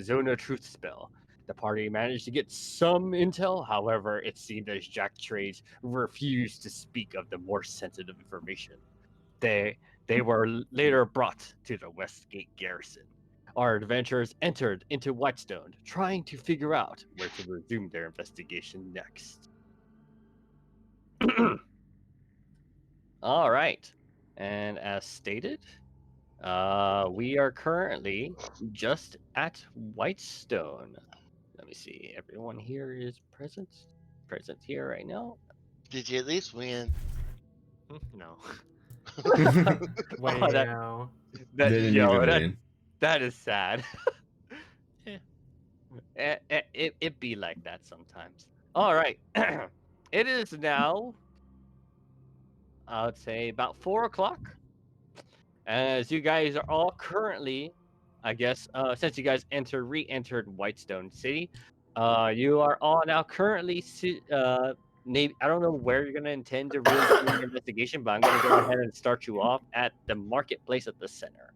Zona truth spell. The party managed to get some intel, however, it seemed as Jack Trades refused to speak of the more sensitive information. They they were later brought to the Westgate garrison. Our adventurers entered into Whitestone, trying to figure out where to resume their investigation next. All right. And as stated, we are currently just at Whitestone. Let me see. Everyone here is present. Present here right now. Did you at least win? No. Way Oh, that now. that They didn't yo, even that win. that is sad. Yeah. It be like that sometimes. All right. It is now, I would say, about 4 o'clock. As you guys are all currently, I guess, since you guys re-entered Whitestone City, you are all now currently, maybe I don't know where you're gonna intend to really do your investigation, but I'm gonna go ahead and start you off at the marketplace at the center.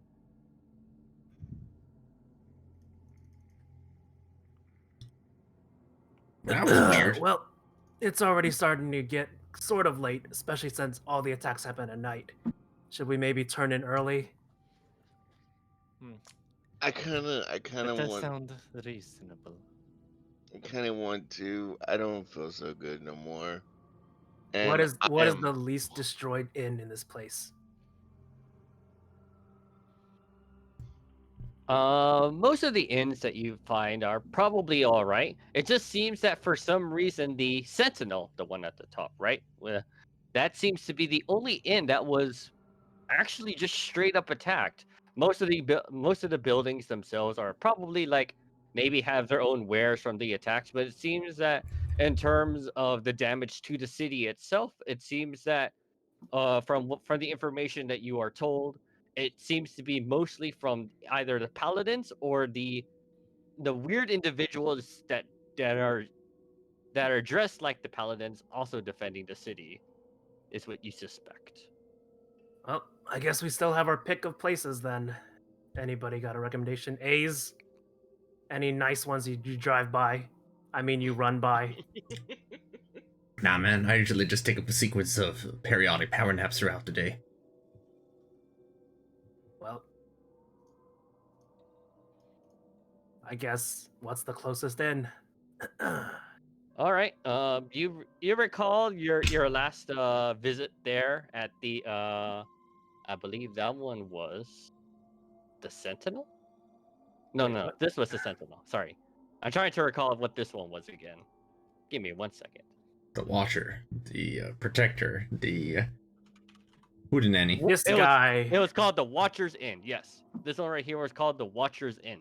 That was weird. Well, it's already starting to get sort of late, especially since all the attacks happen at night. Should we maybe turn in early? I kind That of does want. sound reasonable. I kind of want to. I don't feel so good no more. What And is I what is am- the least destroyed inn in this place? Most of the inns that you find are probably all right. It just seems that for some reason the Sentinel, the one at the top, right, that seems to be the only inn that was actually just straight up attacked. Most of the buildings themselves are probably like maybe have their own wares from the attacks, but it seems that in terms of the damage to the city itself, it seems that from the information that you are told, it seems to be mostly from either the paladins or the weird individuals that are that are dressed like the paladins also defending the city is what you suspect. Well, I guess we still have our pick of places then. Anybody got a recommendation? A's? Any nice ones you drive by? I mean, you run by. Nah, man, I usually just take up a sequence of periodic power naps throughout the day. Well, I guess what's the closest inn? All right. You recall your last visit there at the I believe that one was the Sentinel? No, Wait, no, what? this was the Sentinel. Sorry. I'm trying to recall what this one was again. Give me 1 second. The Watcher, the Protector, the Hootenanny. This It was- guy. It was called the Watcher's Inn. Yes. This one right here was called the Watcher's Inn.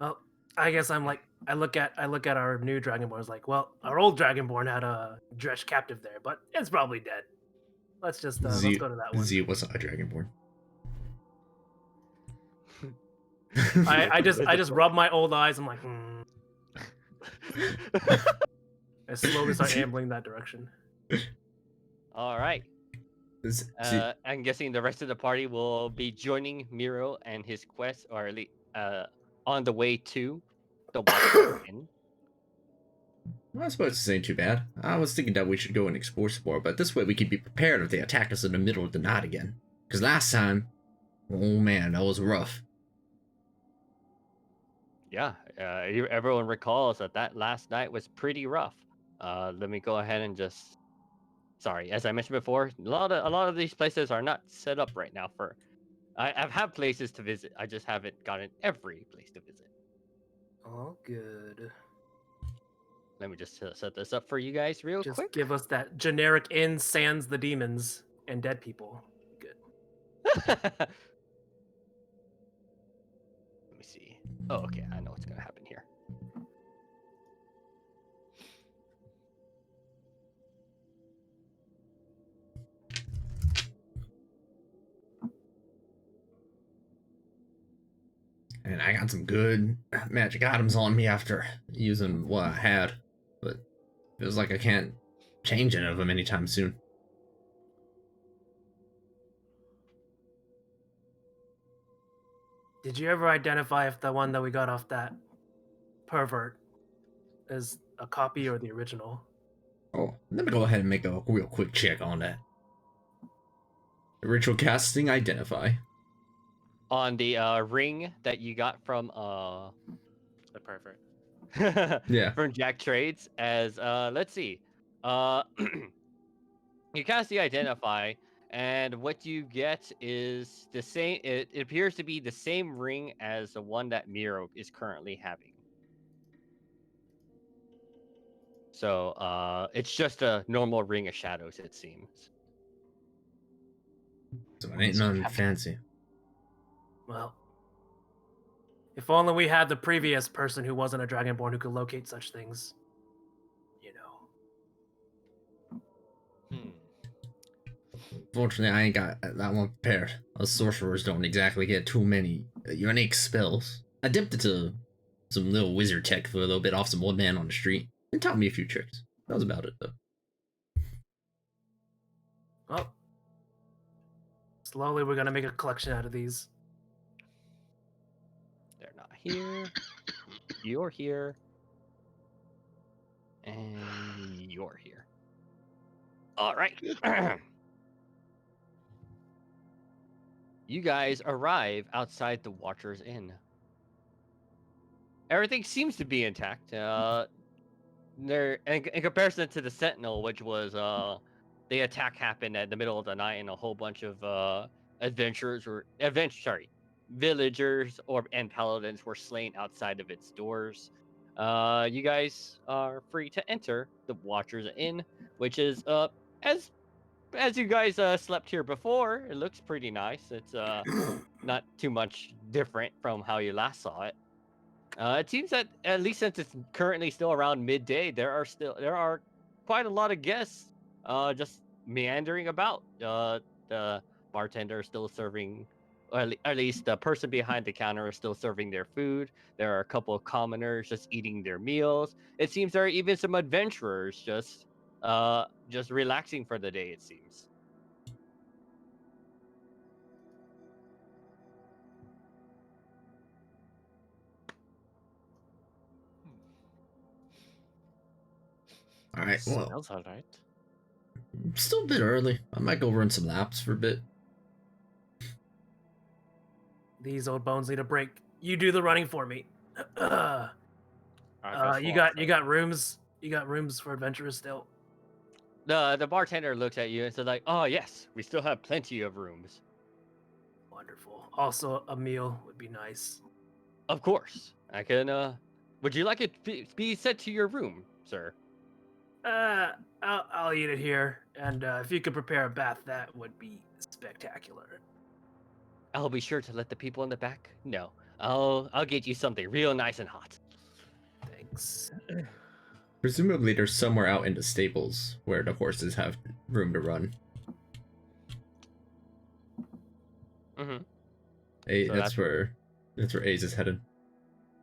Oh, I guess I'm like I look at our new Dragonborn. It's like, well, our old Dragonborn had a Dresh captive there, but it's probably dead. Let's just let's go to that one. Z was a Dragonborn. I just rub my old eyes. I'm like, I slowly start ambling that direction. All right. I'm guessing the rest of the party will be joining Miro and his quest, or at least on the way to the Watcher's Inn. I suppose this ain't too bad. I was thinking that we should go and explore some more, but this way we could be prepared if they attack us in the middle of the night again. Because last time, oh man, that was rough. Yeah, everyone recalls that last night was pretty rough. Let me go ahead and just. Sorry, as I mentioned before, a lot of these places are not set up right now for. I've had places to visit. I just haven't gotten every place to visit. All good. Let me just set this up for you guys real Just quick. give us that generic inn sans the demons and dead people. Good. Let me see. Oh, okay. I know what's gonna happen here. And I got some good magic items on me after using what I had, but it feels like I can't change any of them anytime soon. Did you ever identify if the one that we got off that pervert is a copy or the original? Oh, let me go ahead and make a real quick check on that. Ritual casting identify. On the ring that you got from The pervert. Yeah. from Jack Trades, as let's see, you cast the identify, and what you get is the same. It appears to be the same ring as the one that Miro is currently having. So it's just a normal ring of shadows, it seems. So it ain't nothing fancy. Well, if only we had the previous person who wasn't a Dragonborn who could locate such things. You know. Hmm. Fortunately, I ain't got that one prepared. Us sorcerers don't exactly get too many unique spells. I dipped into some little wizard tech for a little bit off some old man on the street. It taught me a few tricks. That was about it, though. Well, slowly we're gonna make a collection out of these. They're not here. You're here. And you're here. All right. You guys arrive outside the Watcher's Inn. Everything seems to be intact. There, in comparison to the Sentinel, which was the attack happened at the middle of the night, and a whole bunch of villagers and paladins were slain outside of its doors. You guys are free to enter the Watcher's Inn, which is as you guys slept here before. It looks pretty nice. It's not too much different from how you last saw it. It seems that at least since it's currently still around midday, there are quite a lot of guests just meandering about. The bartender is still serving, or at least the person behind the counter is still serving their food. There are a couple of commoners just eating their meals. It seems there are even some adventurers just relaxing for the day, it seems. All right, well, Smells alright. still a bit early. I might go run some laps for a bit. These old bones need a break. You do the running for me. Alright, go You for it. got rooms. You got rooms for adventurers still. The bartender looks at you and says, like, "Oh yes, we still have plenty of rooms. Wonderful. Also, a meal would be nice. Of course, I can. Would you like it be sent to your room, sir?" I'll eat it here, and if you could prepare a bath, that would be spectacular. I'll be sure to let the people in the back know. I'll get you something real nice and hot. Thanks. Presumably, they're somewhere out in the stables where the horses have room to run. Mm-hmm. Hey, So that's where Ace is headed.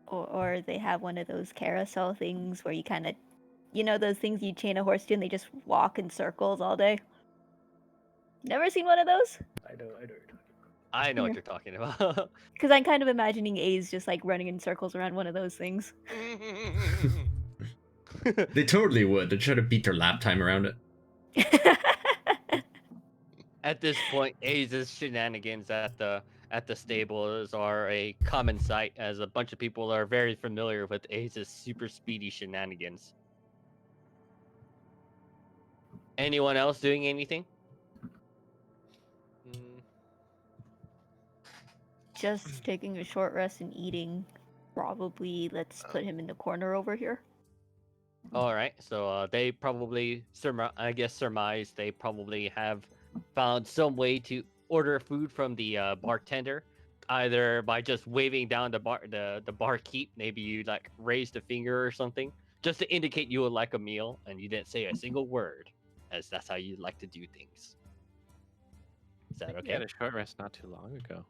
Or they have one of those carousel things where you kind of, you know, those things you chain a horse to and they just walk in circles all day. Never seen one of those? I know what you're talking I know what Yeah. you're talking about. Because I'm kind of imagining A's just like running in circles around one of those things. They totally would. They try to beat their lap time around it. At this point, Aze's shenanigans at the stables are a common sight, as a bunch of people are very familiar with Aze's super speedy shenanigans. Anyone else doing anything? Mm, Just taking a short rest and eating. Probably let's put him in the corner over here. All right, so they probably surmise they probably have found some way to order food from the bartender, either by just waving down the barkeep. Maybe you like raised a finger or something, just to indicate you would like a meal, and you didn't say a single word, as that's how you like to do things. Is that We okay? had a short rest not too long ago.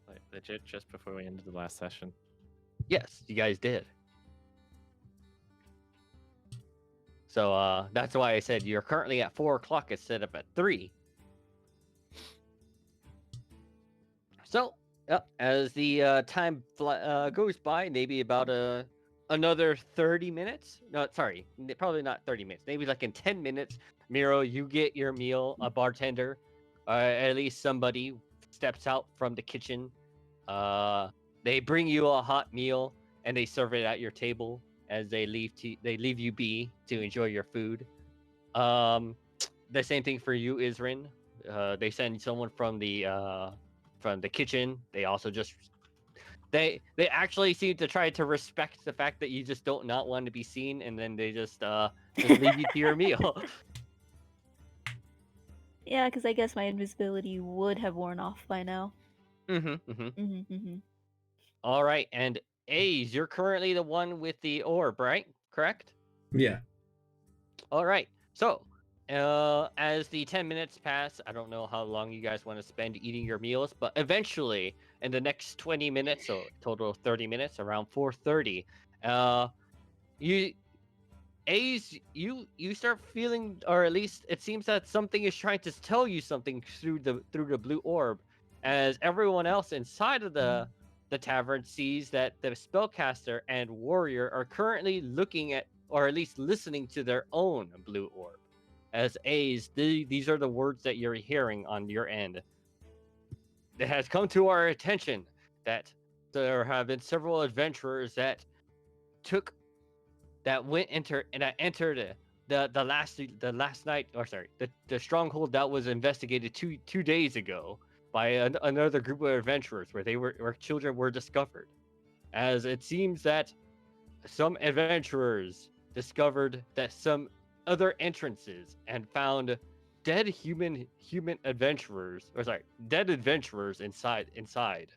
Like legit just before we ended the last session. Yes, you guys did. So that's why I said you're currently at 4 o'clock instead of at 3. So As the goes by, maybe about another 30 minutes. No, sorry, probably not 30 minutes. Maybe like in 10 minutes, Miro, you get your meal. A bartender, at least somebody, steps out from the kitchen. They bring you a hot meal and they serve it at your table as they leave you be to enjoy your food. The same thing for you, Isrin. They send someone from the kitchen. They also just they actually seem to try to respect the fact that you just don't not want to be seen, and then they just leave you to your meal. Yeah, because I guess my invisibility would have worn off by now. Mm-hmm. All right, and A's, you're currently the one with the orb, right? Correct. Yeah. All right. So, as the 10 minutes pass, I don't know how long you guys want to spend eating your meals, but eventually, in the next 20 minutes, so total of 30 minutes, around 4:30, you you start feeling, or at least it seems that something is trying to tell you something through the blue orb, as everyone else inside of the tavern sees that the spellcaster and warrior are currently looking at, or at least listening to, their own blue orb. As A's, these are the words that you're hearing on your end. It has come to our attention that there have been several adventurers that entered the last night, or sorry, the stronghold that was investigated two days ago by another group of adventurers, where children were discovered. As it seems that some adventurers discovered that some other entrances and found dead dead adventurers inside.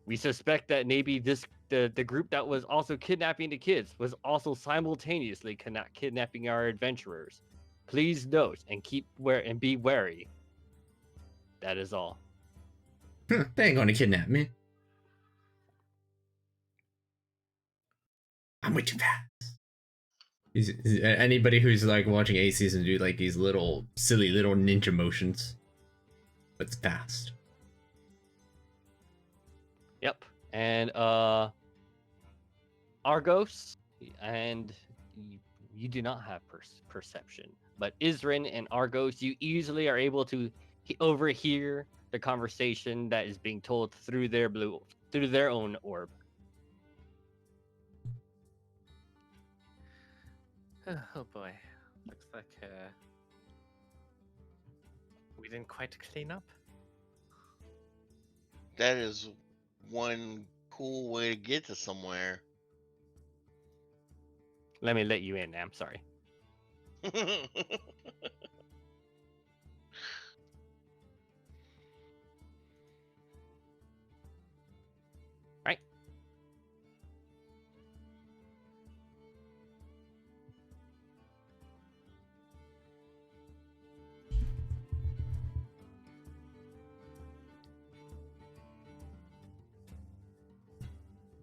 We suspect that maybe the group that was also kidnapping the kids was also simultaneously kidnapping our adventurers. Please note and be wary. That is all. They ain't gonna kidnap me. I'm way too fast. Anybody who's like watching A season do like these little silly little ninja motions. But it's fast. Yep. And Argos, and you do not have perception, but Isrin and Argos, you easily are able to overhear the conversation that is being told through their own orb. Oh boy, looks like we didn't quite clean up. That is one cool way to get to somewhere. Let me let you in. I'm sorry. Right.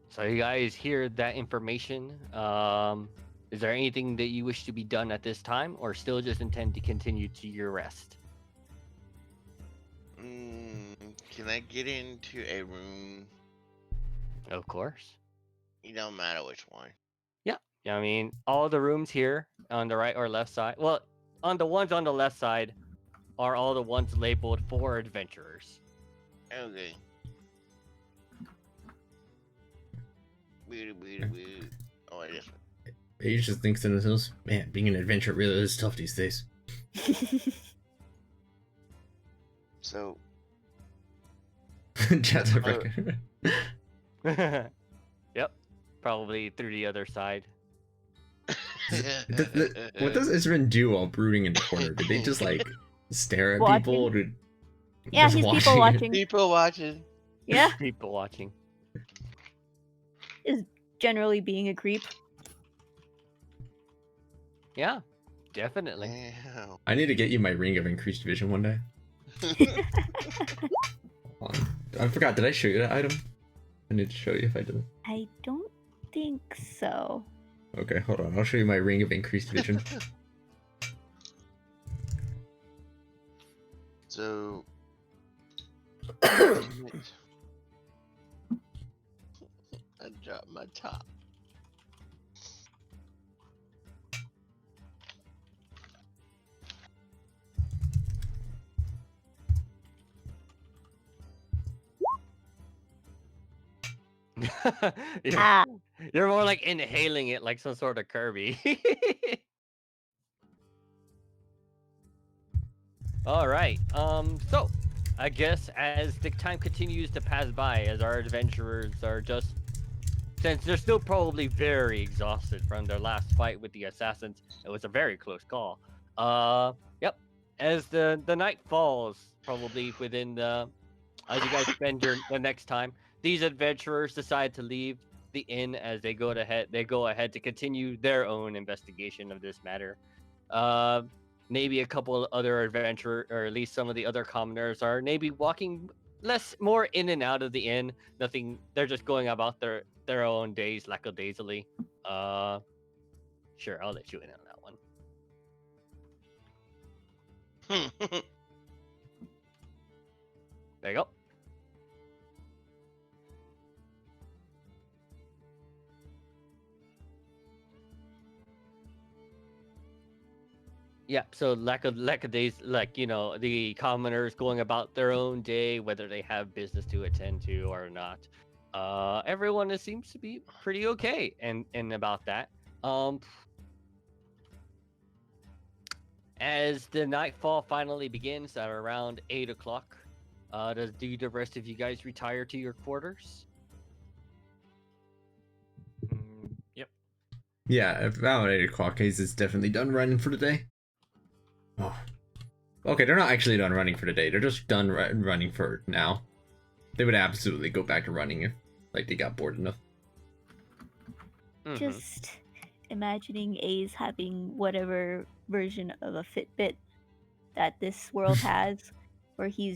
So you guys hear that information. Is there anything that you wish to be done at this time, or still just intend to continue to your rest? Can I get into a room? Of course. It don't matter which one. Yeah. I mean, all the rooms here on the right or left side. Well, on the ones on the left side are all the ones labeled for adventurers. Okay. Oh, this one. He just thinks to themselves, man, being an adventurer really is tough these days. So. Chat's Yep. Probably through the other side. What does Isrin do while brooding in the corner? Did they just like stare at Watching. people? Or Yeah, just he's people watching. People watching. Yeah, People watching. is generally being a creep. Yeah, definitely. Damn. I need to get you my ring of increased vision one day. Hold on. I forgot, did I show you that item? I need to show you if I did. I don't think so. Okay, hold on. I'll show you my ring of increased vision. So. I dropped my top. you're, Ah, you're more like inhaling it like some sort of Kirby. All right. So I guess as the time continues to pass by, as our adventurers are just, since they're still probably very exhausted from their last fight with the assassins, it was a very close call. Yep. As the night falls, probably within the, as you guys spend the next time, these adventurers decide to leave the inn as they go ahead to continue their own investigation of this matter. Maybe a couple other adventurers, or at least some of the other commoners, are maybe walking more in and out of the inn. Nothing. They're just going about their own days lackadaisically. Sure, I'll let you in on that one. There you go. Yeah, so days, like, the commoners going about their own day, whether they have business to attend to or not. Everyone seems to be pretty okay and about that. As the nightfall finally begins at around 8 o'clock, do the rest of you guys retire to your quarters? Yep. Yeah, about 8 o'clock, Hayes is definitely done running for the day. Oh. Okay, they're not actually done running for the day. They're just done running for now. They would absolutely go back to running if, like, they got bored enough. Mhm. just imagining A's having whatever version of a Fitbit that this world has, where he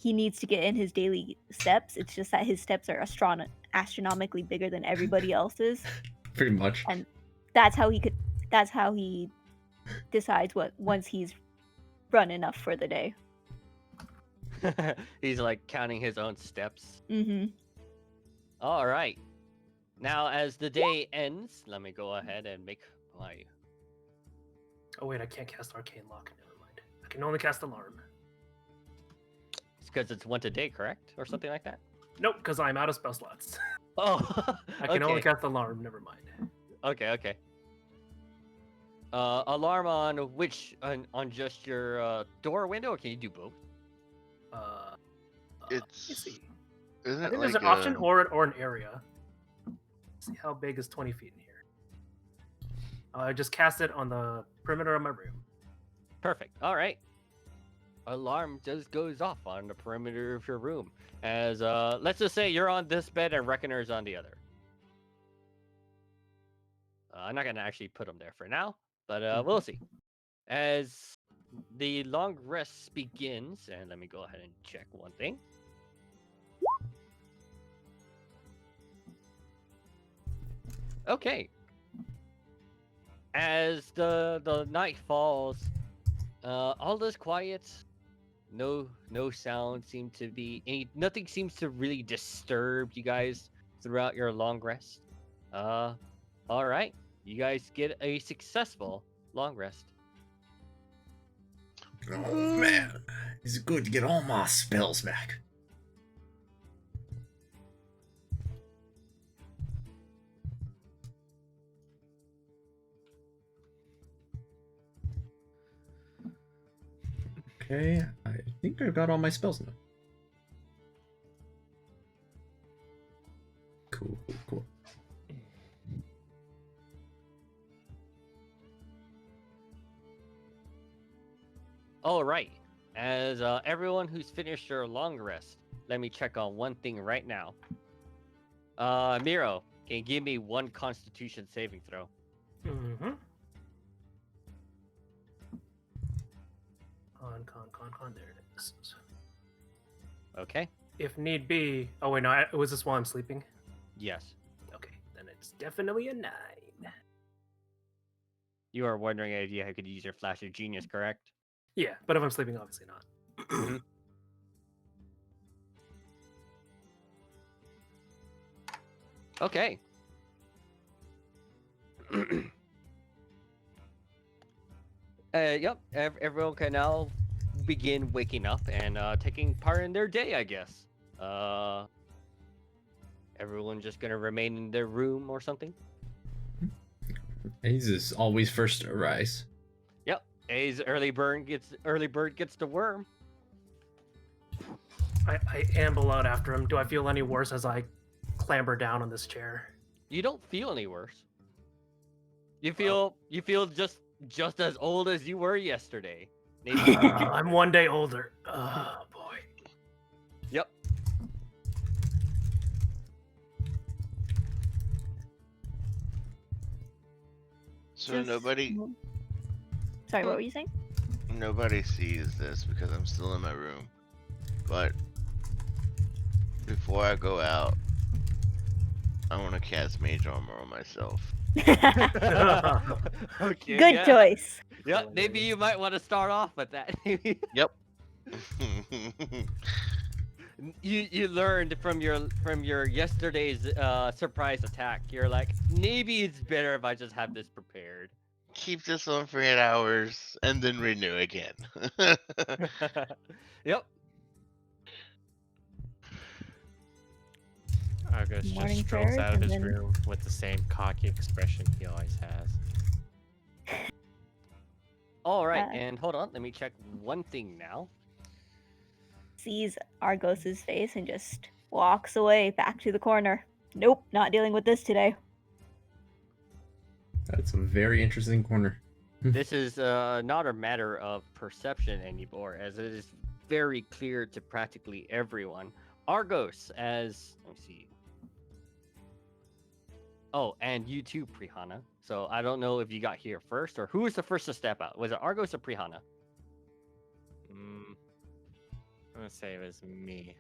needs to get in his daily steps. It's just that his steps are astronomically bigger than everybody else's, Pretty much. and that's how he decides what once he's run enough for the day. He's like counting his own steps. Mm-hmm. All right. Now, as the day ends, let me go ahead and make my. Oh wait, I can't cast Arcane Lock. Never mind. I can only cast Alarm. It's because it's once a day, correct, or something like that. Nope, because I'm out of spell slots. Oh, I can only okay. cast Alarm. Never mind. Okay. Alarm on which on just your door window, or can you do both? Let me It's see. isn't I it think like there's an option or an area. Let's see how big is 20 feet in here. I just cast it on the perimeter of my room. Perfect. All right. Alarm just goes off on the perimeter of your room. As let's just say you're on this bed and Reckoner's on the other. I'm not gonna actually put them there for now, but we'll see. As the long rest begins, and let me go ahead and check one thing. Okay. As the night falls, all is quiet. No sound seem to be nothing seems to really disturb you guys throughout your long rest. All right. You guys get a successful long rest. Oh man, it's good to get all my spells back. Okay, I think I've got all my spells now. Cool. All right. As everyone who's finished their long rest, let me check on one thing right now. Miro, can you give me one Constitution saving throw? Mm-hmm. Con. There it is. Okay. If need be. Oh wait, no. Was this while I'm sleeping? Yes. Okay, then it's definitely a 9. You are wondering if you could use your Flash of Genius, correct? Yeah, but if I'm sleeping, obviously not. Mhm. Okay. Yep. Everyone can now begin waking up and taking part in their day, I guess. Everyone just gonna remain in their room or something? Ace is always first to rise. Yep. A's early bird gets the worm. I amble out after him. Do I feel any worse as I clamber down on this chair? You don't feel any worse. You feel just as old as you were yesterday. Maybe. I'm 1 day older. Oh boy. Yep. So Just nobody move- Sorry, what were you saying? nobody sees this because I'm still in my room. But before I go out, I want to cast Mage Armor on myself. Okay. Good yeah. choice. Yeah, maybe you might want to start off with that. Yep. You learned from your yesterday's surprise attack. You're like, maybe it's better if I just have this prepared. Keep this on for 8 hours and then renew again. Yep. Argus just Morning strolls prayers out of and his then- room with the same cocky expression he always has. All right, Uh, and hold on, let me check one thing now. Sees Argos's face and just walks away back to the corner. Nope, not dealing with this today. That's a very interesting corner. This is not a matter of perception anymore, as it is very clear to practically everyone. Argos, as let me see. Oh, and you too, Prihana. So I don't know if you got here first or who was the first to step out. Was it Argos or Prihana? I'm gonna say it was me.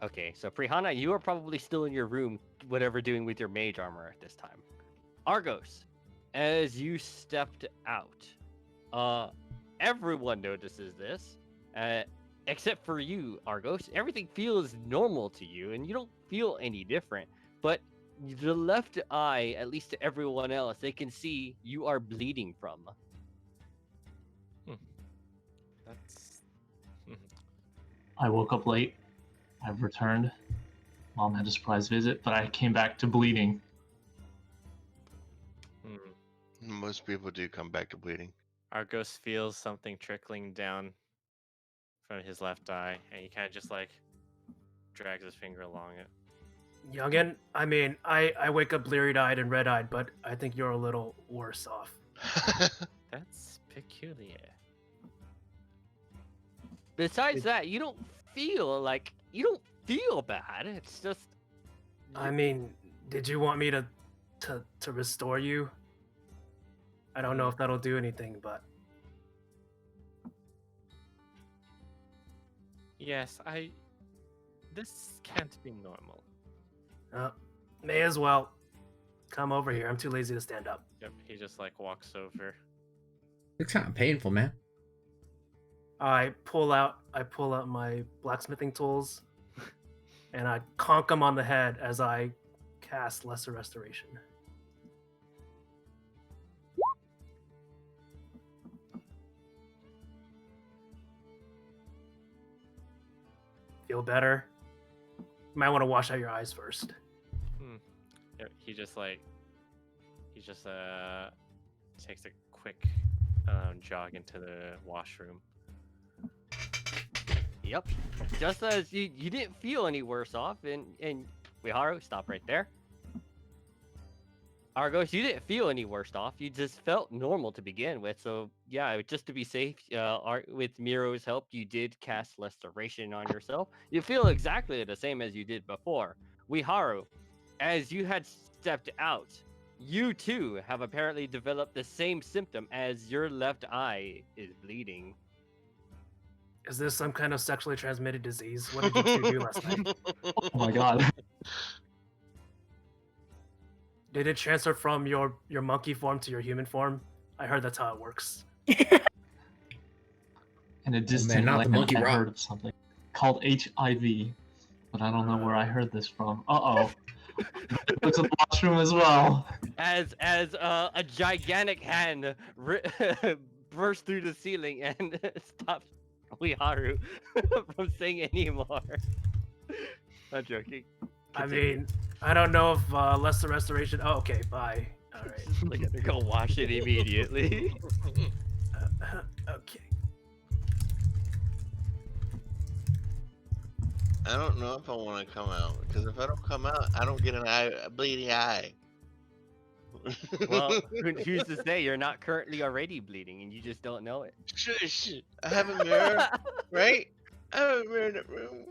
Okay, so Prihana, you are probably still in your room, whatever doing with your mage armor at this time. Argos, as you stepped out, everyone notices this, except for you, Argos. Everything feels normal to you, and you don't feel any different. But the left eye, at least to everyone else, they can see you are bleeding from. That's I woke up late. I've returned. Mom had a surprise visit, but I came back to bleeding. Most people do come back to bleeding. Argos feels something trickling down from his left eye, and he kind of just like drags his finger along it. Youngin, I mean, I wake up bleary-eyed and red-eyed, but I think you're a little worse off. That's peculiar. Besides that, you don't feel bad. It's just I mean, did you want me to restore you? I don't know if that'll do anything, but Yes, this can't be normal. may as well come over here. I'm too lazy to stand up. Yep, he just like walks over. It's kind of painful, man. I pull out my blacksmithing tools, and I conk him on the head as I cast Lesser Restoration. Feel better? You might want to wash out your eyes first. Yep, he just takes a quick jog into the washroom. Yep. Just as you didn't feel any worse off, and Wiharu, stop right there. Argos, you didn't feel any worse off. You just felt normal to begin with. So yeah, just to be safe, with Miro's help, you did cast Restoration on yourself. You feel exactly the same as you did before. Wiharu, as you had stepped out, you too have apparently developed the same symptom as your left eye is bleeding. Is this some kind of sexually transmitted disease? What did you two do last night? Oh my god. Did it transfer from your monkey form to your human form? I heard that's how it works. In a distant not the land, monkey I rock. heard of something called HIV, but I don't know where I heard this from. Uh-oh. Go to the washroom as well. as a gigantic hand bursts through the ceiling and stops Uiharu from saying anymore. I'm joking. I Continue. mean, I don't know if lesser restoration. Oh, okay, bye. All right. Look at her go wash it immediately. Okay. I don't know if I want to come out because if I don't come out, I don't get a bleeding eye. Well, who's to say you're not currently already bleeding and you just don't know it? Shush! I have a mirror, right? I have a mirror in the room.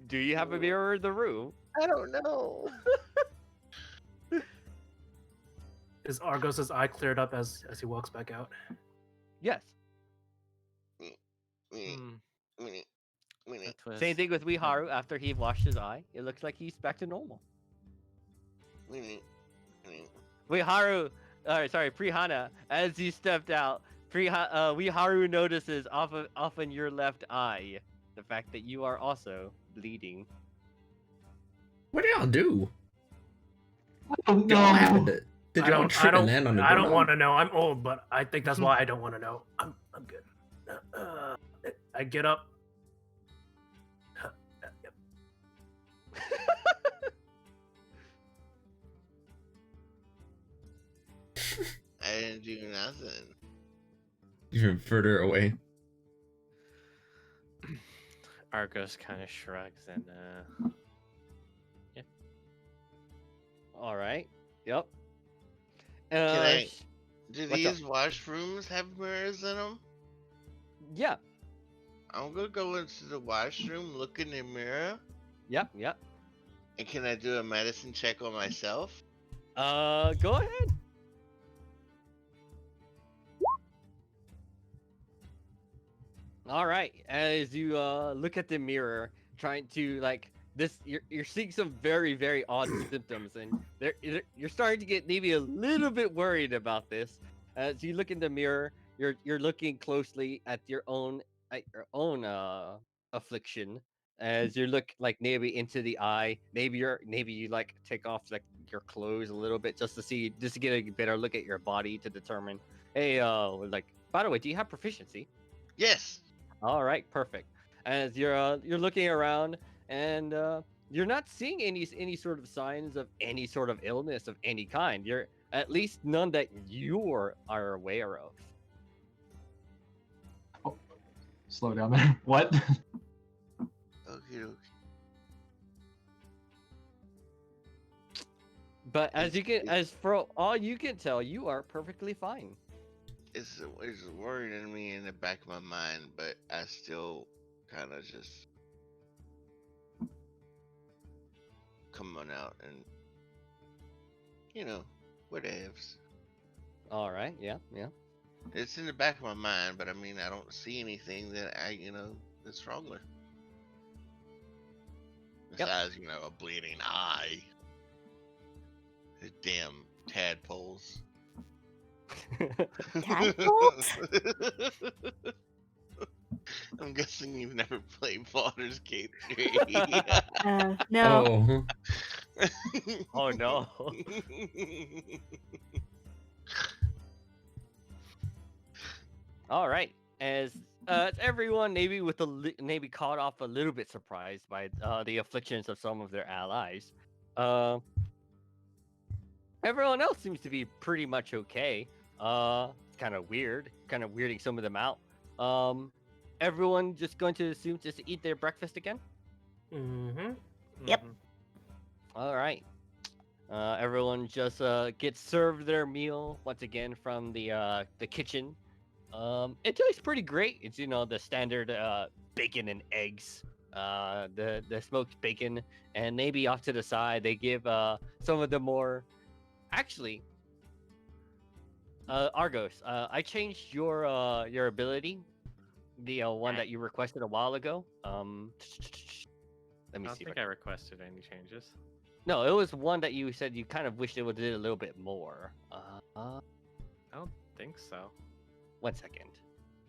Do you have a mirror in the room? I don't know. Is Argos's eye cleared up as he walks back out? Yes. Hmm, a twist. Same thing with Uiharu after he washed his eye. It looks like he's back to normal. Uiharu, Prihana, as you stepped out, Uiharu notices off in your left eye the fact that you are also bleeding. What do y'all do? I don't Y'all know. happened to, did y'all trip and land on the I don't ground? want to know. I'm old, but I think that's why I don't want to know. I'm good. I get up. I didn't do nothing. Even further away. Argos kind of shrugs and All right. Yep. Can I- sh- Do What's up? these washrooms have mirrors in them? Yeah. I'm gonna go into the washroom, look in the mirror, Yep. and can I do a medicine check on myself? Go ahead. All right. As you look at the mirror, trying to you're seeing some very very odd symptoms, and you're starting to get maybe a little bit worried about this. As you look in the mirror, you're looking closely at your own affliction. As you look maybe into the eye, maybe you take off your clothes a little bit just to get a better look at your body to determine. Hey, by the way, do you have proficiency? Yes. All right, perfect. As you're looking around and you're not seeing any sort of signs of any sort of illness of any kind. You're at least none that you are aware of. Slow down there. What? Okay. But as for all you can tell, you are perfectly fine. It's worrying me in the back of my mind, but I still kind of just come on out and whatevs. All right, yeah. It's in the back of my mind, but I mean I don't see anything that that's wrong with. Yep. Besides, a bleeding eye. The damn tadpoles. Tadpoles? I'm guessing you've never played Baldur's Gate 3. No. Oh, Oh no. All right. As everyone maybe maybe caught off a little bit surprised by the afflictions of some of their allies. Everyone else seems to be pretty much okay. It's kind of weird, kind of weirding some of them out. Everyone just going to assume just to eat their breakfast again. Mm-hmm. Yep. All right. Everyone just gets served their meal once again from the kitchen. It tastes pretty great. It's the standard bacon and eggs, the smoked bacon, and maybe off to the side they give some of the more. Actually, Argos, I changed your ability, the one that you requested a while ago. Let I me don't see. think I requested any changes. No, it was one that you said you kind of wished it would did a little bit more. I don't think so. 1 second.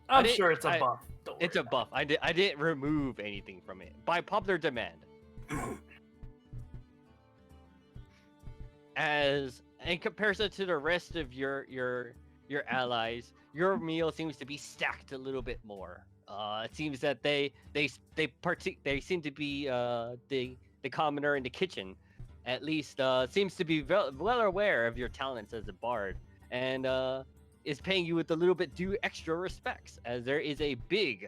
I'm didn't- sure it's a I- buff. Don't It's worry a buff. I didn't remove anything from it by popular demand. as in comparison to the rest of your allies, your meal seems to be stacked a little bit more. It seems that they seem to be the commoner in the kitchen, at least seems to be well aware of your talents as a bard, and is paying you with a little bit due extra respects, as there is a big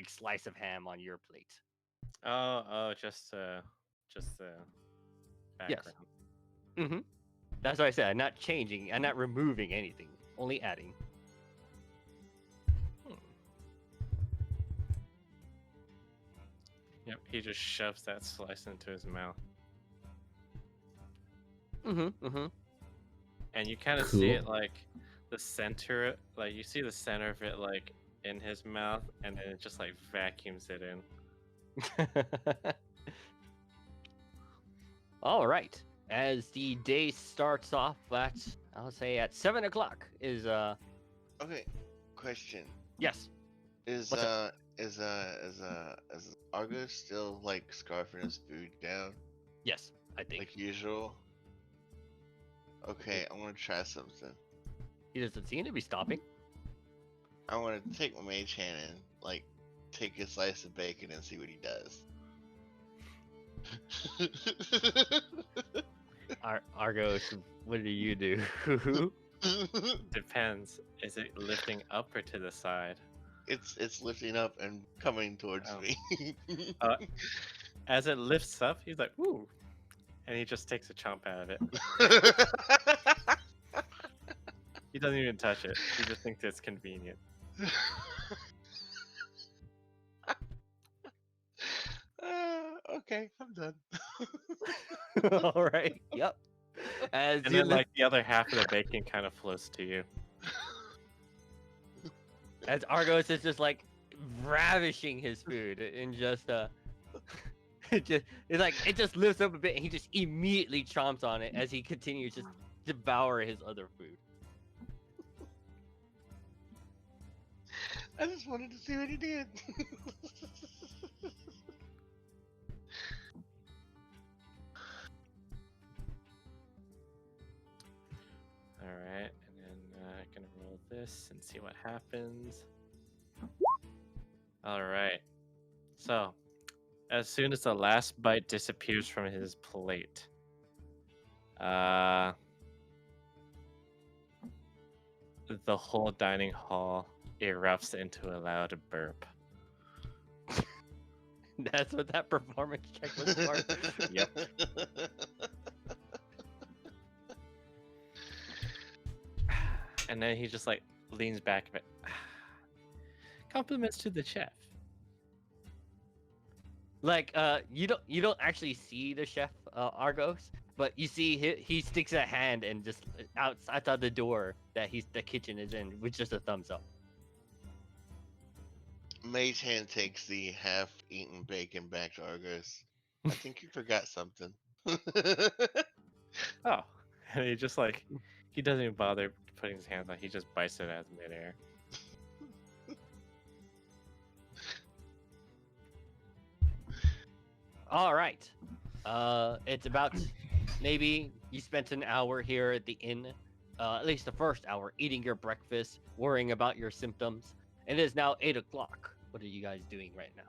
slice of ham on your plate. Just the Yes. background. Mm-hmm. That's what I said. I'm not changing. I'm not removing anything. Only adding. Yep, he just shoves that slice into his mouth, Mm-hmm. Mm-hmm. and you kind of see it Cool. like the center, like you see the center of it like in his mouth, and then it just like vacuums it in. All right. As the day starts off at, I'll say at 7 o'clock is Okay, question. yes. Is What's is Argo still like scarfing his food down Yes, I think like usual? Okay, I want to try something. he doesn't seem to be stopping. I want to take my mage hand and like take a slice of bacon and see what he does. Argos, what do you do? Depends. Is it lifting up or to the side? It's lifting up and coming towards Oh. me. As it lifts up, he's like, "Ooh," and he just takes a chomp out of it. He doesn't even touch it. He just thinks it's convenient. Okay, I'm done. All right. Yep. As And you then, lift, like, the other half of the bacon kind of flows to you. as Argos is just like ravishing his food and just it just lifts up a bit and he just immediately chomps on it as he continues to devour his other food. I just wanted to see what he did. All right, and then gonna roll this and see what happens. All right. So, as soon as the last bite disappears from his plate, the whole dining hall erupts into a loud burp. That's what that performance check was for. Yep. And then he just like leans back a bit. Compliments to the chef. Like you don't actually see the chef Argos, but you see he sticks a hand and just outside the door that the kitchen is in with just a thumbs up. Mage hand takes the half-eaten bacon back to Argos. I think you forgot something. Oh, and he just like he doesn't even bother putting his hands on. He just bites it out of midair. All right. It's about maybe you spent an hour here at the inn, at least the first hour, eating your breakfast, worrying about your symptoms. It is now 8 o'clock. What are you guys doing right now?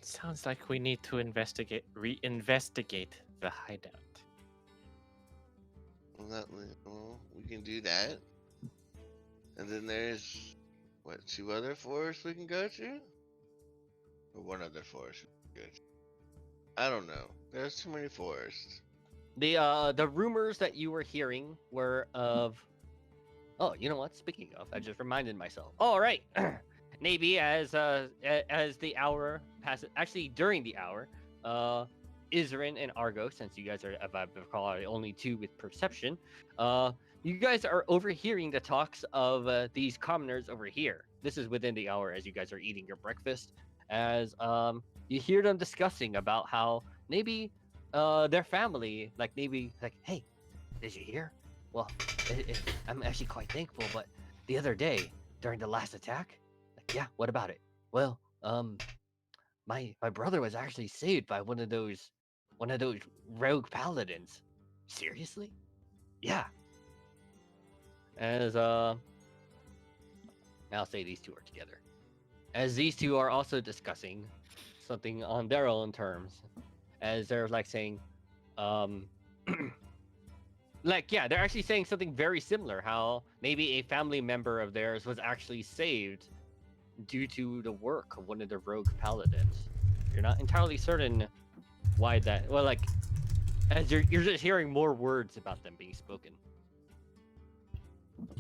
Sounds like we need to reinvestigate the hideout. Well, we can do that. And then there's what, 2 other forests we can go to? Or 1 other forest we can go to? I don't know. There's too many forests. The rumors that you were hearing were of. Oh, you know what? Speaking of, I just reminded myself. All right, maybe as the hour passes, actually during the hour, Isrin and Argo, since you guys are, if I recall, are the only 2 with perception, you guys are overhearing the talks of these commoners over here. This is within the hour as you guys are eating your breakfast, as you hear them discussing about how maybe their family, hey, did you hear? Well, I'm actually quite thankful, but the other day during the last attack, yeah, what about it? Well, my brother was actually saved by one of those one of those rogue paladins. Seriously? Yeah. As I'll say these two are together. As these two are also discussing something on their own terms, as they're like saying, like, yeah, they're actually saying something very similar. How maybe a family member of theirs was actually saved due to the work of one of the rogue paladins. You're not entirely certain why that. Well, like, as you're just hearing more words about them being spoken.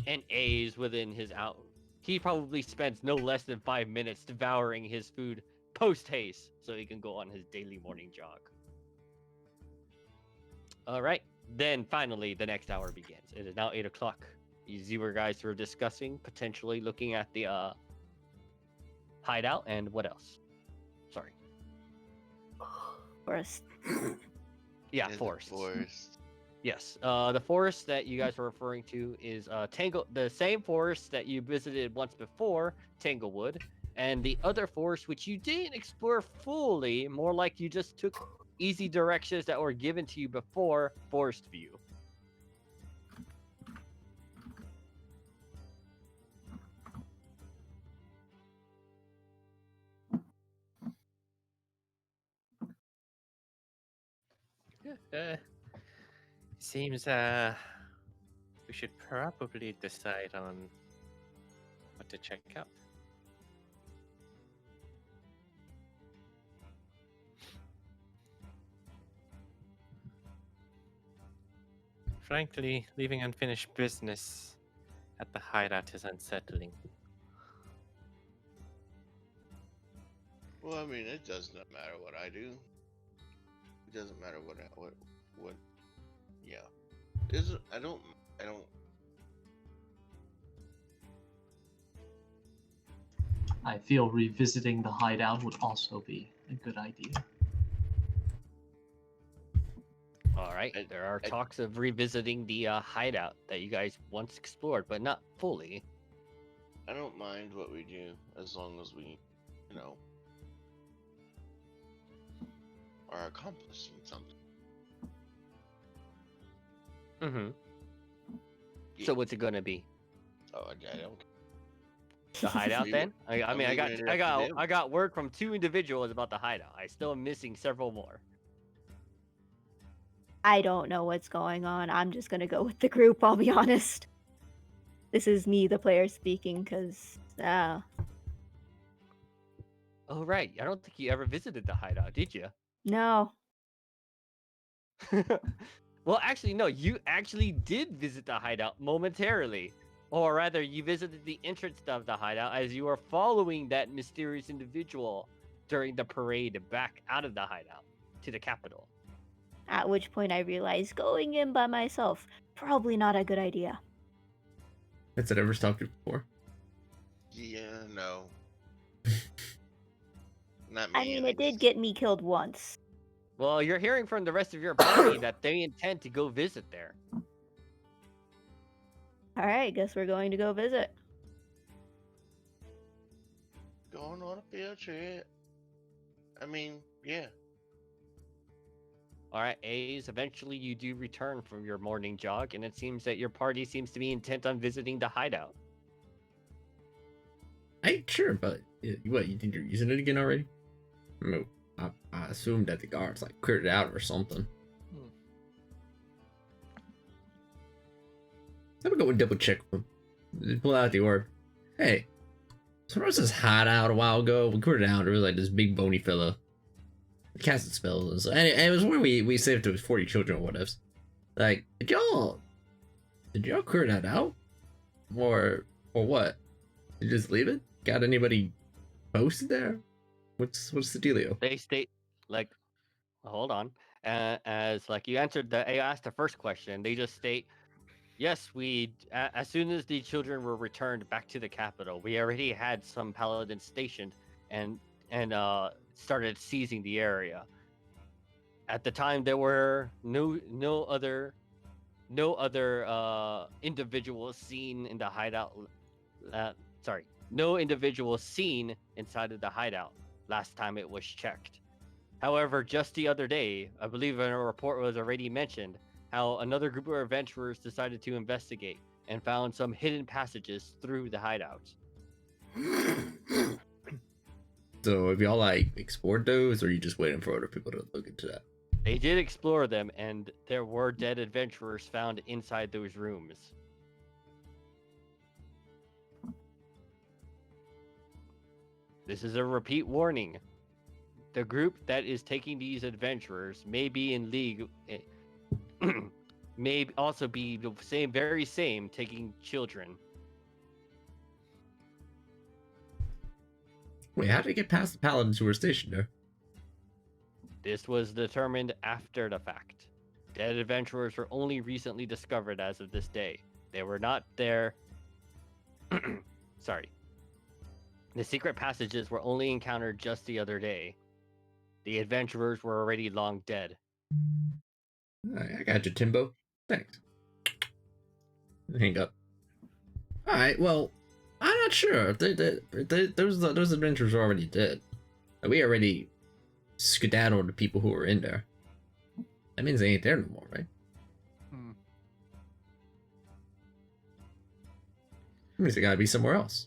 And A's within his out. He probably spends no less than 5 minutes devouring his food post haste so he can go on his daily morning jog. All right. Then finally, the next hour begins. It is now 8 o'clock. You guys were discussing potentially looking at the hideout and what else? Sorry. Forest. Yeah, In the forest. forest. Yes. The forest that you guys were referring to is the same forest that you visited once before, Tanglewood, and the other forest which you didn't explore fully, more like you just took easy directions that were given to you before, Forest View. Seems we should probably decide on what to check out. Frankly, leaving unfinished business at the hideout is unsettling. Well, I mean, it does not matter what I do. It doesn't matter what. Yeah. I don't. I feel revisiting the hideout would also be a good idea. All right. I- There are I- talks of revisiting the hideout that you guys once explored, but not fully. I don't mind what we do as long as we, are accomplishing something. Mm-hmm. Yeah. So what's it gonna be? Oh, I don't. The hideout Leave then? it- I I'm mean, I leaving it got, up to them. I got word from 2 individuals about the hideout. I still am missing several more. I don't know what's going on. I'm just gonna go with the group, I'll be honest. This is me, the player, speaking, because, Oh right, I don't think you ever visited the hideout, did you? no. Well, actually, no. You actually did visit the hideout momentarily, or rather, you visited the entrance of the hideout as you were following that mysterious individual during the parade back out of the hideout to the capital. At which point I realized going in by myself, probably not a good idea. Has it ever stopped you before? Yeah, no. Not me. I mean, at it did least. get me killed once. Well, you're hearing from the rest of your party that they intend to go visit there. Alright, guess we're going to go visit. Going on a field trip. I mean, yeah. All right, A's. Eventually, you do return from your morning jog, and it seems that your party seems to be intent on visiting the hideout. Hey, sure, but what, you think you're using it again already? No, I assumed that the guards like cleared it out or something. Let me go and double check with them. Pull out the orb. Hey, so there was this hideout a while ago. We cleared it out. There was like this big bony fella. Casting spells and so, and it was where we saved those 40 children or whatever. Like, did y'all clear that out? Or what? Did you just leave it? Got anybody posted there? What's the dealio? They state, like, hold on, as like you answered you asked the first question. They just state, yes, as soon as the children were returned back to the capital, we already had some paladins stationed and started seizing the area. At the time, there were no other individuals seen in the hideout. No individuals seen inside of the hideout last time it was checked. However, just the other day, I believe in a report was already mentioned how another group of adventurers decided to investigate and found some hidden passages through the hideouts. So have y'all like explored those, or are you just waiting for other people to look into that? They did explore them, and there were dead adventurers found inside those rooms. This is a repeat warning. The group that is taking these adventurers may be in league, may also be the very same taking children. Wait, how did it get past the paladins who were stationed there? This was determined after the fact. Dead adventurers were only recently discovered as of this day. They were not there. Sorry. The secret passages were only encountered just the other day. The adventurers were already long dead. I got you, Timbo. Thanks. Hang up. Alright, well, I'm not sure. Those adventurers are already dead. We already skedaddled the people who were in there. That means they ain't there no more, right? That means they gotta be somewhere else.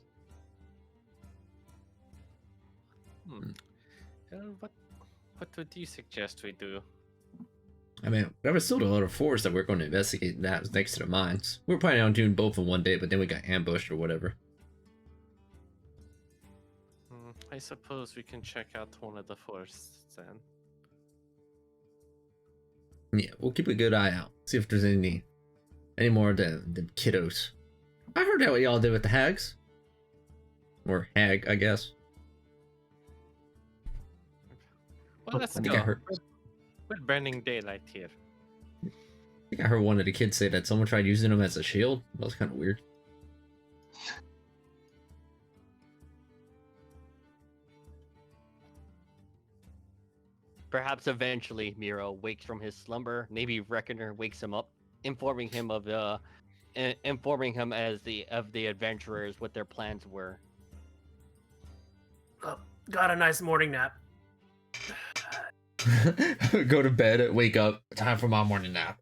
What would you suggest we do? I mean, there was still the other forest that we're going to investigate that was next to the mines. We were planning on doing both in one day, but then we got ambushed or whatever. I suppose we can check out one of the forests then. Yeah, we'll keep a good eye out. See if there's any more of them kiddos. I heard that what y'all did with the hags. Or hag, I guess. Well, let's I think go. I heard. We're burning daylight here. I think I heard one of the kids say that someone tried using them as a shield. That was kind of weird. Perhaps eventually Miro wakes from his slumber. Maybe Reckoner wakes him up, informing him of the, as the adventurers what their plans were. Oh, got a nice morning nap. Go to bed, wake up, time for my morning nap.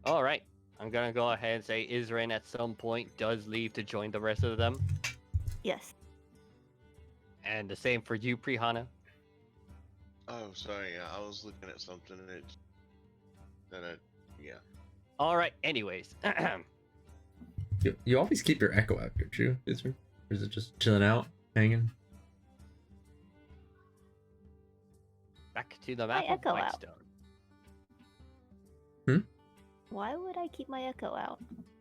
All right, I'm gonna go ahead and say Isran at some point does leave to join the rest of them, Yes. and the same for you, Prihana. Oh, sorry. Yeah, I was looking at something and yeah. All right. Anyways, You always keep your echo out, don't you? Or is it just chilling out, hanging? back to the map of echo out. Whitestone. Why would I keep my echo out?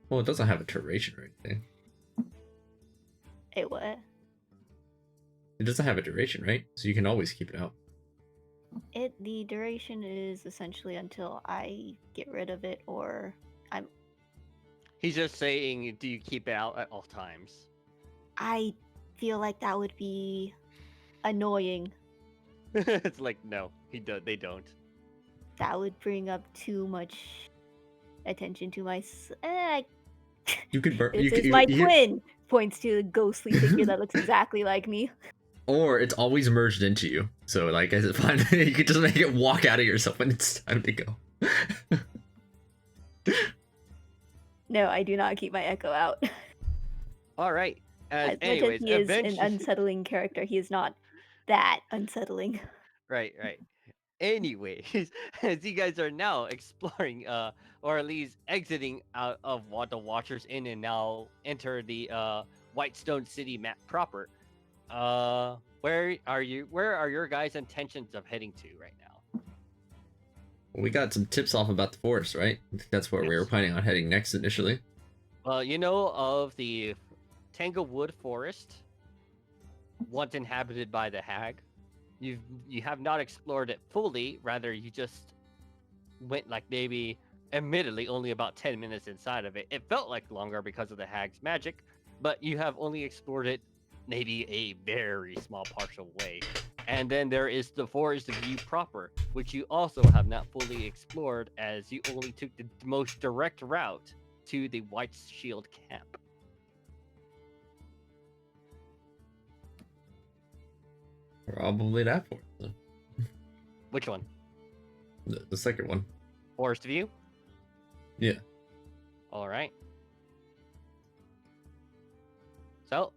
Well, it doesn't have a duration or anything. It what? It doesn't have a duration, right? So you can always keep it out. The duration is essentially until I get rid of it or I'm. He's just saying, do you keep it out at all times? I feel like that would be annoying. It's like no, they don't. That would bring up too much attention to my. You could burn. This is my twin. Points to the ghostly figure that looks exactly like me. Or it's always merged into you. So, like, as it fine, you could just make it walk out of yourself when it's time to go. No, I do not keep my echo out. All right. As much Anyways, as he is an eventually, unsettling character, he is not that unsettling. right. Anyways, as you guys are now exploring, or at least exiting out of what the Watchers Inn and now enter the Whitestone City map proper, where are you? Where are your guys' intentions of heading to right now? We got some tips off about the forest, right? I think that's where we were Yes. planning on heading next initially. Well, you know of the Tanglewood Forest, once inhabited by the Hag. You have not explored it fully. Rather, you just went like maybe, admittedly, only about 10 minutes inside of it. It felt like longer because of the Hag's magic, but you have only explored it maybe a very small partial way. And then there is the Forest View proper, which you also have not fully explored, as you only took the most direct route to the White Shield camp. Probably that forest. Then. Which one? The second one. Forest View? Yeah. All right. So,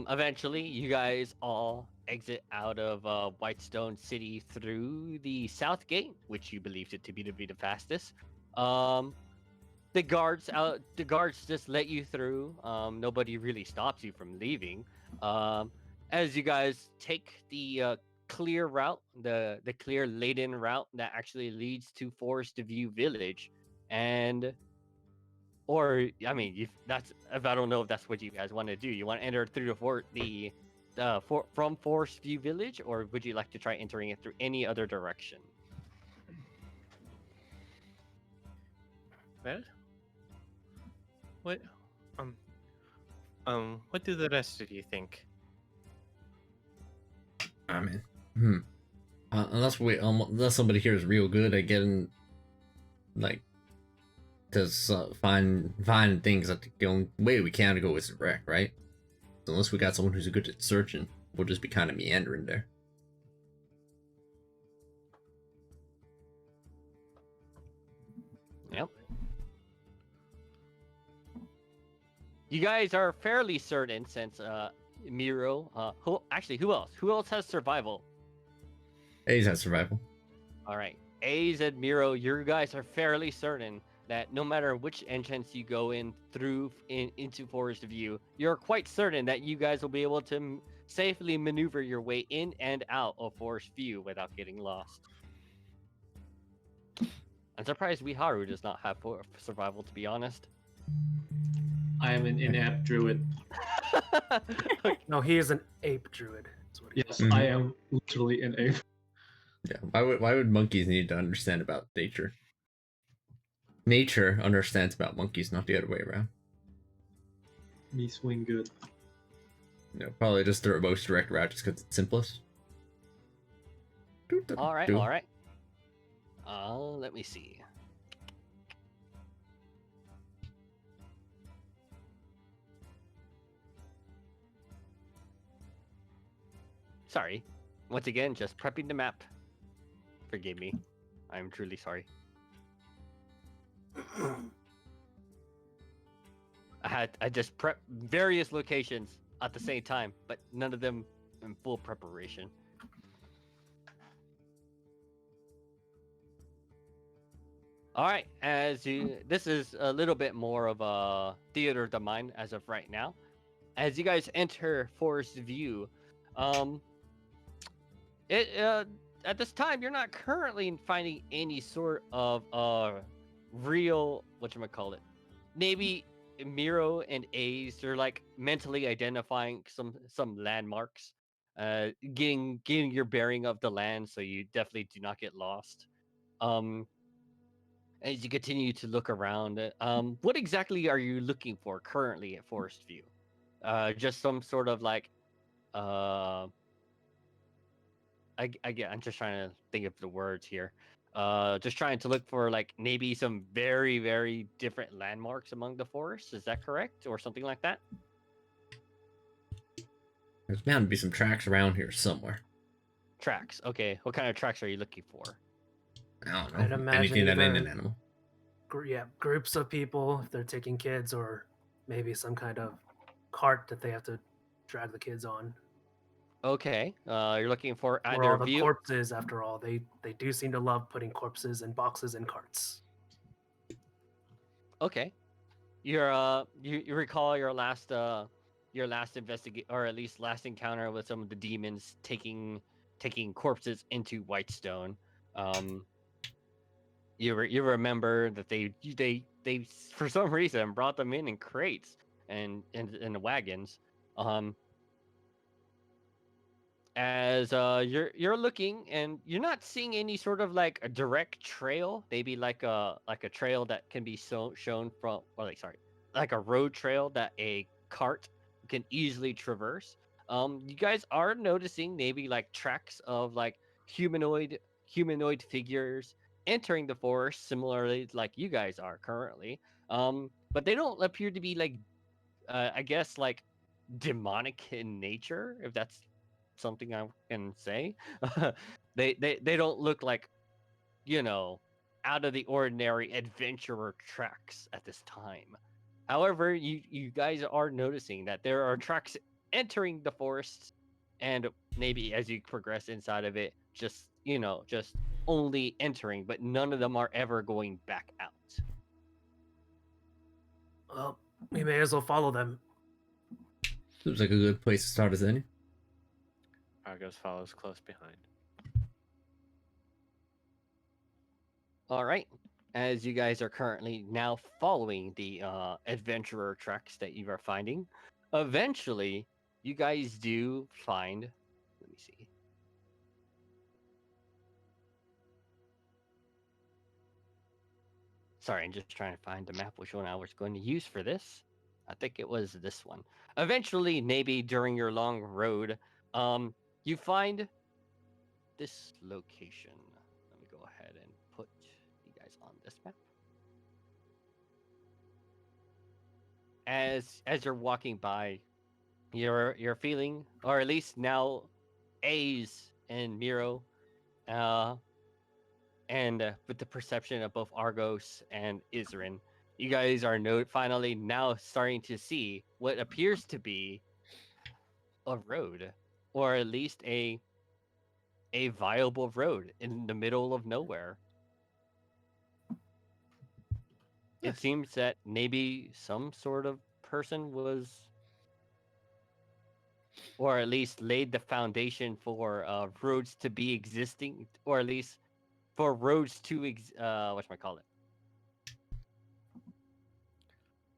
eventually, you guys all exit out of Whitestone City through the south gate, which you believed it to be the fastest. The guards just let you through. Nobody really stops you from leaving. As you guys take the clear route, the clear laden route that actually leads to Forest View Village, and or I mean, if I don't know if that's what you guys want to do. You want to enter through from Forest View Village, or would you like to try entering it through any other direction? Well, what, what do the rest of you think? I mean, unless somebody here is real good at getting, like, to find things, that the only way we can go is direct, right? So unless we got someone who's good at searching, we'll just be kind of meandering there. Yep. You guys are fairly certain, since Miro. Who else? Who else has survival? A's has survival. All right, A's and Miro. You guys are fairly certain that no matter which entrance you go into Forest View, you're quite certain that you guys will be able to safely maneuver your way in and out of Forest View without getting lost. I'm surprised Wiharu does not have survival, to be honest. I am an inept druid. No, he is an ape druid. That's what he Yes, is. I am literally an ape. Yeah. Why would monkeys need to understand about nature? Nature understands about monkeys, not the other way around. Me swing good. Probably just the most direct route, just because it's simplest. All right, all right. Let me see. Sorry. Once again, just prepping the map. Forgive me. I'm truly sorry. I just prepped various locations at the same time, but none of them in full preparation. All right, this is a little bit more of a theater of the mind as of right now. As you guys enter Forest View, at this time you're not currently finding any sort of real whatchamacallit. Maybe Miro and Ace are like mentally identifying some landmarks, getting your bearing of the land, so you definitely do not get lost. As you continue to look around, what exactly are you looking for currently at Forest View? Just some sort of like, I'm just trying to think of the words here. Just trying to look for like maybe some very, very different landmarks among the forests. Is that correct, or something like that? There's bound to be some tracks around here somewhere. Tracks. Okay. What kind of tracks are you looking for? I don't know. I'd imagine Anything that ain't either- an animal. Groups of people, if they're taking kids, or maybe some kind of cart that they have to drag the kids on. Okay. You're looking for Or either all the view. corpses, after all. They do seem to love putting corpses in boxes and carts. Okay. You recall your last investigate, or at least last encounter with some of the demons taking corpses into Whitestone. You remember that they for some reason brought them in crates and in wagons. As you're looking, and you're not seeing any sort of like a direct trail, maybe like a trail that can be shown from, or like a road trail that a cart can easily traverse. You guys are noticing maybe like tracks of like humanoid figures entering the forest, similarly like you guys are currently. But they don't appear to be like I guess like demonic in nature, if that's something I can say. They don't look like, you know, out of the ordinary adventurer tracks at this time. However, you guys are noticing that there are tracks entering the forest, and maybe as you progress inside of it, just, you know, just only entering, but none of them are ever going back out. Well, we may as well follow them. Seems like a good place to start as any. Argos follows close behind. All right. As you guys are currently now following the adventurer tracks that you are finding, eventually you guys do find. Let me see. Sorry, I'm just trying to find the map, which one I was going to use for this. I think it was this one. Eventually, maybe during your long road, you find this location. Let me go ahead and put you guys on this map. As you're walking by, you're feeling, or at least now, A's and Miro, and with the perception of both Argos and Isrin, you guys are finally now starting to see what appears to be a road, or at least a viable road in the middle of nowhere. It seems that maybe some sort of person was, or at least laid the foundation for roads to be existing, or at least for roads to whatchamacallit.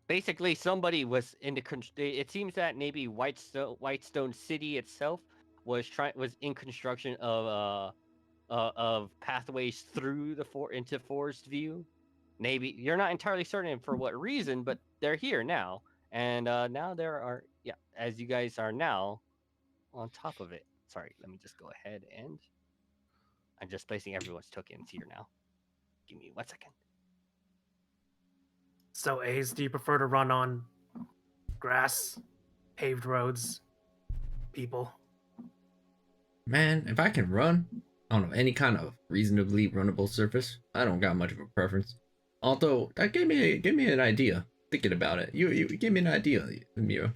Basically, somebody was in the. It seems that maybe Whitestone City itself was in construction of pathways through the into Forest View. Maybe you're not entirely certain for what reason, but they're here now, and now there are, yeah, as you guys are now on top of it. Sorry, let me just go ahead and I'm just placing everyone's tokens here now. Give me 1 second. So, A's, do you prefer to run on grass, paved roads, people? Man, if I can run on any kind of reasonably runnable surface, I don't got much of a preference. Although that gave me an idea. Thinking about it, you gave me an idea, Miro.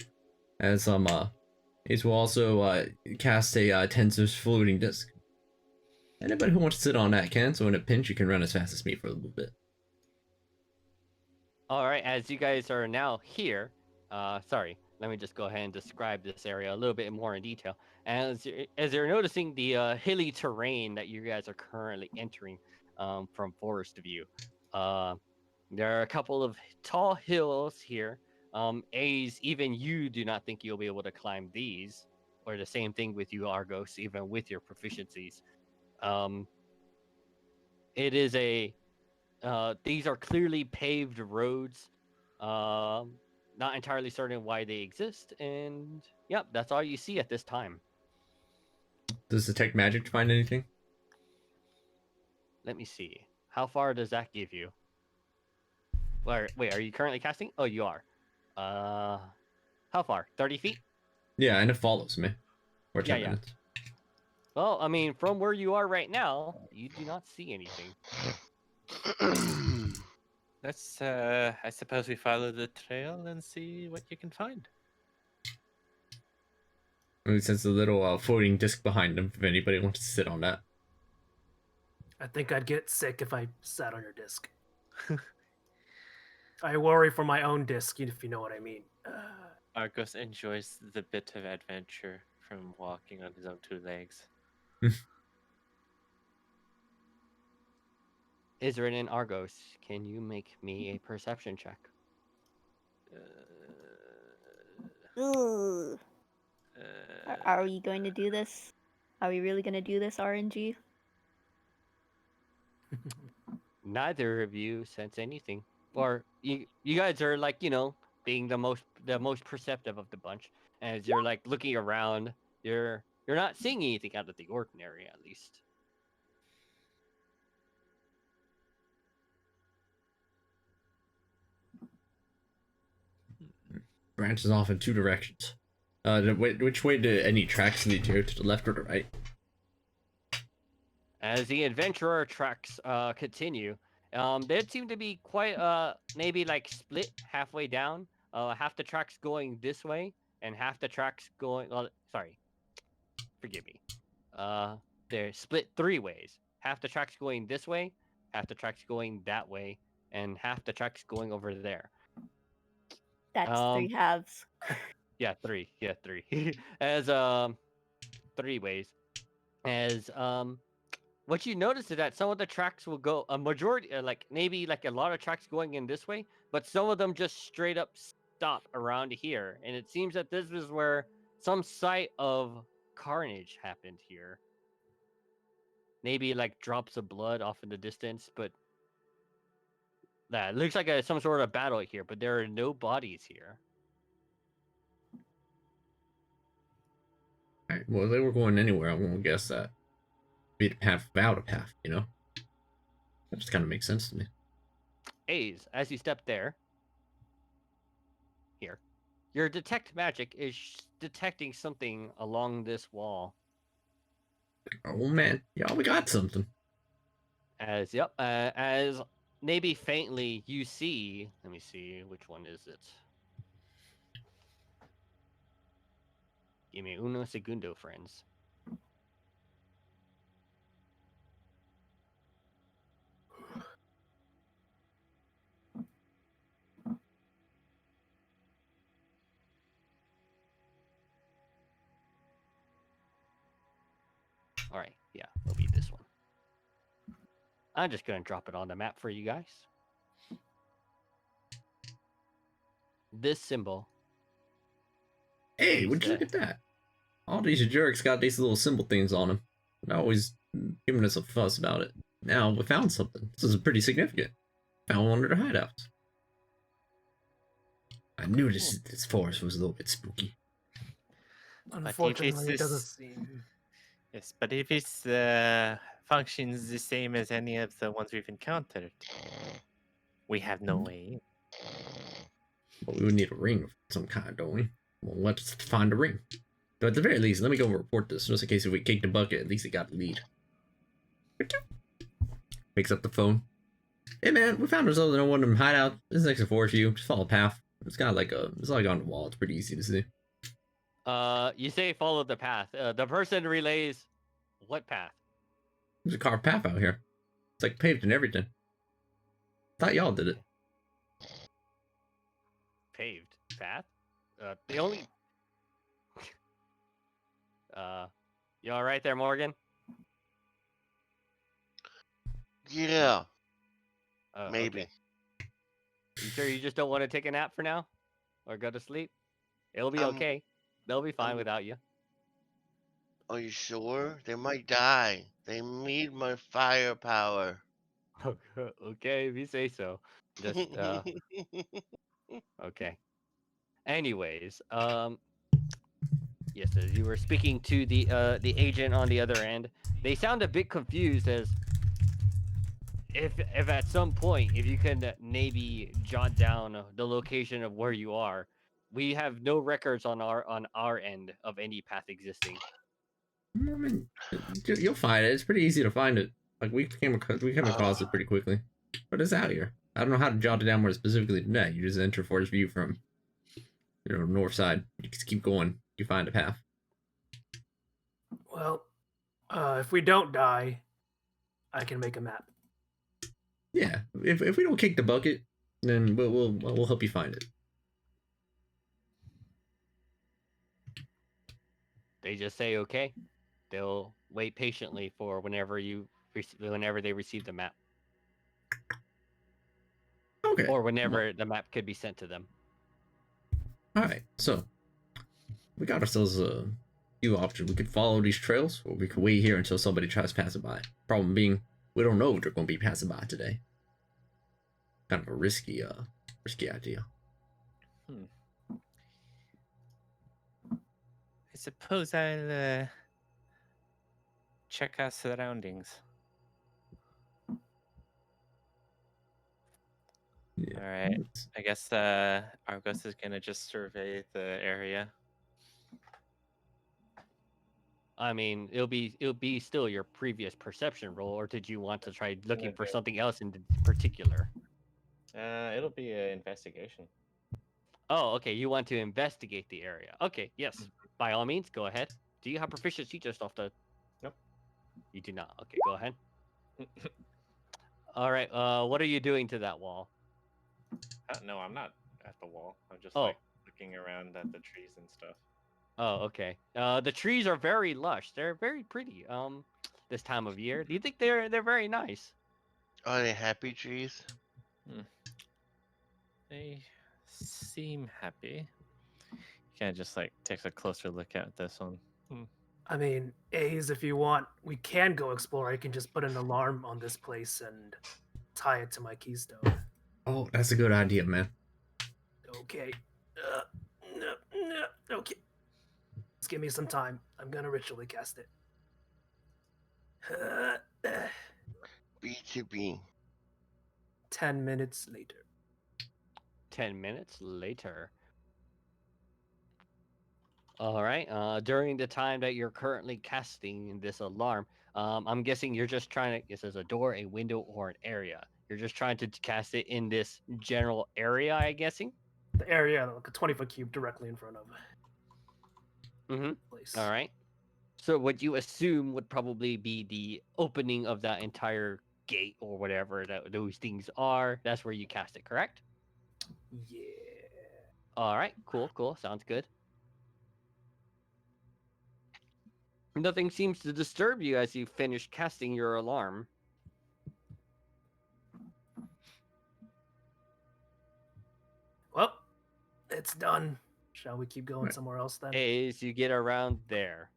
As Ace will also cast a Tensor's floating disc. Anybody who wants to sit on that can, so in a pinch you can run as fast as me for a little bit. All right, as you guys are now here, sorry, let me just go ahead and describe this area a little bit more in detail. As you're noticing the hilly terrain that you guys are currently entering from Forest View, there are a couple of tall hills here. A's, even you do not think you'll be able to climb these, or the same thing with you, Argos, even with your proficiencies. It is these are clearly paved roads. Not entirely certain why they exist, and yep, that's all you see at this time. Does detect magic find anything? Let me see. How far does that give you? Wait, are you currently casting? Oh, you are. How far? 30 feet? Yeah, and it follows me. Or 10 Yeah. minutes. Well, I mean, from where you are right now, you do not see anything. Let's, I suppose we follow the trail and see what you can find. He sends a little floating disc behind him if anybody wants to sit on that. I think I'd get sick if I sat on your disc. I worry for my own disc, if you know what I mean. Argos enjoys the bit of adventure from walking on his own two legs. Isrin and Argos, can you make me a perception check? Ooh. Are we going to do this? Are we really going to do this, RNG? Neither of you sense anything, or you guys are like, being the most perceptive of the bunch. As you're like looking around, you're not seeing anything out of the ordinary, at least. Branches off in two directions. Which way do any tracks lead here? To the left or the right? As the adventurer tracks continue, they seem to be quite maybe like split halfway down. Half the tracks going this way, and half the tracks going. Sorry, forgive me. They're split 3 ways. Half the tracks going this way, half the tracks going that way, and half the tracks going over there. That's 3 halves. Yeah, 3. Yeah, 3. As 3 ways. As what you notice is that some of the tracks will go a majority, like maybe like a lot of tracks going in this way, but some of them just straight up stop around here, and it seems that this is where some site of carnage happened here. Maybe like drops of blood off in the distance, but that looks like some sort of battle here. But there are no bodies here. All right. Well, if they were going anywhere, I'm gonna guess that be the path without a path. You know, that just kind of makes sense to me. A's, as you step there, here, your detect magic is detecting something along this wall. Oh man, y'all, we got something. As maybe faintly you see. Let me see, which one is it? Give me uno segundo, friends. All right, yeah, it'll be this one. I'm just gonna drop it on the map for you guys. This symbol. Hey, would you look at that? All these jerks got these little symbol things on them. They're always giving us a fuss about it. Now we found something. This is pretty significant. Found one of their hideouts. I knew this forest was a little bit spooky. Unfortunately, it doesn't is- seem. Yes, but if it's functions the same as any of the ones we've encountered, we have no way. But we would need a ring of some kind, don't we? Well, let's find a ring. But at the very least, let me go report this, just in case if we kick the bucket, at least it got the lead. Picks up the phone. Hey man, we found ourselves in one of them hideouts. This is next to forest view. Just follow a path. It's kind of like it's like on the wall. It's pretty easy to see. You say follow the path. The person relays what path? There's a carved path out here. It's like paved and everything. Thought y'all did it. Paved path? The only you all right there, Morgan? Yeah, Oh, maybe. Okay. You sure you just don't want to take a nap for now? Or go to sleep? It'll be okay. They'll be fine without you. Are you sure? They might die. They need my firepower. Okay, if you say so. Just okay. Anyways, yes, as you were speaking to the agent on the other end, they sound a bit confused as if at some point if you can maybe jot down the location of where you are. We have no records on our end of any path existing. I mean, you'll find it. It's pretty easy to find it. Like we came across it pretty quickly. But it's out here. I don't know how to jot it down more specifically today. You just enter forest view from north side. You just keep going. You find a path. Well, if we don't die, I can make a map. Yeah. If we don't kick the bucket, then we'll help you find it. They just say okay. They'll wait patiently for whenever they receive the map, Okay. or whenever the map could be sent to them. All right. So we got ourselves a few options. We could follow these trails, or we could wait here until somebody tries passing by. Problem being, we don't know if they're going to be passing by today. Kind of a risky idea. I suppose I'll check our surroundings. Yeah. All right. I guess Argos is gonna just survey the area. I mean, it'll be still your previous perception roll, or did you want to try looking for do- something else in particular? It'll be an investigation. Oh, okay. You want to investigate the area. Okay, yes. By all means, go ahead. Do you have proficiency just off the? Nope. You do not. Okay, go ahead. All right. What are you doing to that wall? No, I'm not at the wall. I'm just Oh. like looking around at the trees and stuff. Oh, okay. The trees are very lush. They're very pretty. This time of year. Do you think they're very nice? Are they happy trees? They seem happy. Kind of just like takes a closer look at this one. I mean, A's, if you want, we can go explore. I can just put an alarm on this place and tie it to my keystone. Oh, that's a good idea, man. Okay. No. Okay. Just give me some time. I'm gonna ritually cast it. B2B. 10 minutes later. 10 minutes later. All right. During the time that you're currently casting this alarm, I'm guessing you're just trying to. It says a door, a window, or an area. You're just trying to cast it in this general area, I'm guessing. The area, like a 20-foot cube directly in front of Mm-hmm. place. All right. So what you assume would probably be the opening of that entire gate or whatever that those things are. That's where you cast it, correct? Yeah. All right. Cool. Sounds good. Nothing seems to disturb you as you finish casting your alarm. Well, it's done. Shall we keep going Right. somewhere else then? As you get around there.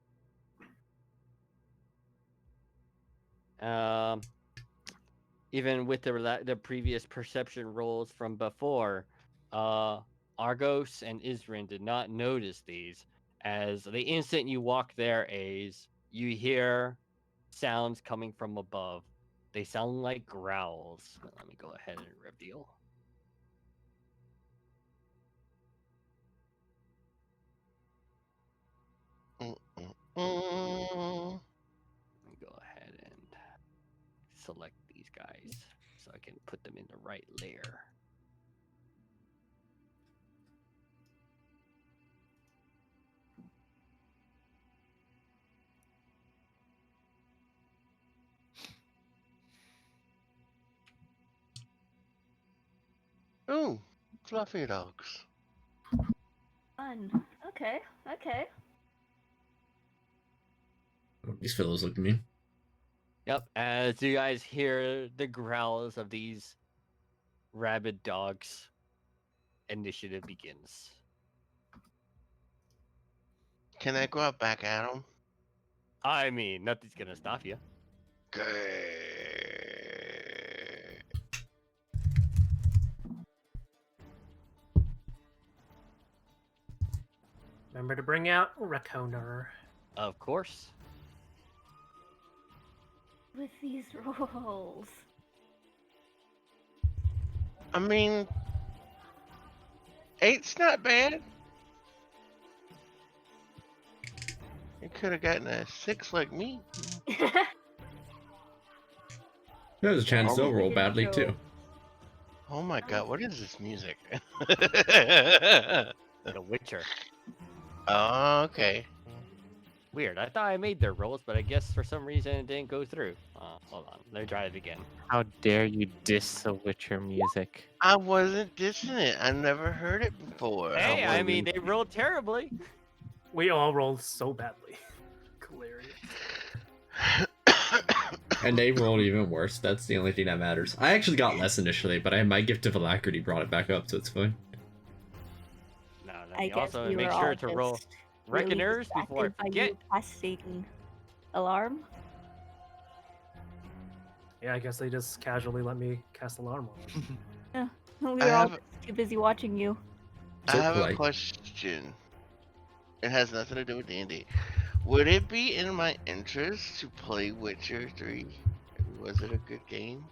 Even with the previous perception rolls from before, Argos and Isrin did not notice these. As the instant you walk there, A's, you hear sounds coming from above. They sound like growls. Let me go ahead and reveal. Mm-mm-mm. Let me go ahead and select these guys so I can put them in the right layer. Ooh, fluffy dogs. Fun. Okay. These fellows look mean. Yep, as you guys hear the growls of these rabid dogs, initiative begins. Can I go out back at them? I mean, nothing's gonna stop you. Good. Remember to bring out Reconer. Of course. With these rolls. I mean, 8's not bad. You could have gotten a 6 like me. There's a chance Oh, they'll we roll did badly show- too. Oh my god, what is this music? The Witcher. Oh, okay. Weird. I thought I made their rolls, but I guess for some reason it didn't go through. Hold on. Let me try it again. How dare you diss the Witcher music? I wasn't dissing it. I never heard it before. Hey, I mean, wasn't- they rolled terribly. We all rolled so badly. Hilarious. And they rolled even worse. That's the only thing that matters. I actually got less initially, but my gift of alacrity brought it back up, so it's fine. No, I you guess also we make were sure all to roll just really Reckoners before I distracted by you forget. casting alarm. Yeah, I guess they just casually let me cast alarm on them. We were I all have- just too busy watching you. I So have a polite. question. It has nothing to do with D&D. Would it be in my interest to play Witcher 3? Was it a good game?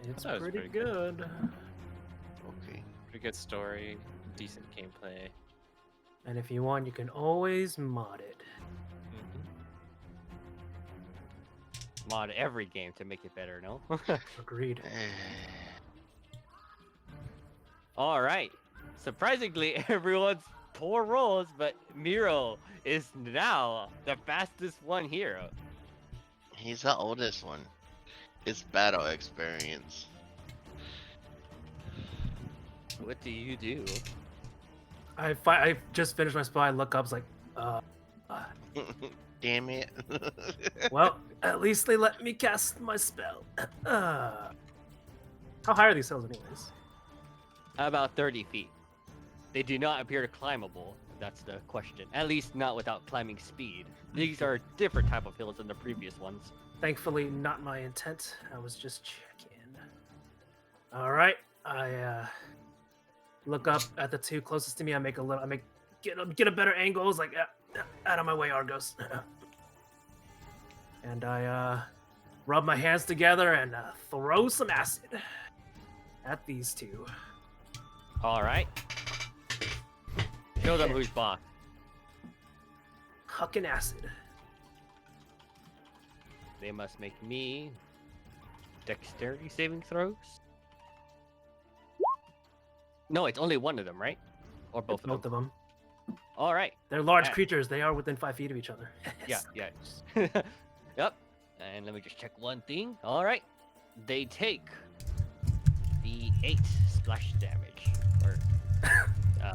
It's That was pretty pretty good. good. Okay. Pretty good story, decent gameplay. And if you want, you can always mod it. mod every game to make it better, no? Agreed. All right. Surprisingly, everyone's poor rolls, but Miro is now the fastest one here. He's the oldest one. It's battle experience. What do you do? I just finished my spell. I look up, it's like, Damn it. well, at least they let me cast my spell. How high are these hills, anyways? About 30 feet. They do not appear climbable. That's the question. At least not without climbing speed. These are different type of hills than the previous ones. Thankfully, not my intent. I was just checking. All right, I look up at the two closest to me. Get a better angle. It's like, out of my way, Argos. And I rub my hands together and throw some acid at these two. All right. Show them who's boss. Hucking acid. They must make me dexterity saving throws. No, it's only one of them, right? Or both of them? Both of them. All right. They're large Yeah. creatures. They are within 5 feet of each other. Yeah. Yep. And let me just check one thing. All right. They take the 8 splash damage. Or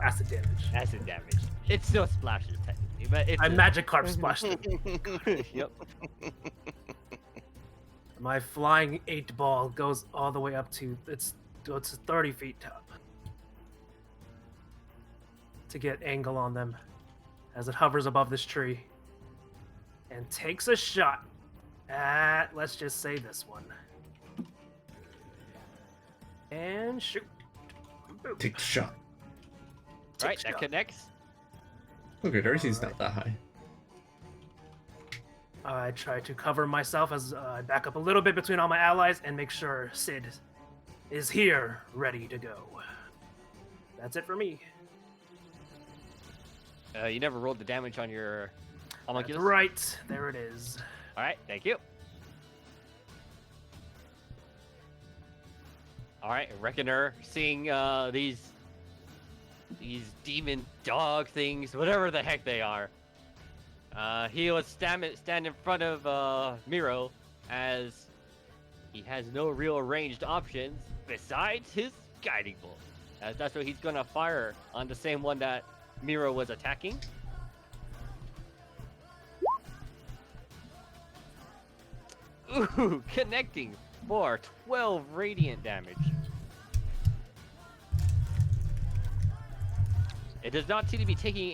Acid damage. acid damage. It still splashes technically, but it's I Magikarp splashed them. Yep. My flying 8 ball goes all the way up to it's 30 feet top. To get angle on them as it hovers above this tree and takes a shot at, let's just say, this one. And shoot. Boop. Take the shot. Take Right, that shot. connects. Okay, Darcy's not that high. I try to cover myself as I back up a little bit between all my allies and make sure Sid is here, ready to go. That's it for me. You never rolled the damage on your That's homunculus? right. There it is. All right, thank you. All right, Reckoner, seeing these demon dog things, whatever the heck they are. He will stand in front of Miro as he has no real ranged options besides his guiding bolt. As that's what he's gonna fire on the same one that Miro was attacking. Ooh, connecting for 12 radiant damage. It does not seem to be taking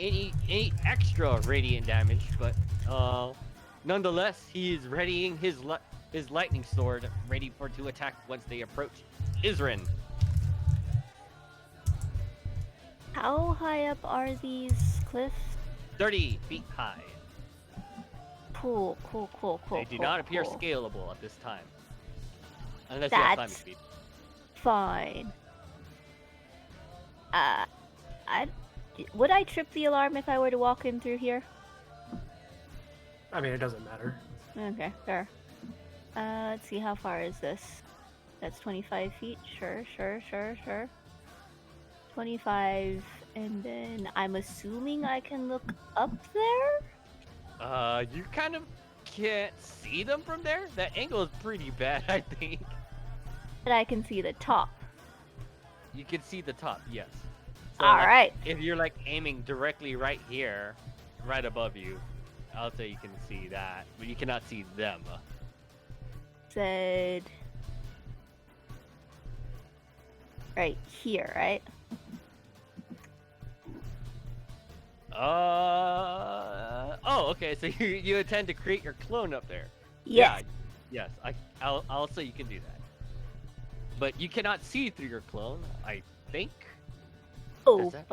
any extra radiant damage, but nonetheless, he is readying his lightning sword, ready to attack once they approach Isrin. How high up are these cliffs? 30 feet high. Cool. They do not appear cool. scalable at this time, unless you have climbing That's speed. fine. Would I trip the alarm if I were to walk in through here? I mean, it doesn't matter. Okay, fair. Let's see, how far is this? That's 25 feet. Sure. 25, and then I'm assuming I can look up there? You kind of can't see them from there. That angle is pretty bad, I think. But I can see the top. You can see the top, yes. So, All like, right. if you're like aiming directly right here, right above you, I'll say you can see that, but you cannot see them. Said right here, right? Oh, okay. So you intend to create your clone up there? Yes. Yeah, yes. I'll say you can do that, but you cannot see through your clone, I think. Oh, that-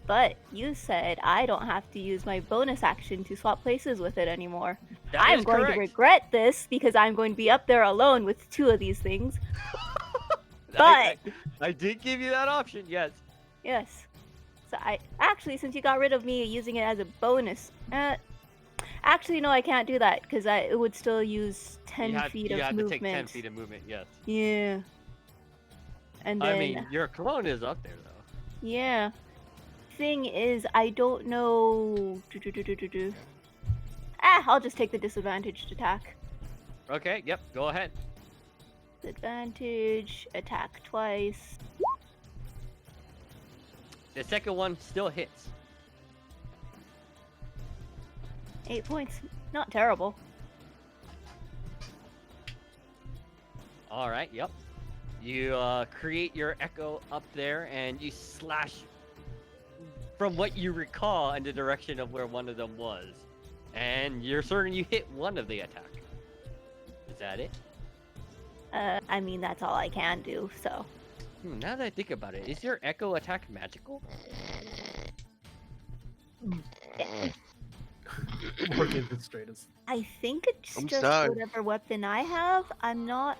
but you said I don't have to use my bonus action to swap places with it anymore. That I'm is going correct. to regret this because I'm going to be up there alone with 2 of these things. I did give you that option. Yes. Yes. So I actually, since you got rid of me using it as a bonus, Actually, no, I can't do that because it would still use 10 feet you of have movement. to take 10 feet of movement, yes. Yeah. And then, I mean, your clone is up there, though. yeah. Thing is, I don't know. I'll just take the disadvantaged attack. Okay, yep, go ahead. Advantage, attack twice. The second one still hits. 8 points. Not terrible. All right, yep. You create your echo up there, and you slash from what you recall in the direction of where one of them was. And you're certain you hit one of the attack. Is that it? I mean, that's all I can do, so. Now that I think about it, is your echo attack magical? Morgan the straightest. I think it's I'm just sorry. whatever weapon I have. I'm not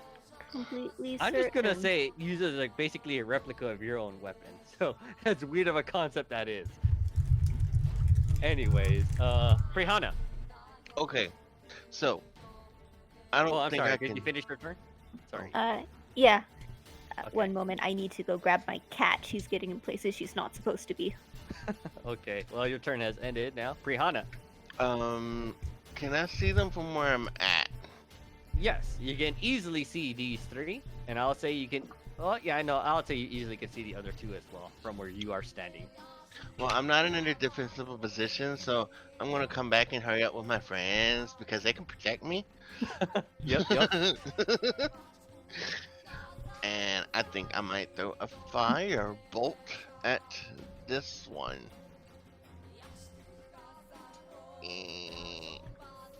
completely I'm certain. just gonna say it uses like basically a replica of your own weapon. So as weird of a concept that is. Anyways, Prihana. Okay, so I don't Oh, I'm think sorry. I Did can. you finish your turn? Sorry. Yeah. Okay. One moment, I need to go grab my cat. She's getting in places she's not supposed to be. Okay. Well, your turn has ended now. Prihana. Can I see them from where I'm at? Yes, you can easily see these three, and I'll say you can. Oh yeah, I know. I'll say you easily can see the other two as well from where you are standing. Well, I'm not in a defensible position, so I'm gonna come back and hurry up with my friends because they can protect me. Yep. And I think I might throw a fire bolt at this one.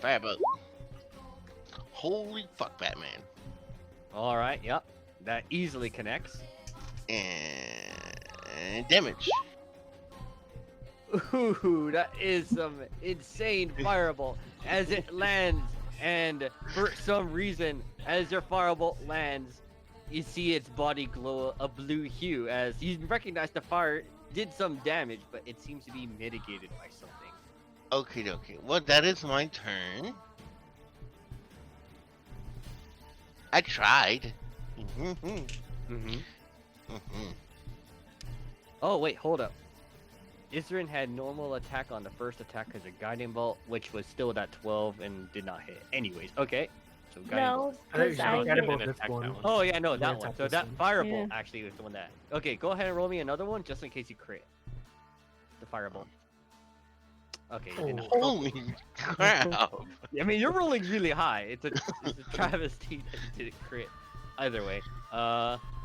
Firebolt. Holy fuck, Batman. All right. Yep. That easily connects. And damage. Ooh, that is some insane fireball as it lands, and for some reason, as your firebolt lands, you see its body glow a blue hue as you recognize the fire did some damage, but it seems to be mitigated by something. Okay. Well, that is my turn. I tried. Mm-hmm. Oh wait, hold up. Isrin had normal attack on the first attack as a guiding bolt, which was still at 12 and did not hit. Anyways, okay. So guiding bolt. No, I think because you I should gotta get both both this attack one. that one. Oh yeah, no, You that wanna one. attack So this that one? firebolt Yeah. actually was the one that. Okay, go ahead and roll me another one just in case you crit. The firebolt. Okay, you did not. Holy crap. I mean, you're rolling really high. It's a travesty that you didn't crit. Either way,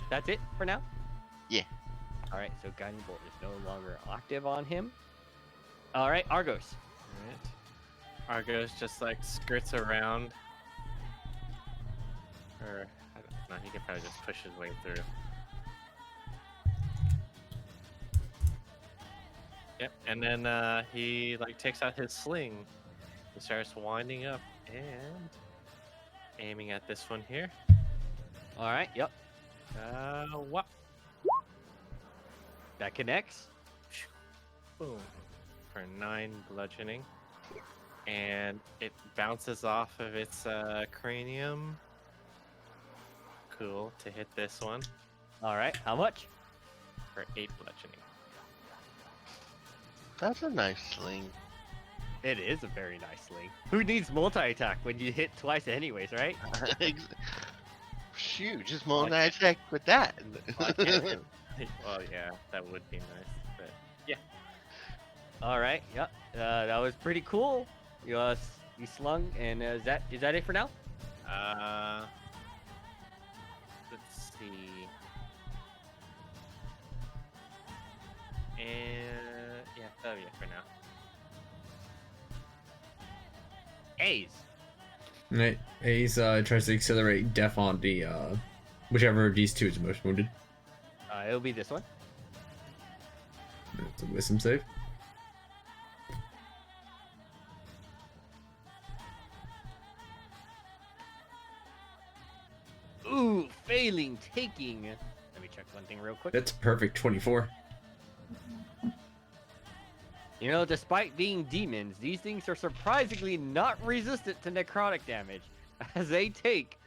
that's it for now. Yeah. All right, so guiding bolt is no longer active on him. All right, Argos. Alright. Argos just like skirts around. Or, I don't know, he can probably just push his way through. Yep, and then he like takes out his sling and starts winding up and aiming at this one here. All right, yep, What? that connects. Boom. For 9 bludgeoning. And it bounces off of its cranium. Cool, to hit this one All right, how much? for 8 bludgeoning. That's a nice sling. It is a very nice sling. Who needs multi-attack when you hit twice anyways, right? Shoot, just multi-attack with that. Well, I can't- well, yeah, that would be nice. But yeah. All right, yep, that was pretty cool. You slung, and is that it for now? Let's see. And yeah, that'll be it for now. A's. Right. Ace tries to accelerate death on the whichever of these two is most wounded. It'll be this one. It's a wisdom save. Ooh, failing, taking. Let me check one thing real quick. That's a perfect 24. You know, despite being demons, these things are surprisingly not resistant to necrotic damage, as they take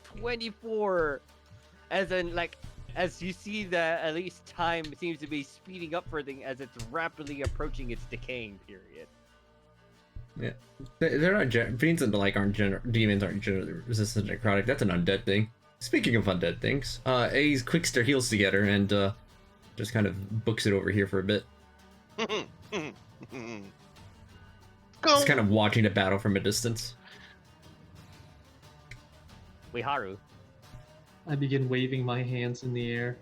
24, as in, like, as you see that at least time seems to be speeding up for thing as it's rapidly approaching its decaying period. Yeah, they're not fiends and like demons aren't generally resistant to necrotic. That's an undead thing. Speaking of undead things, Ace quicks their heels together and just kind of books it over here for a bit. Just kind of watching the battle from a distance. Haru. I begin waving my hands in the air.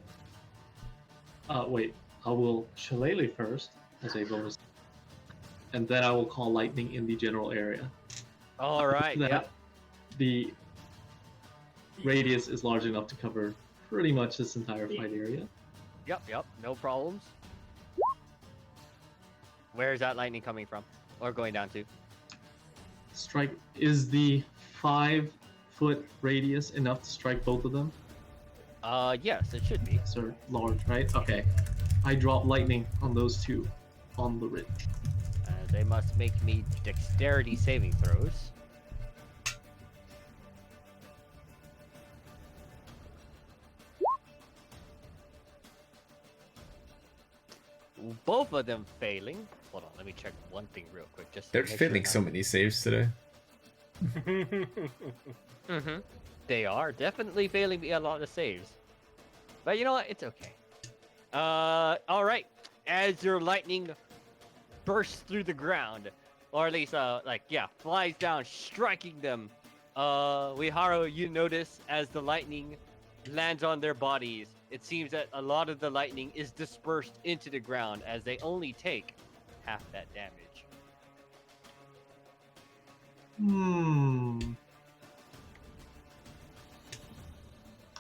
Wait, I will shillelagh first as a bonus, and then I will call lightning in the general area. All right. That Yep. The radius is large enough to cover pretty much this entire fight area. Yep. No problems. Where is that lightning coming from, or going down to? Strike is the 5-foot radius enough to strike both of them? Yes, it should be. So large, right? Okay. I drop lightning on those two on the ridge. They must make me dexterity saving throws. Both of them failing. Hold on, let me check one thing real quick. Just to They're make sure failing not- so many saves today. Mm-hmm. They are definitely failing me a lot of saves. But you know what? It's okay. All right. As your lightning bursts through the ground, or at least, flies down, striking them. Wiharu, you notice as the lightning lands on their bodies, it seems that a lot of the lightning is dispersed into the ground as they only take half that damage.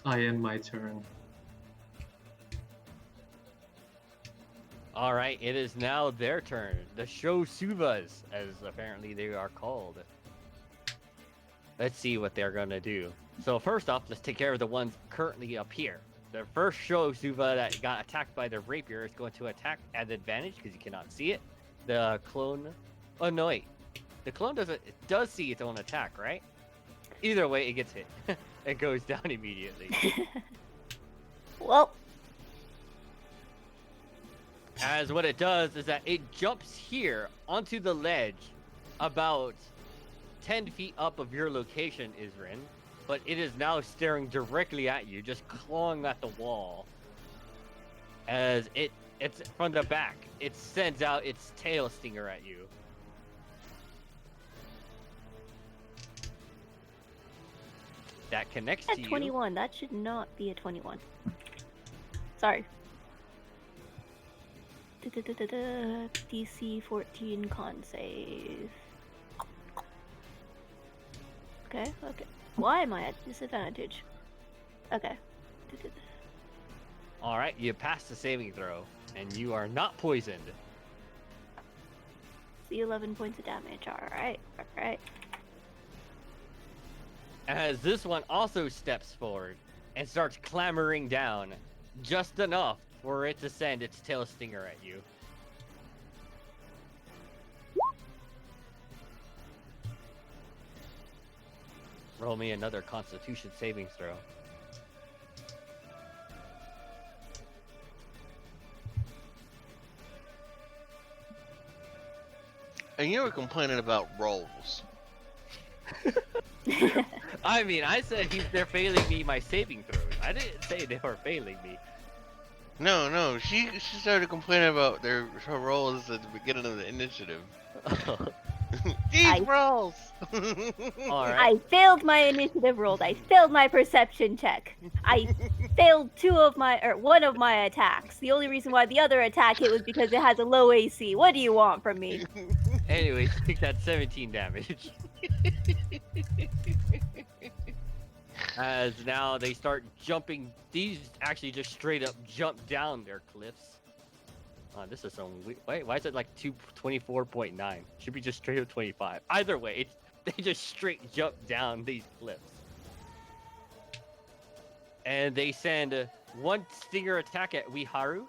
I end my turn. All right, it is now their turn. The Shosuvas, as apparently they are called. Let's see what they're gonna do. So first off, let's take care of the ones currently up here. The first Shosuva that got attacked by the rapier is going to attack at advantage because you cannot see it. The clone, oh no wait, the clone does see its own attack, right? Either way, it gets hit. It goes down immediately. Well, As what it does is that it jumps here onto the ledge about 10 feet up of your location, Isrin, but it is now staring directly at you, just clawing at the wall. As it's from the back, it sends out its tail stinger at you. That connects to at you. 21, that should not be a 21. Sorry. DC 14 con save. Okay. Why am I at disadvantage? Okay. All right, you passed the saving throw, and you are not poisoned. See 11 points of damage. Alright. As this one also steps forward and starts clambering down, just enough for it to send its tail stinger at you. Roll me another Constitution saving throw. And you were complaining about rolls. I mean, I said they're failing me my saving throws. I didn't say they were failing me. No, she started complaining about her rolls at the beginning of the initiative. These rolls! All right. I failed my initiative rolls. I failed my perception check. I failed one of my attacks. The only reason why the other attack hit was because it has a low AC. What do you want from me? Anyways, I think that's 17 damage. As now they start jumping. These actually just straight up jump down their cliffs. This is some. Wait, why is it like 24.9? Should be just straight up 25. Either way, they just straight jump down these cliffs. And they send one stinger attack at Wiharu.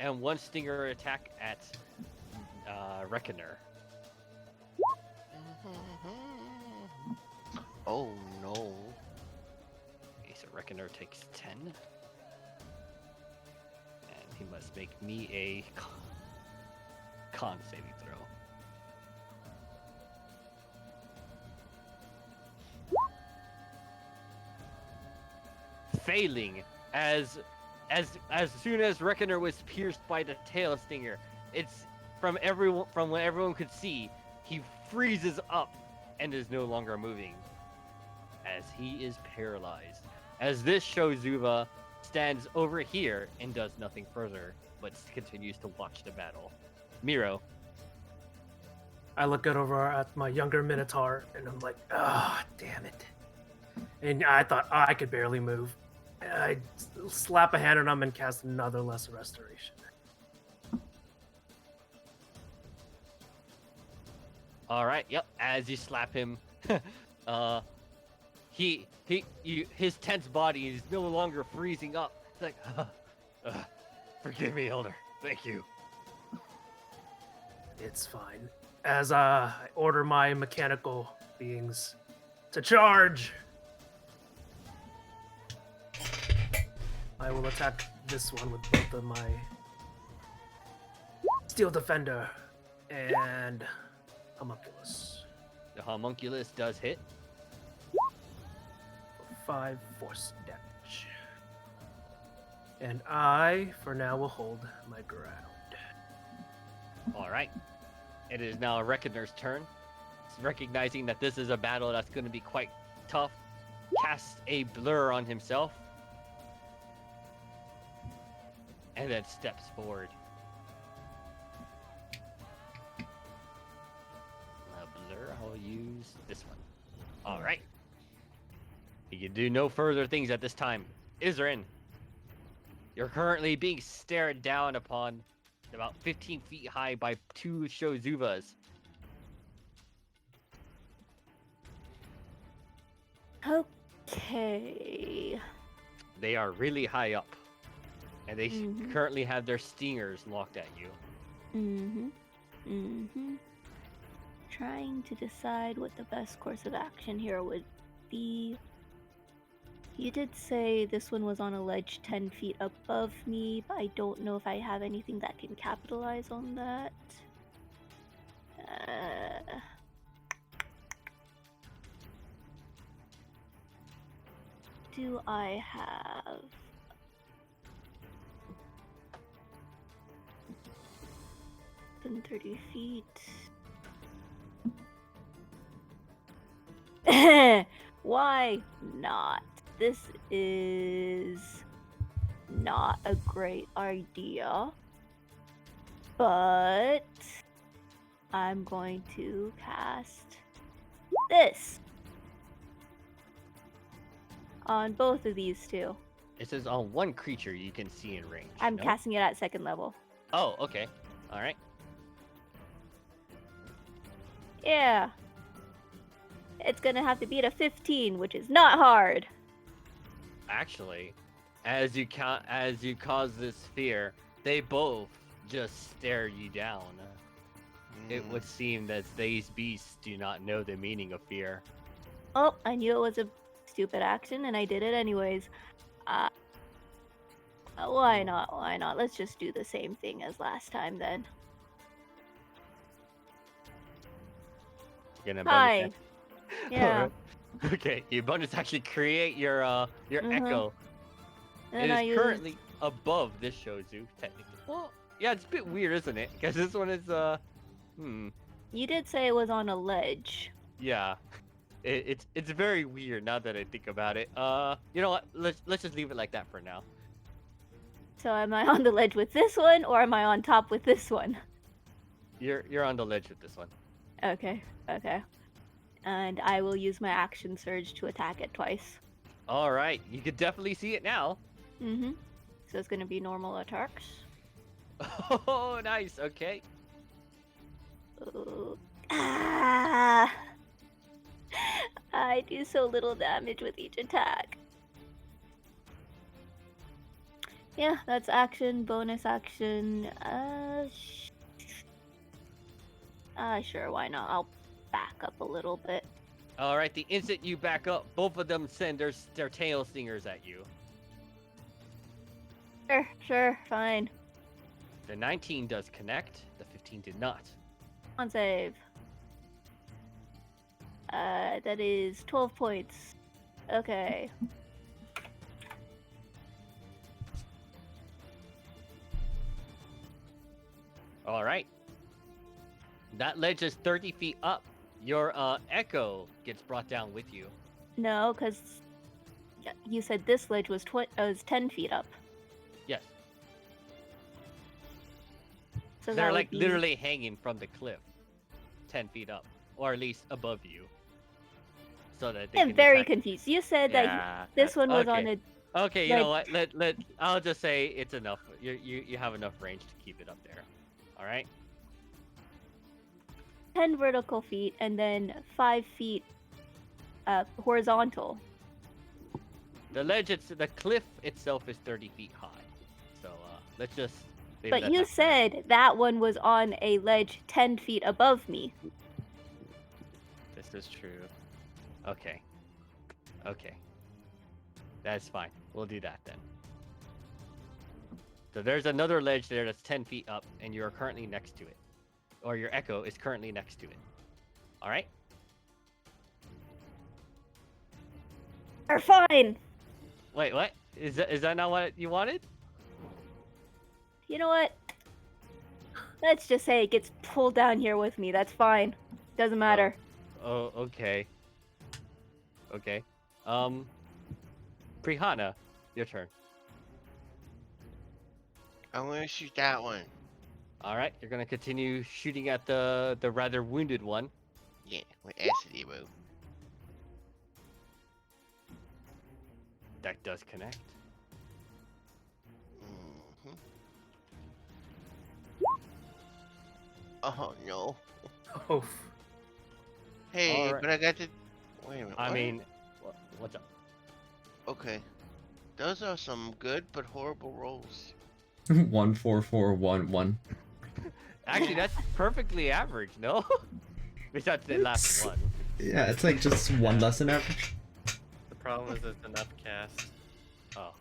and 1 stinger attack at Reckoner. Oh no. Okay, so Reckoner takes 10. And he must make me a con saving throw. Failing, as soon as Reckoner was pierced by the tail stinger, it's from what everyone could see, he freezes up and is no longer moving, as he is paralyzed. As this Shozuva stands over here and does nothing further, but continues to watch the battle. Miro. I look over at my younger Minotaur, and I'm like, ah, damn it. And I thought, I could barely move. I slap a hand on him and cast another Lesser Restoration. All right. Yep. As you slap him, his tense body is no longer freezing up. It's like, forgive me, Elder. Thank you. It's fine. As I order my mechanical beings to charge, I will attack this one with both of my Steel Defender and Homunculus. The Homunculus does hit. 5 force damage. And I, for now, will hold my ground. All right. It is now Reckoner's turn. It's recognizing that this is a battle that's going to be quite tough. Casts a blur on himself. And then steps forward. A blur, I'll use this one. All right. He can do no further things at this time. Izrin, you're currently being stared down upon about 15 feet high by 2 Shozuvas. Okay. They are really high up. And they currently have their stingers locked at you. Trying to decide what the best course of action here would be. You did say this one was on a ledge 10 feet above me, but I don't know if I have anything that can capitalize on that. Do I have... Within 30 feet. Why not? This is not a great idea, but I'm going to cast this on both of these two. It says on one creature you can see in range. I'm no? casting it at 2nd level. Oh, okay. All right. Yeah. It's gonna have to beat a 15, which is not hard. Actually, as you cause this fear, they both just stare you down. It would seem that these beasts do not know the meaning of fear. Oh, I knew it was a stupid action, and I did it anyways. Why not? Why not? Let's just do the same thing as last time then. You're gonna Hi. bonus Yeah. Okay, you bonus actually create your echo. And It I is use... currently above this Shozu, technically. Well, yeah, it's a bit weird, isn't it? Because this one is You did say it was on a ledge. yeah. It's very weird now that I think about it. You know what? Let's just leave it like that for now. So am I on the ledge with this one, or am I on top with this one? You're on the ledge with this one. Okay, okay. And I will use my action surge to attack it twice. All right, you can definitely see it now. So it's gonna be normal attacks. Oh, nice. Okay. Ooh. Ah! I do so little damage with each attack. Yeah, that's action, bonus action. Sure, why not? I'll back up a little bit. All right, the instant you back up, both of them send their tail stingers at you. Sure, fine. The 19 does connect. The 15 did not. On save. That is 12 points. Okay. All right. That ledge is 30 feet up. Your echo gets brought down with you. No, because you said this ledge was 10 feet up. Yes. So They're that like would be... literally hanging from the cliff, 10 feet up, or at least above you. So that they I'm can very attack. confused. You said that Yeah, this one was okay. on a... Okay, you know what? I'll just say it's enough. You have enough range to keep it up there. All right. 10 vertical feet and then 5 feet horizontal. The cliff itself is 30 feet high. So let's just. leave it But at you that. said that one was on a ledge 10 feet above me. This is true. Okay. Okay. That's fine. We'll do that then. So there's another ledge there that's 10 feet up, and you are currently next to it. Or your echo is currently next to it. Alright? Are fine. Wait, what? Is that not what you wanted? You know what? Let's just say it gets pulled down here with me. That's fine. Doesn't matter. Oh, okay. Okay. Prihana, your turn. I'm gonna shoot that one. Alright, you're gonna continue shooting at the rather wounded one. Yeah, with acid ammo. That does connect. Mm-hmm. Oh no. Oh, Hey, Alright. but I got to. Wait a minute. I what? mean, what's up? Okay. Those are some good but horrible rolls. 14411. Actually, that's perfectly average, no? Besides the last one. Yeah, it's like just one less than average. The problem is it's an upcast. Oh.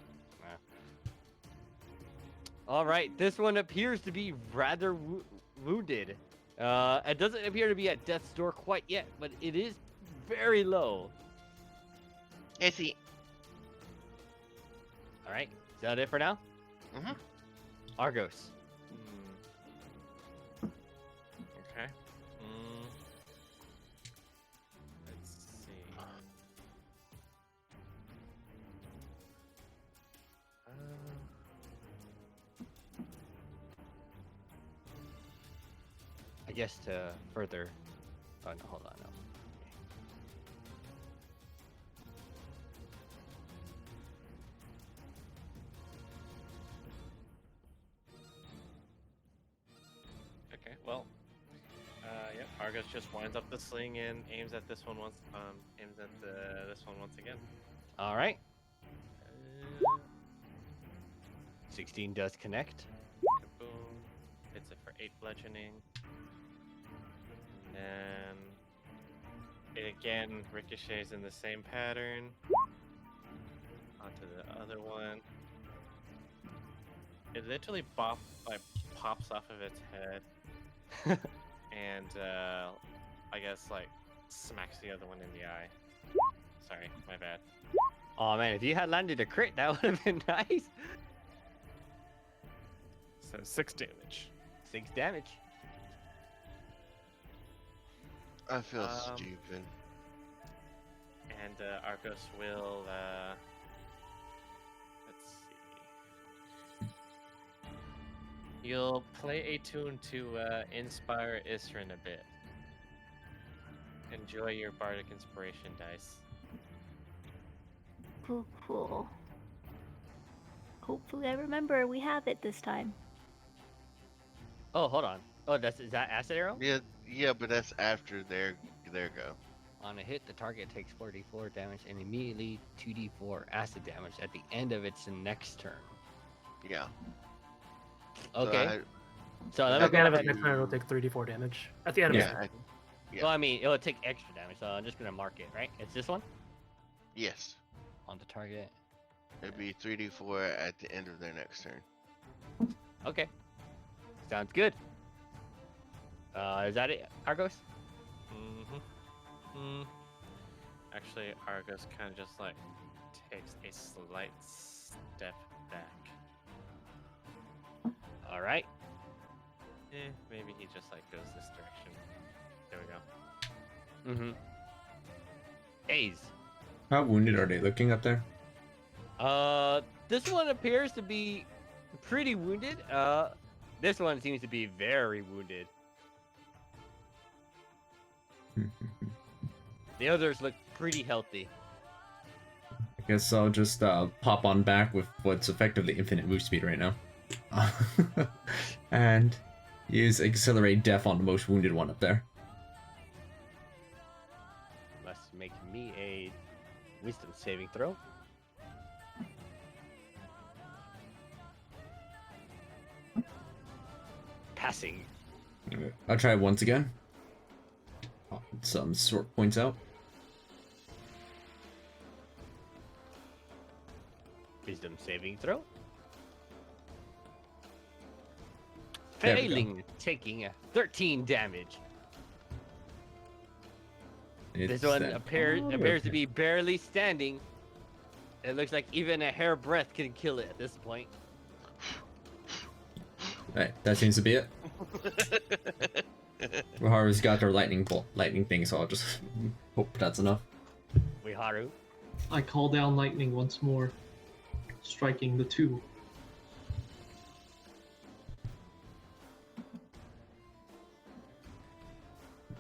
All right, this one appears to be rather wounded. It doesn't appear to be at death's door quite yet, but it is very low. Hey, see. All right, is that it for now? Mm-hmm. Argos. Okay. Let's see. I guess to further. Oh no, hold on, no. Okay, well, yeah, Argus just winds up the sling and aims at this one once. Aims at this one once again. All right, Uh, 16 does connect. boom, hits it for 8 bludgeoning, and it again ricochets in the same pattern onto the other one. It literally pops off of its head. And I guess like smacks the other one in the eye. Sorry, my bad. Oh man, if you had landed a crit, that would have been nice. So 6 damage. 6 damage. I feel Um, stupid. And Arcos will let's see. You'll play a tune to inspire Isrin a bit. Enjoy your bardic inspiration dice. Cool, cool. Hopefully I remember we have it this time. Oh, hold on. Oh, is that acid arrow? Yeah, but that's after their go. On a hit, the target takes 4d4 damage and immediately 2d4 acid damage at the end of its next turn. Yeah. Okay. So So let At me the go end of ahead. his next turn, it'll take 3d4 damage. At the end of his yeah. turn. Yeah. Well, I mean, it'll take extra damage, so I'm just gonna mark it, right? It's this one Yes. on the target. It'd be 3d4 at the end of their next turn. Okay. Sounds good. Is that it, Argos? Actually, Argus kind of just like takes a slight step back. All right. Maybe he just like goes this direction. There we go. Mm-hmm. A's. How wounded are they looking up there? This one appears to be pretty wounded. This one seems to be very wounded. The others look pretty healthy. I guess I'll just pop on back with what's effectively infinite move speed right now. And use Accelerate Death on the most wounded one up there. Must make me a wisdom saving throw. Passing. I'll try once again. Some sort points out. Wisdom saving throw. There we go. Failing, taking 13 damage. This It's one that- appears Oh, to okay. be barely standing. It looks like even a hair breath can kill it at this point. Right, that seems to be it. Haru's got their lightning thing, so I'll just hope that's enough. Wiharu. I call down lightning once more, striking the 2.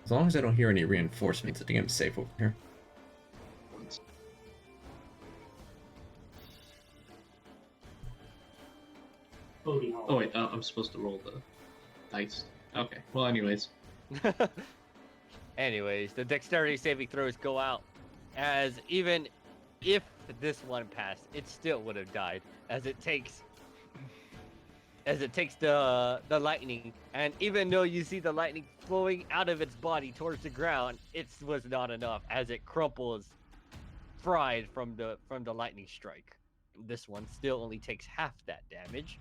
As long as I don't hear any reinforcements, I think I'm safe over here. Oh wait, I'm supposed to roll the dice. Okay. Well, anyways, Anyways, the dexterity saving throws go out, as even if this one passed, it still would have died, as it takes the lightning, and even though you see the lightning flowing out of its body towards the ground, it was not enough, as it crumples, fried from the lightning strike. This one still only takes half that damage.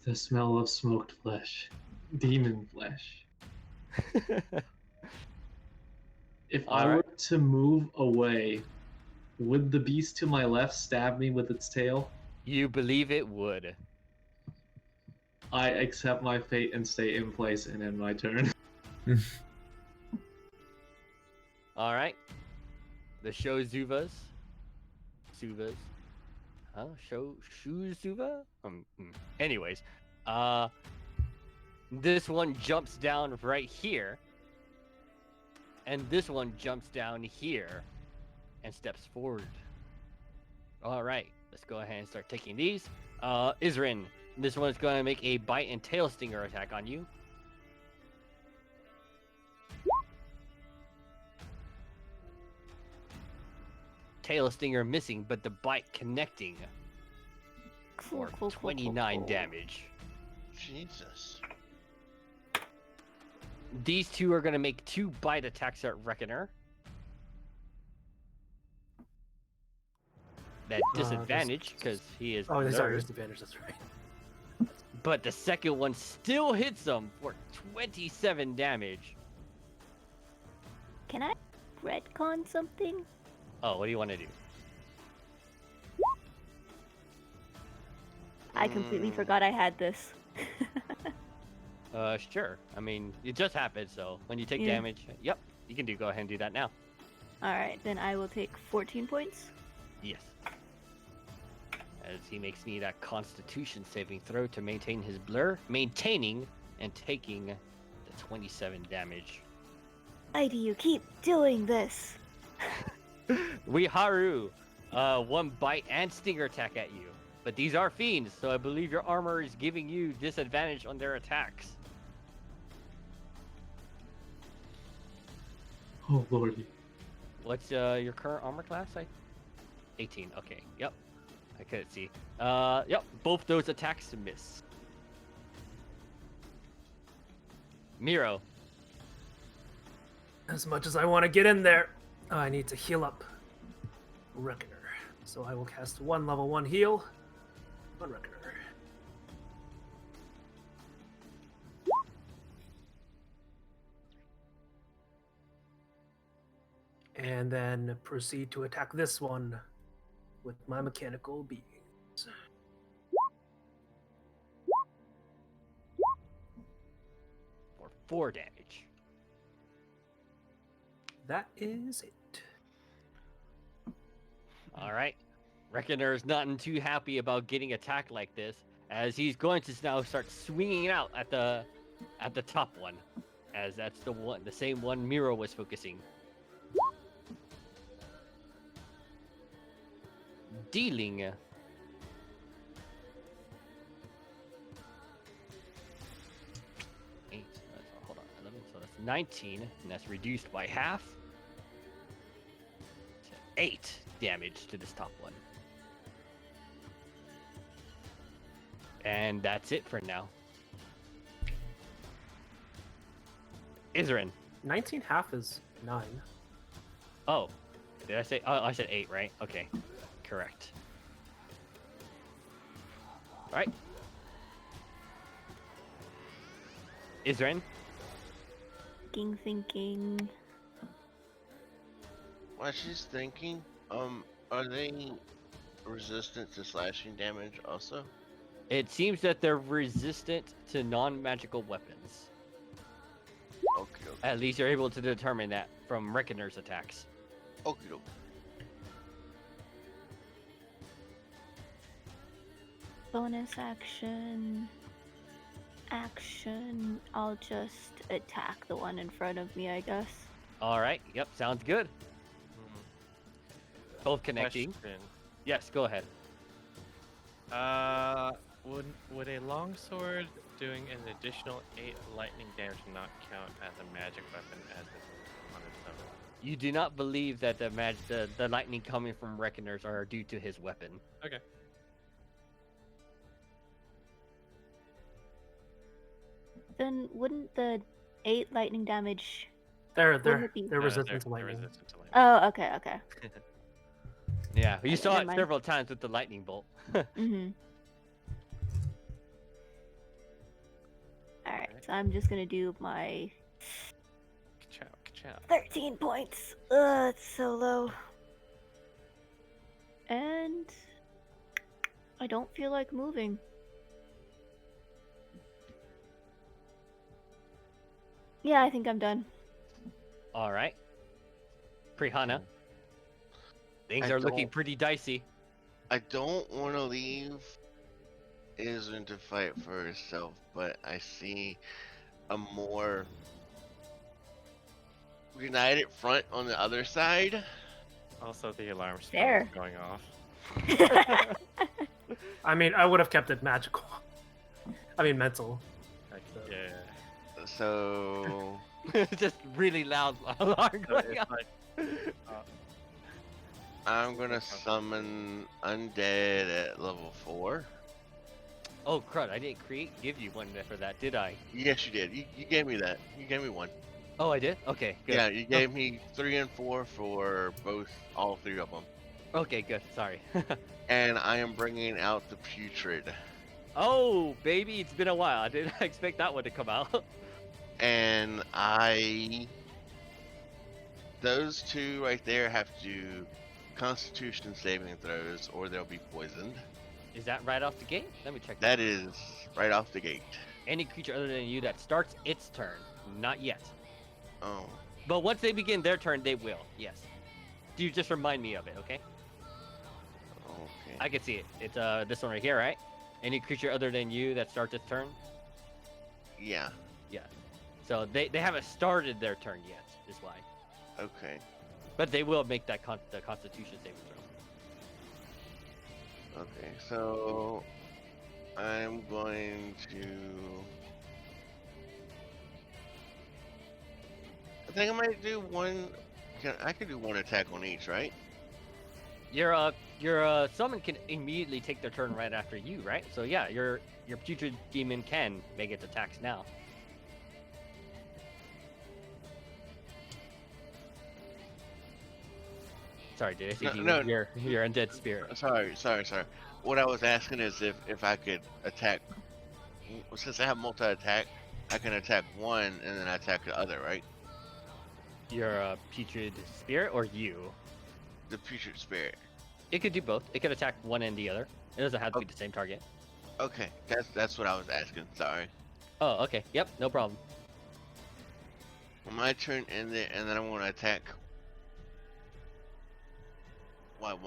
the smell of smoked flesh, demon flesh. If I were Alright. to move away, would the beast to my left stab me with its tail? You believe it would. I accept my fate and stay in place and end my turn. All right. The Shozuvas. Shuzuva? Anyways, this one jumps down right here. And this one jumps down here and steps forward. All right, let's go ahead and start taking these. Isrin, this one's going to make a bite and tail stinger attack on you. Tail stinger missing, but the bite connecting for 29 damage. Jesus. These two are going to make 2 bite attacks at Reckoner. At disadvantage, because he is Oh, sorry, nervous. disadvantage. That's right. But the second one still hits him for 27 damage. Can I retcon something? Oh, what do you want to do? I completely forgot I had this. Sure. I mean, it just happened, so when you take Yeah. damage, yep, you can go ahead and do that now. Alright, then I will take 14 points. Yes. As he makes me that Constitution saving throw to maintain his blur, maintaining and taking the 27 damage. Why do you keep doing this? Wiharu, 1 bite and stinger attack at you. But these are fiends, so I believe your armor is giving you disadvantage on their attacks. Oh lordy. What's your current armor class? 18. Okay. Yep. I couldn't see. Yep, both those attacks miss. Miro. As much as I want to get in there, I need to heal up Reckoner. So I will cast one level 1 heal on Reckoner. And then proceed to attack this one with my mechanical beings. For 4 damage. That is it. All right. Reckoner is not too happy about getting attacked like this, as he's going to now start swinging out at the top one, as that's the same one Miro was focusing. Dealing 8. Hold on, 11. So that's 19, and that's reduced by half. 8 damage to this top one. And that's it for now. Isrin. 19 half is 9. Oh, did I say? Oh, I said 8, right? Okay, correct. All right. Isrin. Thinking. While she's thinking, are they resistant to slashing damage also? It seems that they're resistant to non-magical weapons. Okay, okay. At least you're able to determine that from Reckoner's attacks. Okay, okay. Bonus action. Action. I'll just attack the one in front of me, I guess. All right. Yep. Sounds good. Both connecting. Question. Yes. Go ahead. Would a longsword doing an additional 8 lightning damage not count as a magic weapon as it's on its own? You do not believe that the lightning coming from Reckoners are due to his weapon. Okay. Then wouldn't the 8 lightning damage? They're Wouldn't it be- they're No, resistant to they're lightning. resistant to lightning. Oh, okay, okay. Yeah. You saw never it mind. several times with the lightning bolt. Mhm. All right, so I'm just gonna do my Ka-chow, ka-chow. 13 points. Ugh, it's so low. And I don't feel like moving. Yeah, I think I'm done. All right. Prihana. Things I are looking don't- pretty dicey. I don't want to leave Isrin to fight for herself, but I see a more united front on the other side. Also, the alarm spell Fair. is going off. I mean, I would have kept it magical. I mean, mental. Like, So- yeah. So Just really loud alarm So going it's off. like, I'm gonna summon undead at level 4. Oh crud! I didn't give you one for that, did I? Yes, you did. You gave me that. You gave me one. Oh, I did. Okay, good. Yeah, you gave me 3 and 4 for all 3 of them. Okay, good. Sorry. And I am bringing out the putrid. Oh, baby, it's been a while. I didn't expect that one to come out. And those 2 right there have to do Constitution saving throws, or they'll be poisoned. Is that right off the gate? Let me check. That is right off the gate. Any creature other than you that starts its turn. Not yet. Oh, But once they begin their turn, they will. Yes. Do you just remind me of it, okay? okay. I can see it. It's this one right here, right? Any creature other than you that starts its turn. Yeah. So they haven't started their turn yet, is why. Okay. But they will make that the Constitution saving throw. Okay. So I'm going to. I think I might do one. I could do one attack on each, right? your summon can immediately take their turn right after you, right? So yeah, your putrid demon can make its attacks now. Sorry, did I say No, demon? no. Your undead spirit. Sorry. What I was asking is if I could attack, since I have multi-attack, I can attack one and then attack the other, right? Your putrid spirit or you? The putrid spirit. It could do both. It could attack one and the other. It doesn't have to be the same target. Okay, that's what I was asking. Sorry. Oh, okay. Yep, no problem. Well, my turn ended, and then I want to attack. Well,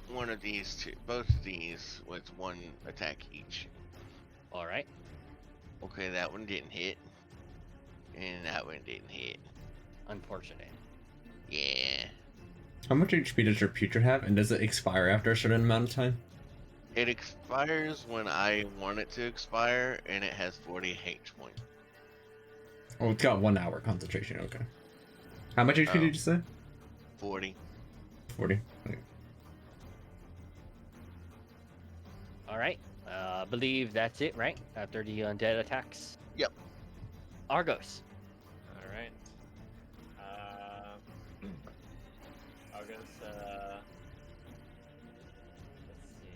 one of these two, both of these with one attack each. All right. Okay, that one didn't hit, and that one didn't hit. Unfortunate. Yeah. How much HP does your putrid have, and does it expire after a certain amount of time? It expires when I want it to expire, and it has 40 H points. Oh, it's got 1 hour concentration. Okay. How much HP Oh. did you say? 40. 40. Okay. All right. I believe that's it, right? After the undead attacks. Yep. Argos. All right. I'll guess. Let's see.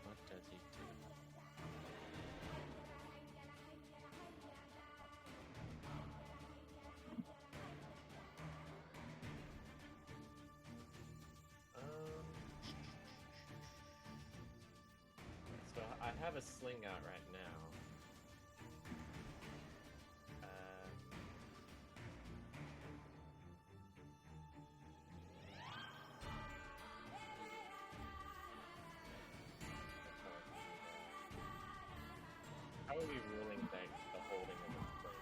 What does he do? So I have a sling out right now. How are we ruling like the holding of the sling?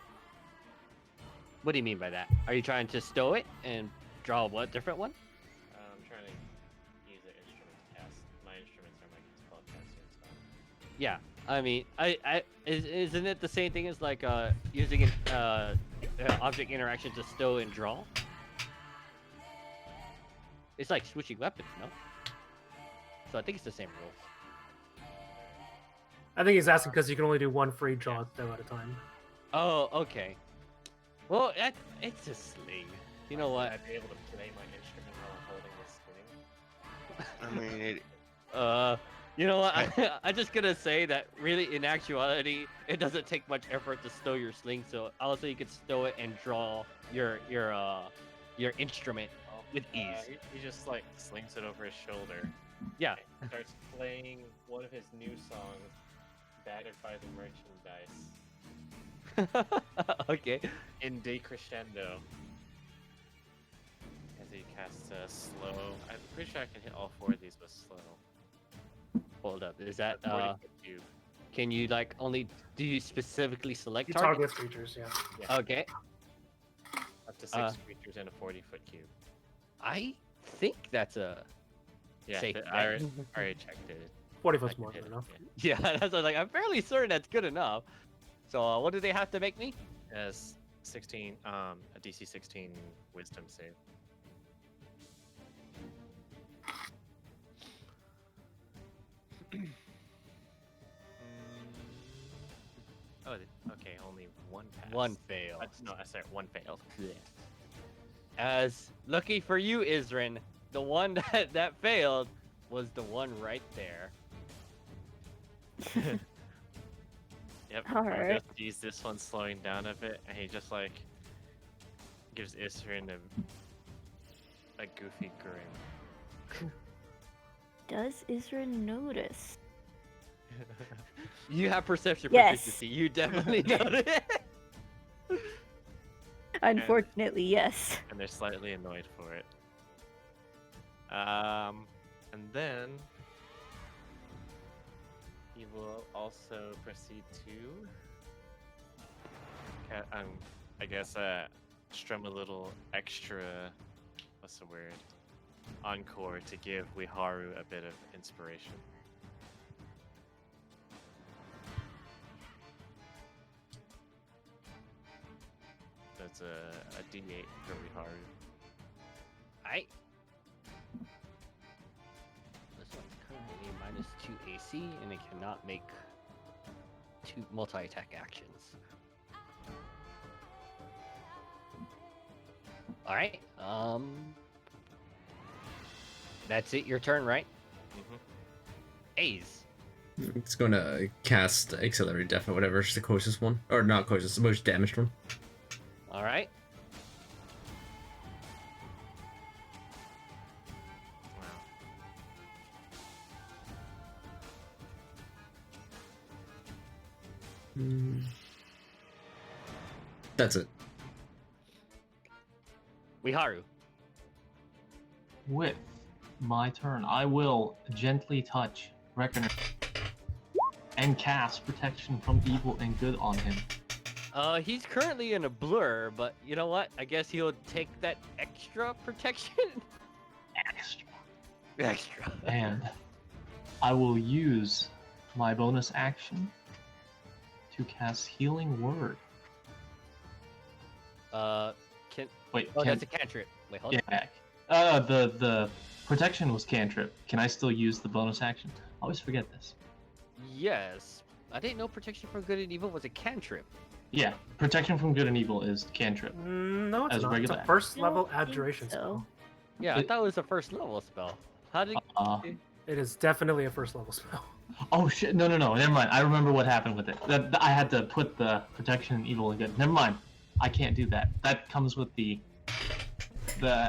What do you mean by that? Are you trying to stow it and draw what different one? I'm trying to use an instrument to cast. My instruments are my spellcaster and stuff. Yeah. I mean, isn't it the same thing as like using an object interaction to stow and draw? It's like switching weapons, no? So I think it's the same rules. I think he's asking because you can only do one free draw though at a time. Oh, okay. Well, it's a sling. You know what? I'd be able to play my instrument while I'm holding this sling. I mean, it. You know what? I'm just gonna say that really, in actuality, it doesn't take much effort to stow your sling. So also, you could stow it and draw your instrument with ease. He just like slings it over his shoulder. Yeah. And starts playing one of his new songs, "Battered by the Merchandise," Okay. in decrescendo. As he casts a slow. I'm pretty sure I can hit all four of these with slow. Hold up. Is that 40-foot cube. Can you like only do you specifically select You targets? target creatures, yeah. Okay. Up to 6 creatures in a 40-foot cube. I think that's a Yeah, safe I bet. already checked it. 40 I foot's can more hit than it, enough. Yeah, that's what I was like. I'm fairly certain that's good enough. So what do they have to make me? As 16, a DC 16 Wisdom save. Oh, okay, only one pass. One fail. No, sorry, one failed. As lucky for you, Isrin, the one that failed was the one right there. Yep. Alright. Just sees this one slowing down a bit, and he just like gives Isrin a goofy grin. Does Isra notice? You have perception Yes. proficiency. You definitely noticed it. Unfortunately, yes. And they're slightly annoyed for it. And then he will also proceed to, I guess, strum a little extra. What's the word? Encore to give Wiharu a bit of inspiration. That's a D8 for Wiharu. Alright. This one's currently -2 AC, and it cannot make 2 multi-attack actions. Alright, that's it, your turn, right? Mm-hmm. A's. It's going to cast Accelerate Death or whatever. It's the closest one. Or not closest, the most damaged one. Alright. Wow. That's it. Wiharu. With my turn, I will gently touch Reckoner and cast Protection from Evil and Good on him. He's currently in a blur, but you know what? I guess he'll take that extra protection. Extra. Extra. And I will use my bonus action to cast Healing Word. Can Wait, oh, can, that's a cantrip. Wait, hold on. yeah. The protection was cantrip. Can I still use the bonus action? I always forget this. Yes, I didn't know protection from good and evil was a cantrip. Yeah, protection from good and evil is cantrip. No, it's As not. It's regular. a first I don't level think abjuration so. spell. Yeah, I It- thought it was a first level spell. How did? It is definitely a first level spell. Oh shit! No, never mind. I remember what happened with it. I had to put the protection and evil and good. Never mind. I can't do that. That comes with the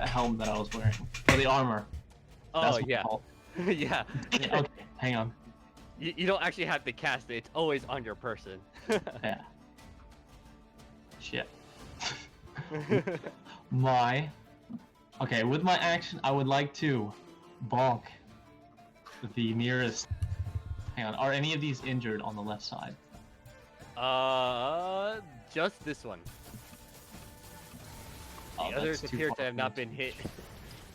helm that I was wearing, or the armor. Oh That's what yeah, it's called. yeah. Okay, hang on. You don't actually have to cast it. It's always on your person. Yeah. Shit. Okay, with my action, I would like to bonk the nearest. Hang on. Are any of these injured on the left side? Just this one. Oh, The others that's too appear far to have from not me. been hit.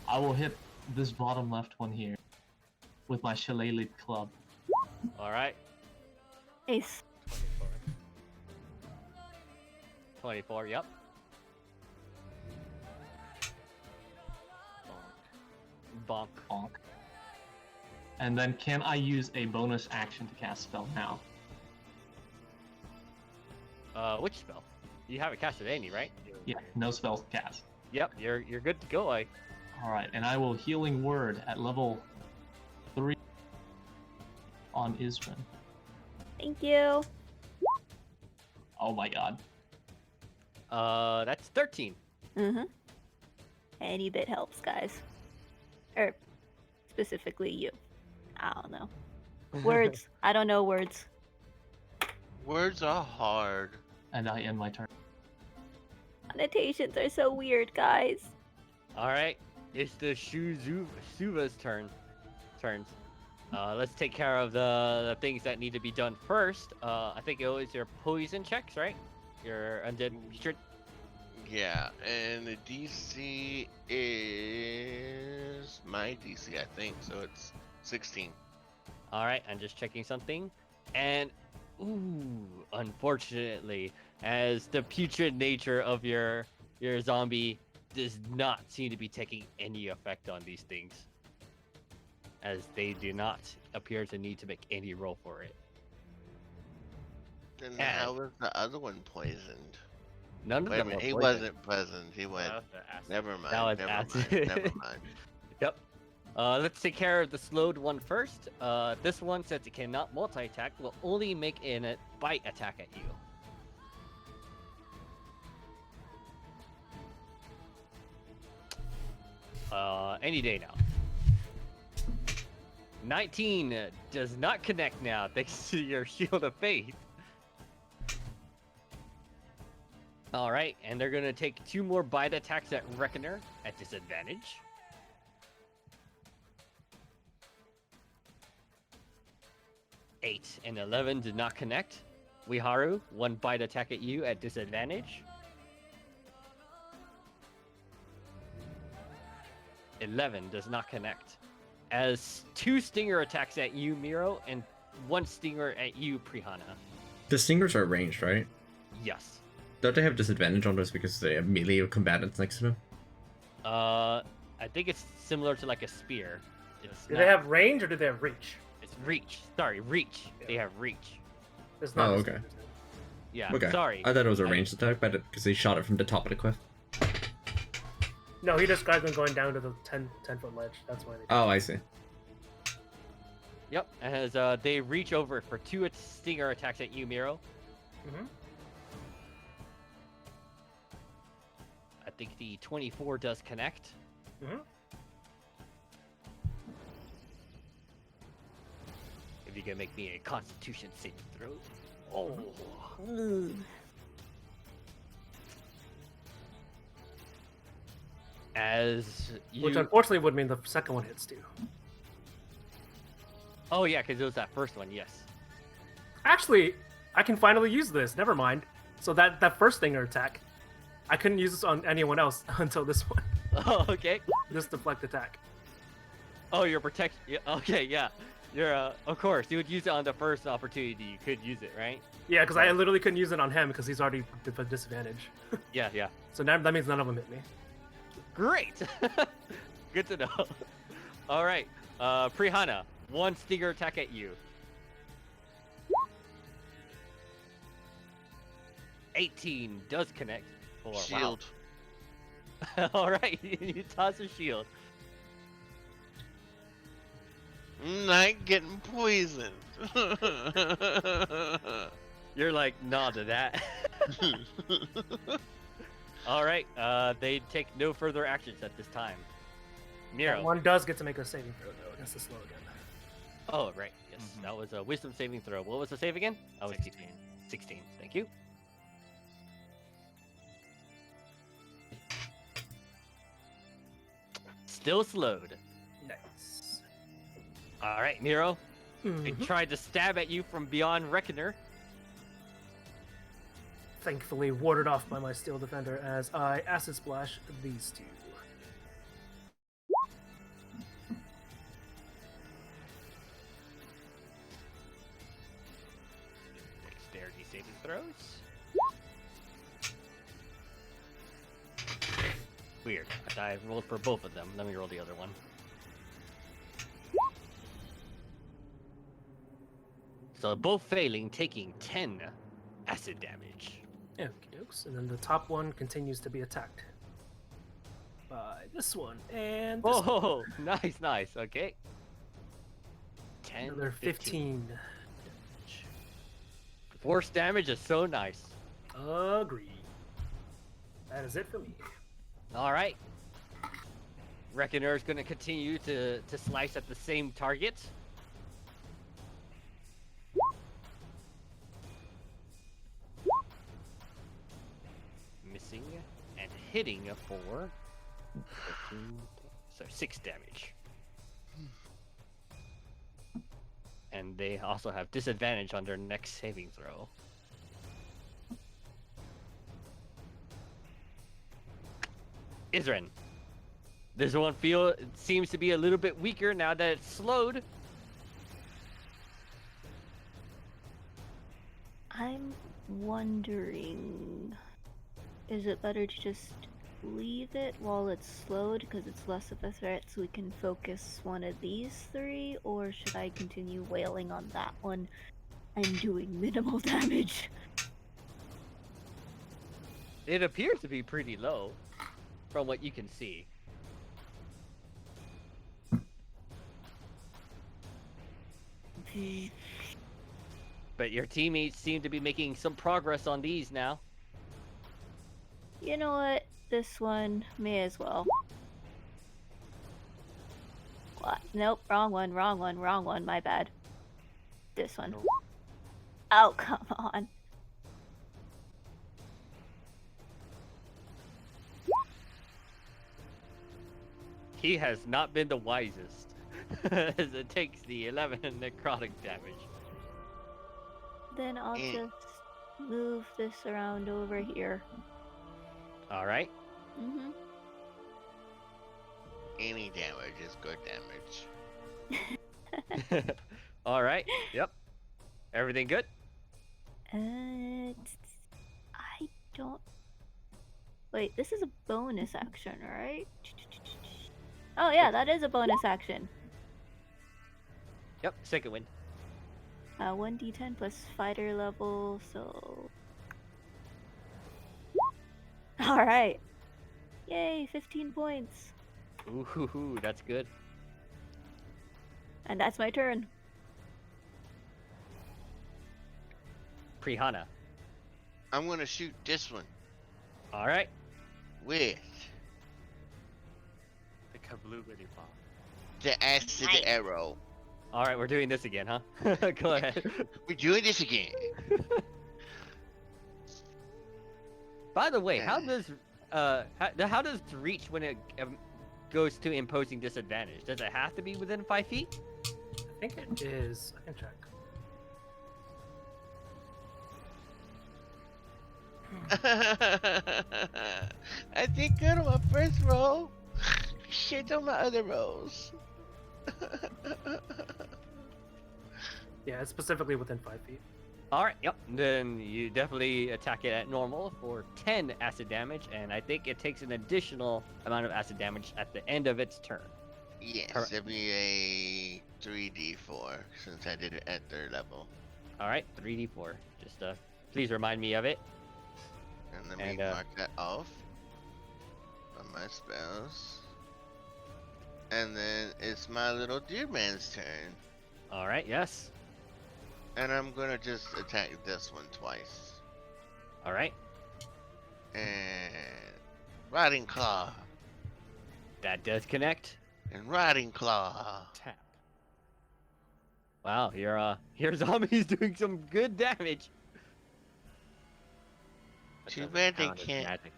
I will hit this bottom left one here with my shillelagh club. All right. Ace. 24. Yep. Bonk. Bonk. And then can I use a bonus action to cast spell now? Which spell? You haven't casted any, right? Yeah, no spells cast. Yep. You're good to go. Alright, and I will Healing Word at level 3 on Isrin. Thank you. Oh my god. That's 13. Mm-hmm. Any bit helps, guys. Or specifically you. I don't know. Words. I don't know words. Words are hard. And I end my turn. Annotations are so weird, guys. All right. It's the Suva's turns. Let's take care of the things that need to be done first. I think it was your poison checks, right? Your undead creature. Yeah, and the DC is my DC, I think. So it's 16. All right, I'm just checking something, and unfortunately, as the putrid nature of your zombie does not seem to be taking any effect on these things, as they do not appear to need to make any roll for it. And And- how was the other one poisoned? None of Wait a them minute, were he poisoned. wasn't present. He went. Acid. Never That mind. was Never acid. mind. Never mind. Yep. Let's take care of the slowed one first. This one, since it cannot multi-attack, will only make a bite attack at you. Any day now. 19 does not connect now, thanks to your Shield of Faith. All right, and they're gonna take 2 more bite attacks at Reckoner at disadvantage. Eight and 11 did not connect. Wiharu, 1 bite attack at you at disadvantage. 11 does not connect. As 2 stinger attacks at you, Miro, and 1 stinger at you, Prihana. The stingers are ranged, right? Yes. Don't they have disadvantage on those because they have melee combatants next to them? I think it's similar to like a spear. It's Do not- they have range or do they have reach? It's reach. Sorry, reach. They Yeah. have reach. It's not Oh, a okay. standard. Yeah. Okay. Sorry. I thought it was a I- ranged attack, but because they shot it from the top of the cliff. No, he described them going down to the 10-foot ledge. That's why they. Oh, I see. Yep. As they reach over for 2 stinger attacks at you, Miro. Mhm. I think the 24 does connect. Mhm. If you can make me a Constitution saving throw. Oh. Ooh. As you. Which unfortunately would mean the second one hits too. Oh yeah, because it was that first one. Yes. Actually, I can finally use this. Never mind. So that first stinger attack, I couldn't use this on anyone else until this one. Oh, okay. This deflect attack. Oh, you're protect. Yeah, okay, yeah. You're of course you would use it on the first opportunity. You could use it, right? Yeah, because I literally couldn't use it on him because he's already at disadvantage. Yeah, yeah. So now that means none of them hit me. Great. Good to know. All right, Prihana, 1 stinger attack at you. 18 does connect. Oh, wow. Shield. All right, you toss a shield. Not getting poisoned. You're like, nah to that. All right, they take no further actions at this time. Miro. That one does get to make a saving throw though against the slow again. Oh, right. Yes, Mhm. that was a wisdom saving throw. What was the save again? I was 16. 16. Thank you. Still slowed. Nice. All right, Miro. They Mhm. tried to stab at you from beyond Reckoner. Thankfully warded off by my steel defender as I acid splash these two. Dexterity saving throws. Weird. I rolled for both of them. Let me roll the other one. So both failing, taking 10 acid damage. Okie dokes. And then the top one continues to be attacked by this one and this one. Oh, nice, nice. Okay. 10, Another 15. Force damage is so nice. Agreed. That is it for me. All right. Reckoner is going to continue to slice at the same target. Missing and hitting for 13, so 6 damage. And they also have disadvantage on their next saving throw. Isren. This one seems to be a little bit weaker now that it's slowed. I'm wondering, is it better to just leave it while it's slowed because it's less of a threat so we can focus one of these 3, or should I continue wailing on that one and doing minimal damage? It appears to be pretty low from what you can see. But your teammates seem to be making some progress on these now. You know what? This one may as well. What? Nope, wrong one, my bad. This one. Oh, come on. He has not been the wisest, as it takes the 11 necrotic damage. Then I'll just move this around over here. All right. Mm-hmm. Any damage is good damage. All right. Yep. Everything good? I don't. Wait, this is a bonus action, right? Oh yeah, that is a bonus action. Yep. Second wind. 1d10 plus fighter level, so. All right. Yay, 15 points. Ooh, that's good. And that's my turn. Prihana. I'm gonna shoot this one All right. with The kabloobidy bomb. the acid arrow. All right. We're doing this again, huh? Go ahead. We're doing this again. By the way, how does reach when it goes to imposing disadvantage? Does it have to be within 5 feet? I think it is. I can check. I did good on my first roll. Shit on my other rolls. Yeah, it's specifically within 5 feet. All right. Yep. Then you definitely attack it at normal for 10 acid damage, and I think it takes an additional amount of acid damage at the end of its turn. Yes, Correct. it'll be a 3d4 since I did it at third level. All right. 3d4. Just please remind me of it. And let And, me mark that off on my spells. And then it's my little deer man's turn. All right. Yes. And I'm gonna just attack this one twice. All right. And Riding Claw. That does connect. And Riding Claw. Tap. Wow. Your zombie's doing some good damage. That Too doesn't bad they count as can't. magic.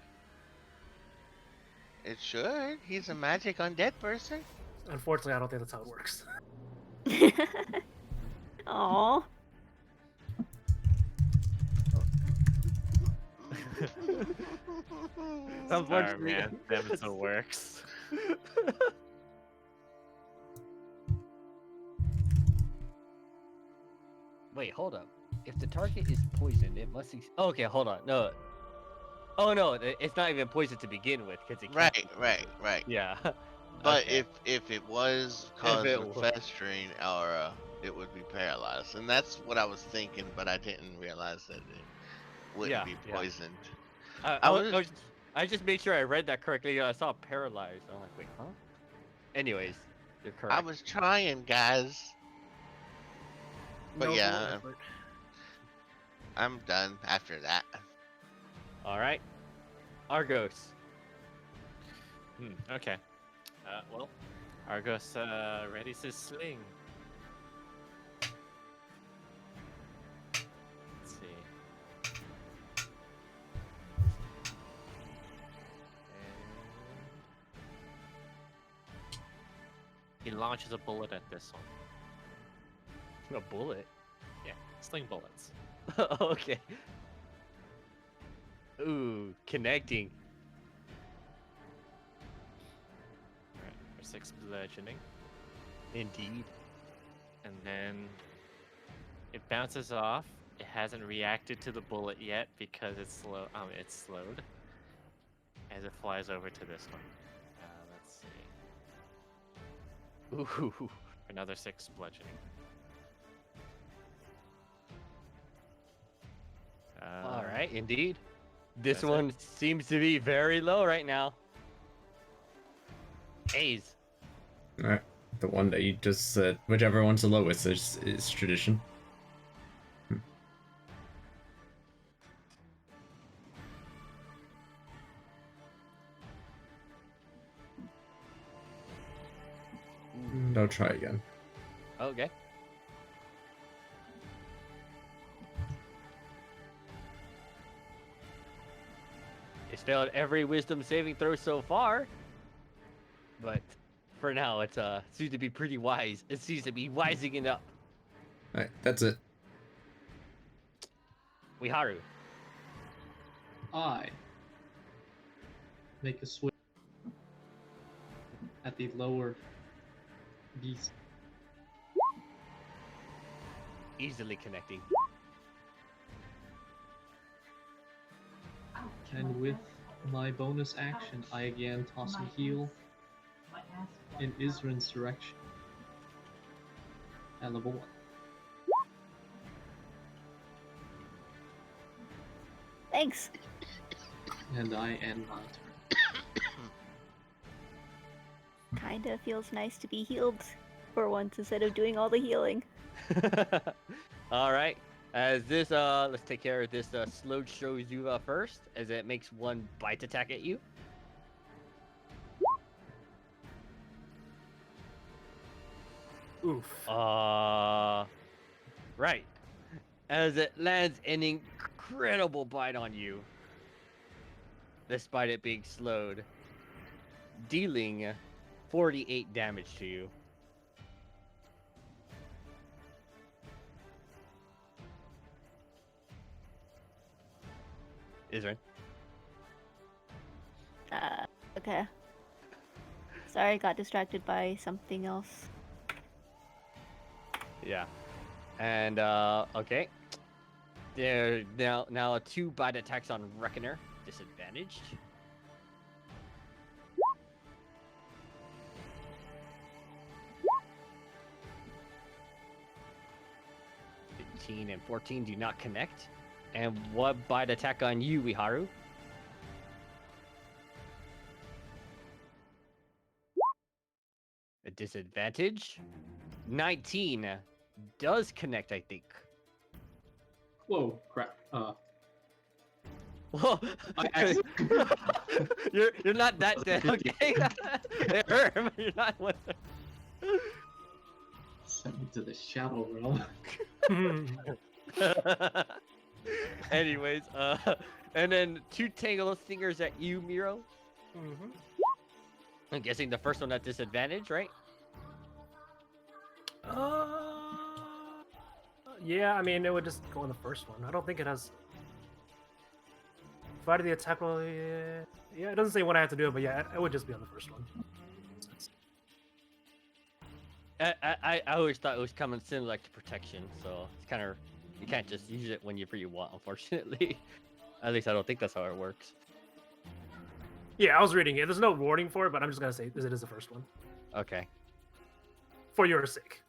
It should. He's a magic undead person. Unfortunately, I don't think that's how it works. Aww. Sorry, Unfortunately. man. Them it works. Wait, hold up. If the target is poisoned, it must. Okay, hold on. No. Oh no, it's not even poisoned to begin with, because it. Can't... Right. Yeah. But Okay. if it was it causing was. festering aura, it would be paralyzed, and that's what I was thinking. But I didn't realize that it wouldn't Yeah, be yeah. poisoned. I just made sure I read that correctly. I saw paralyzed. I'm like, wait, huh? Anyways, you're correct. I was trying, guys. But Noble yeah, effort. I'm done after that. All right. Argos. Okay. Well, Argos ready to sling. Let's see. And he launches a bullet at this one. A bullet. Yeah, sling bullets. Okay. Ooh, connecting. Alright, for 6 bludgeoning. Indeed. And then it bounces off. It hasn't reacted to the bullet yet because it's slow. It's slowed as it flies over to this one. Let's see. Ooh. Another 6 bludgeoning. All right, indeed. This That's it. one seems to be very low right now. A's. Alright. The one that you just said, whichever one's the lowest is tradition. And I'll try again. Okay. It's failed every wisdom saving throw so far. But for now, it's seems to be pretty wise. It seems to be wising it up. Alright, that's it. Wiharu. I make a switch at the lower beast. Easily connecting. And with my bonus action, I again toss a heal in Isrin's direction. At level 1. Thanks. And I end my turn. Kinda feels nice to be healed for once instead of doing all the healing. All right. As this, let's take care of this slow Shozuva first, as it makes one bite attack at you. Oof. Right. As it lands an incredible bite on you, despite it being slowed, dealing 48 damage to you. Isrin. Okay. Sorry, got distracted by something else. Yeah. And okay. There now 2 bite attacks on Reckoner, disadvantaged. And 14 do not connect. And what bite attack on you, Iharu? A disadvantage. 19 does connect, I think. Whoa, crap. Whoa. you're not that dead, okay? It hurt, but you're not one. Sent me to the shadow realm. Anyways, and then 2 Tangle Stingers at you, Miro. Mm-hmm. I'm guessing the first one at disadvantage, right? Yeah, I mean, it would just go on the first one. I don't think it has. If I do the attack roll, yeah, it doesn't say what I have to do, but yeah, it would just be on the first one. I always thought it was coming similar like to protection, so it's kind of you can't just use it whenever you want, unfortunately. At least I don't think that's how it works. Yeah, I was reading it. There's no warning for it, but I'm just gonna say it is the first one Okay. for your sake.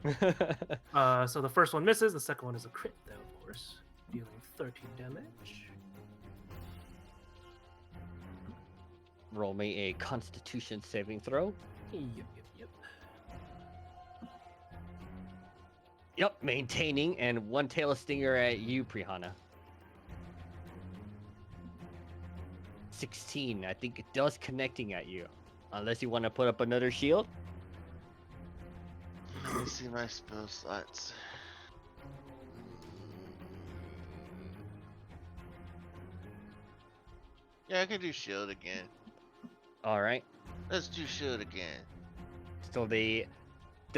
So the first one misses. The second one is a crit, though, of course, dealing 13 damage. Roll me a Constitution saving throw. Yep. Yep, maintaining, and 1 Tail Stinger at you, Prihana. 16. I think it does connecting at you, unless you want to put up another shield. Let me see my spell slots. Yeah, I can do shield again. All right. Let's do shield again. So the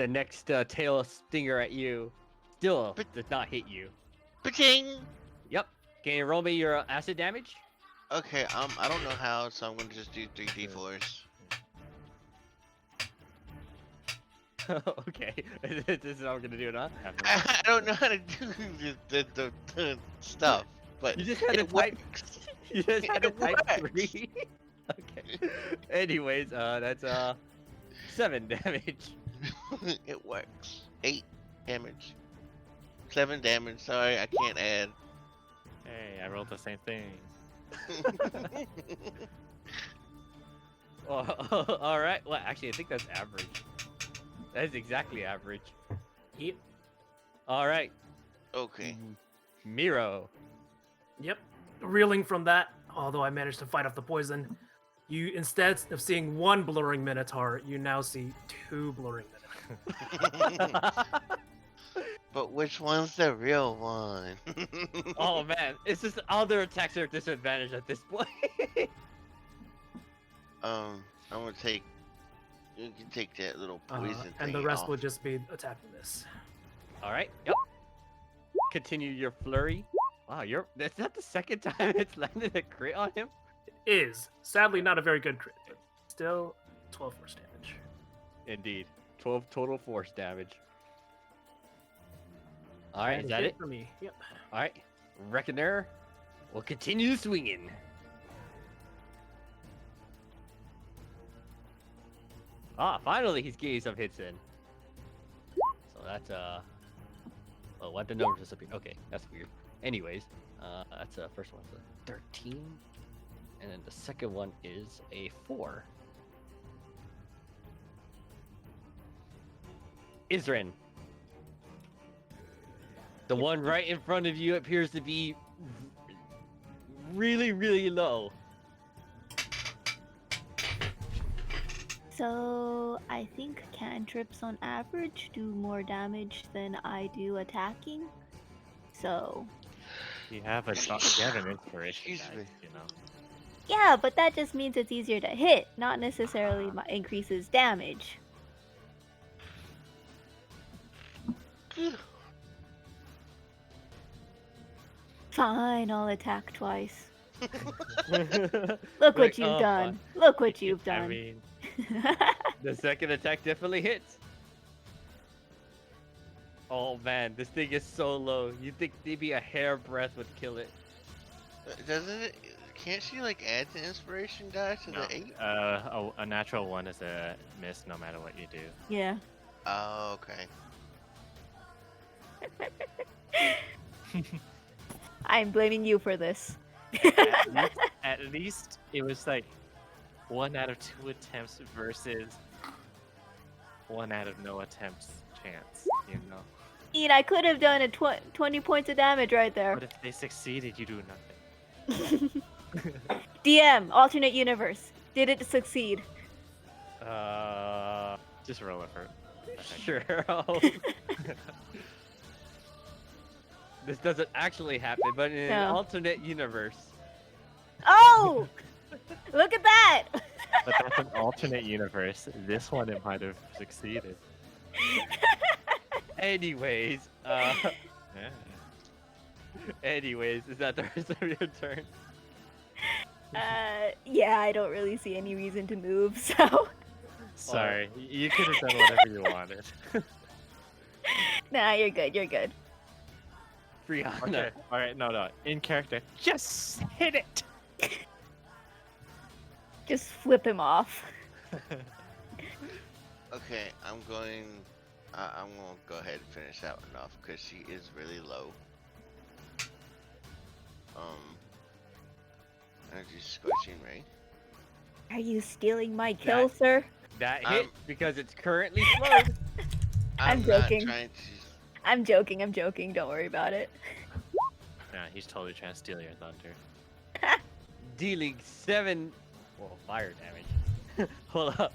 next Tail Stinger at you still does not hit you. Ba-ting! Yep. Can you roll me your acid damage? Okay, I don't know how, so I'm gonna just do 3d4s. Okay. This is how we're gonna do it, huh? I don't know how to do the stuff, but You just had to it type. works. You just had to It type works. 3. Okay. Anyways, that's 7 damage. It works. 8 damage. 7 damage. Sorry, I can't add. Hey, I rolled the same thing. Oh, all right. Well, actually, I think that's average. That is exactly average. Yep. All right, Okay. Miro. Yep. Reeling from that, although I managed to fight off the poison, you instead of seeing 1 blurring minotaur, you now see 2 blurring minotaurs. But which one's the real one? Oh man, it's just other attacks are disadvantaged at this point. I'm gonna take. You can take that little poison and thing the rest off. would just be attacking this. All right. Yep. Continue your flurry. Wow, that's not the second time it's landed a crit on him. Is sadly not a very good crit, but still 12 force damage. Indeed. 12 total force damage. Alright, is is that it? for me? Yep. Alright. Reckoner will continue swinging. Finally he's getting some hits in. So that's oh, what the numbers disappear? Okay, that's weird. Anyways, that's first one's a 13, and then the second one is a 4. Isrin. The one right in front of you appears to be really, really low. So I think cantrips on average do more damage than I do attacking. So You have an inspiration, Excuse guys, me. you know. yeah, but that just means it's easier to hit, not necessarily increases damage. Fine, I'll attack twice. Look what Like, you've oh, done. Look what you've I done. mean, The second attack definitely hits. Oh man, this thing is so low. You think maybe a hairbreadth would kill it? Doesn't it? Can't she like add the inspiration die to no. the 8? A natural one is a miss no matter what you do. Yeah. Oh, okay. I'm blaming you for this. At least it was like 1 out of 2 attempts versus 1 out of no attempts chance, you know. Ian, I could have done a 20 points of damage right there. But if they succeeded, you do nothing. DM, alternate universe. Did it succeed? Just roll it for. Sure. This doesn't actually happen, but in an No. alternate universe. Oh! Look at that! But that's an alternate universe. This one it might have succeeded. Anyways, Yeah. anyways, is that the rest of your turn? Yeah, I don't really see any reason to move, so. Sorry, you could have done whatever you wanted. Nah, you're good, you're good. Brianna. Okay, alright, no. In character, just hit it! Just flip him off. Okay, I'm going to go ahead and finish that one off because she is really low. Energy scorching ray. Are you stealing my kill, That- sir? That I'm- hit because it's currently slowed. I'm not joking. trying to. I'm joking, don't worry about it. Yeah, he's totally trying to steal your thunder. Dealing 7 fire damage. Hold up.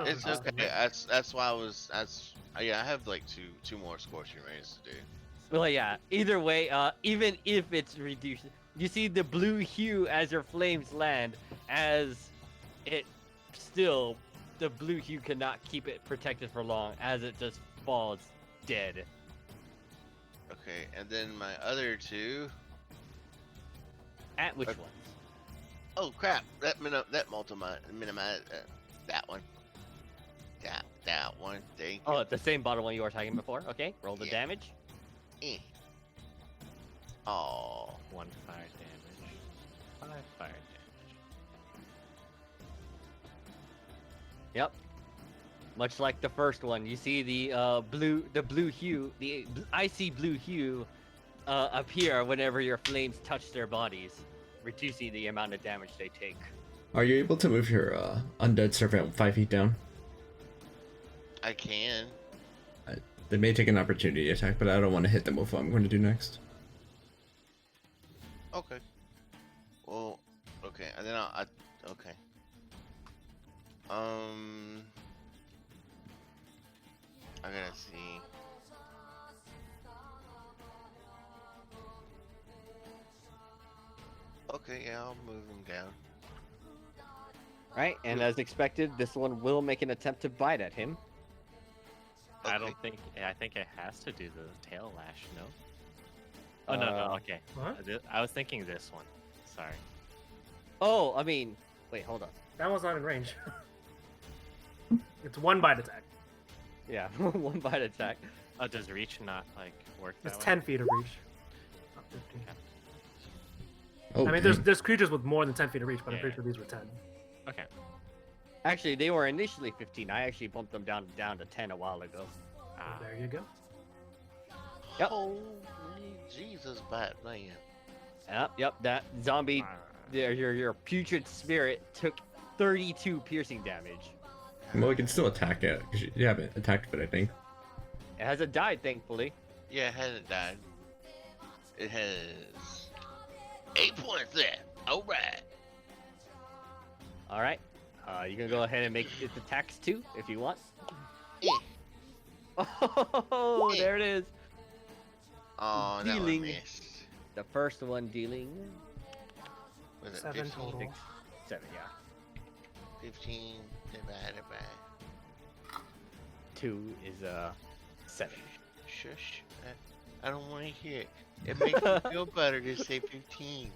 It's okay. That's why I have like two more scorching rays to do. Well, yeah. Either way, even if it's reduced, you see the blue hue as your flames land, as it still, the blue hue cannot keep it protected for long, as it just falls dead. Okay, and then my other two. At which Okay. ones? Oh crap! That minimize that one. That one. Thank you. Oh, the same bottom one you were attacking before. Okay, roll the Yeah. damage. Oh. 1 fire damage. 5 fire damage. Yep. Much like the first one, you see the blue hue, the icy blue hue, appear whenever your flames touch their bodies, reducing the amount of damage they take. Are you able to move your undead servant 5 feet down? I can. They may take an opportunity attack, but I don't want to hit them with what I'm going to do next. Okay. Well, okay, and then okay. I gotta see. Okay, yeah, I'll move him down. Right, and as expected, this one will make an attempt to bite at him. I Okay. don't think. I think it has to do the tail lash. No. Oh no. Uh, Okay. What? I was thinking this one. Sorry. Oh, I mean, wait, hold on. That one's not in range. It's 1 bite attack. Yeah, 1 bite attack. Oh, does reach not like work that It's way? 10 feet of reach. Not 15. Oh, I mean, dang. there's creatures with more than 10 feet of reach, but I'm Yeah. pretty sure these were 10. Okay. Actually, they were initially 15. I actually bumped them down to 10 a while ago. Ah, There you go. Yep. Holy Jesus, Batman. Yep. That zombie, ah. your putrid spirit took 32 piercing damage. Well, we can still attack it, because you haven't attacked it, I think. It hasn't died, thankfully. Yeah, it hasn't died. It has 8 points left. Alright. All right. You can go ahead and make its attacks too, if you want. Eh. Oh, there it is. Oh, that one Dealing. missed. The first one dealing Was it 7 15? total. 7, yeah. 15 divided by... 2 is 7. Shush. I don't want to hear it. It makes me feel better to say 15.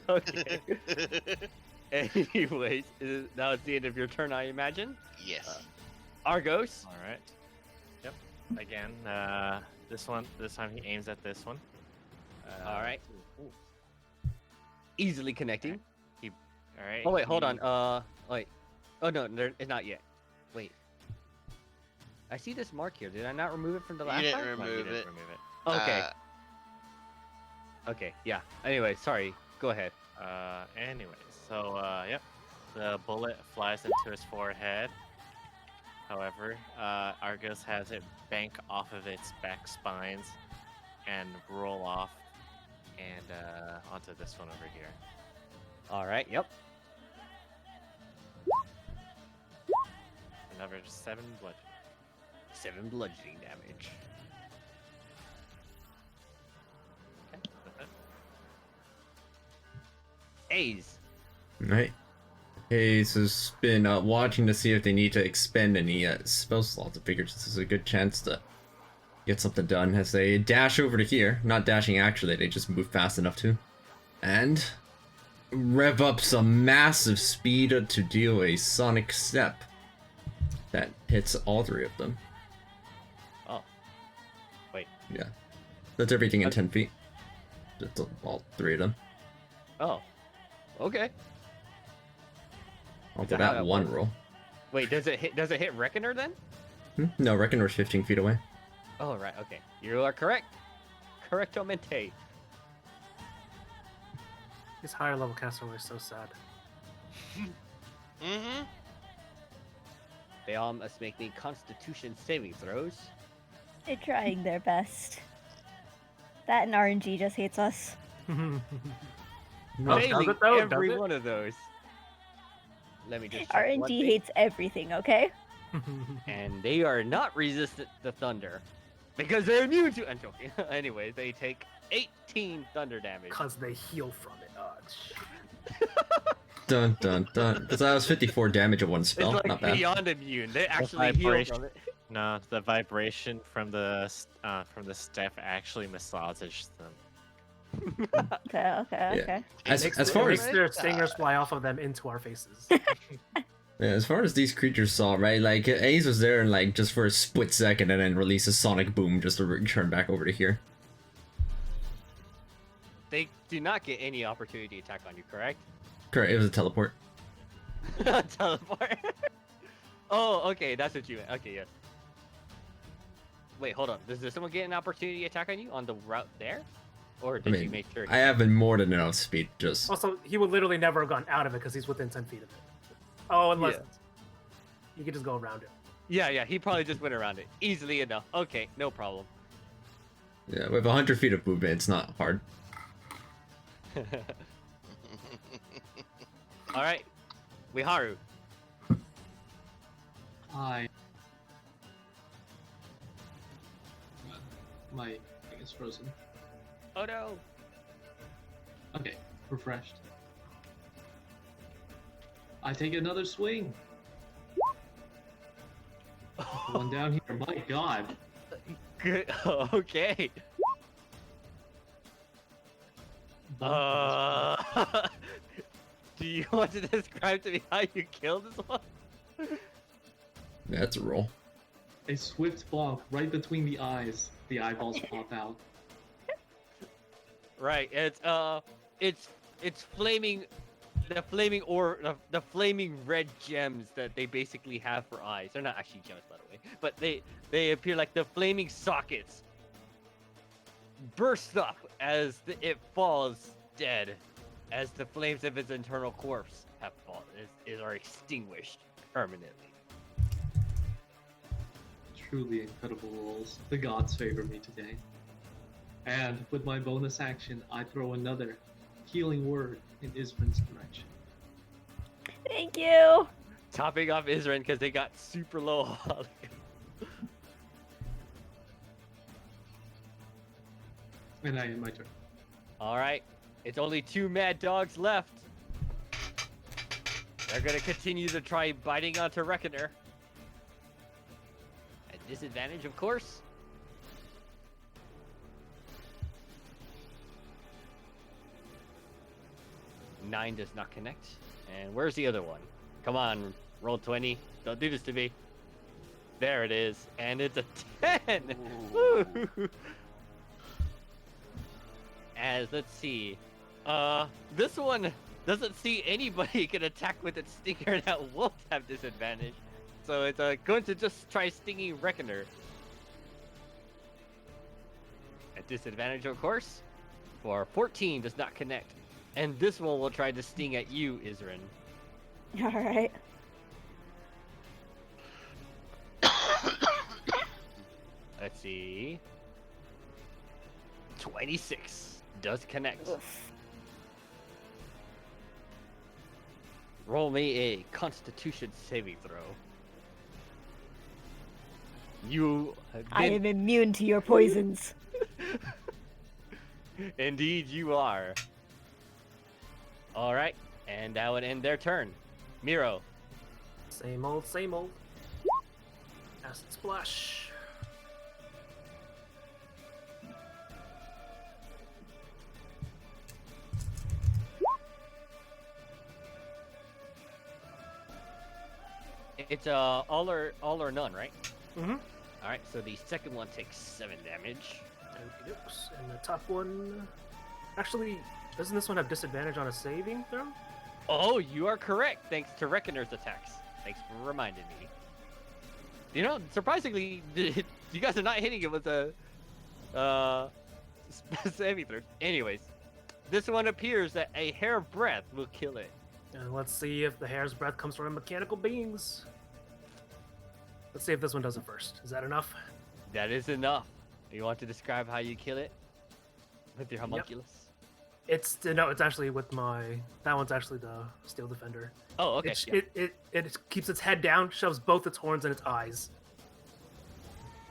Okay. Anyways, now it's the end of your turn, I imagine. Yes. Argos. All right. Yep. Again, this time he aims at this one. All right. Easily connecting. All right. Oh wait, hold he- on. Wait. Oh no, it's not yet. Wait. I see this mark here. Did I not remove it from the You last didn't time? No, you remove didn't it. remove it. Okay. Uh, Yeah. Anyway, sorry. Go ahead. Anyways, so yep, the bullet flies into his forehead. However, Argos has it bank off of its back spines and roll off and onto this one over here. All right. Yep. Another 7 bludgeoning. 7 bludgeoning damage. Okay, that's it. A's. Right. Hayes has been watching to see if they need to expend any spell slots. I figured this is a good chance to get something done as they dash over to here. Not dashing actually, they just move fast enough to. And rev up some massive speed to deal a sonic step that hits all 3 of them. Oh. Wait. Yeah. That's everything in Okay. 10 feet. That's all 3 of them. Oh. Okay. All Is for that how that that one works? roll. Wait. Does it hit Reckoner then? No, Reckoner's 15 feet away. Oh right. Okay. You are correct. Correctamente. These higher level castaway are so sad. mm-hmm. They all must make the Constitution saving throws. They're trying their best. That and RNG just hates us. Oh, Failing does it though? every Does it? one of those. Let me just check one RNG thing. hates everything, okay? And they are not resistant to thunder because they're immune to. I'm joking. Anyways, they take 18 thunder damage. Because they heal from it. Oh, shit. Dun dun dun. Because that was 54 damage of one It's spell. like Not bad. beyond immune. They actually heal vibration. from it. No, the vibration from the staff actually massages them. Okay. Yeah. It makes As far makes as their stingers fly off of them into our faces. yeah, as far as these creatures saw, right? Like Ace was there and like just for a split second, and then release a sonic boom just to return back over to here. They do not get any opportunity to attack on you, correct? Correct. It was a teleport. Teleport. Oh, okay. That's what you meant. Okay, yeah. Wait, hold on. Does someone get an opportunity to attack on you on the route there? Or did you mean, make sure? I have more than enough speed. Just Also, he would literally never have gone out of it because he's within 10 feet of it. Oh, unless Yeah. you could just go around it. Yeah, he probably just went around it easily enough. Okay, no problem. yeah, with 100 feet of movement, it's not hard. All right, Wiharu. Hi. My thing is frozen. Oh no. Okay, refreshed. I take another swing. One down here. My God. Good. Okay. Do you want to describe to me how you killed this one? That's a roll. A swift bonk right between the eyes. The eyeballs pop out. Right. It's flaming, the flaming red gems that they basically have for eyes. They're not actually gems, by the way, but they appear like the flaming sockets. Burst up as it falls dead, as the flames of its internal corpse have fallen, are extinguished permanently. Truly incredible rolls. The gods favor me today. And with my bonus action, I throw another healing word in Isrin's direction. Thank you. Topping off Isrin because they got super low. And I end my turn. All right, it's only 2 mad dogs left. They're gonna continue to try biting onto Reckoner. At disadvantage, of course. Nine does not connect. And where's the other one? Come on, roll 20. Don't do this to me. There it is, and it's a 10. Woo! As let's see, this one doesn't see anybody can attack with its stinger that won't have disadvantage, so it's going to just try stinging Reckoner. At disadvantage, of course, for 14 does not connect, and this one will try to sting at you, Isrin. All right. Let's see, 26 does connect. Oof. Roll me a Constitution saving throw. You have I been... am immune to your poisons. Indeed, you are. All right, and that would end their turn. Miro. Same old, same old. Acid splash. It's all or none, right? Mm-hmm. All right, so the second one takes 7 damage. And the top one... Actually, doesn't this one have disadvantage on a saving throw? Oh, you are correct. Thanks to Reckoner's attacks. Thanks for reminding me. You know, surprisingly, you guys are not hitting it with a saving throw. Anyways, this one appears that a hair breadth will kill it. And let's see if the hair's breath comes from mechanical beings. Let's see if this one does it first. Is that enough? That is enough. You want to describe how you kill it with your homunculus? It's actually with my... That one's actually the Steel Defender. Oh, okay. It keeps its head down, shoves both its horns in its eyes.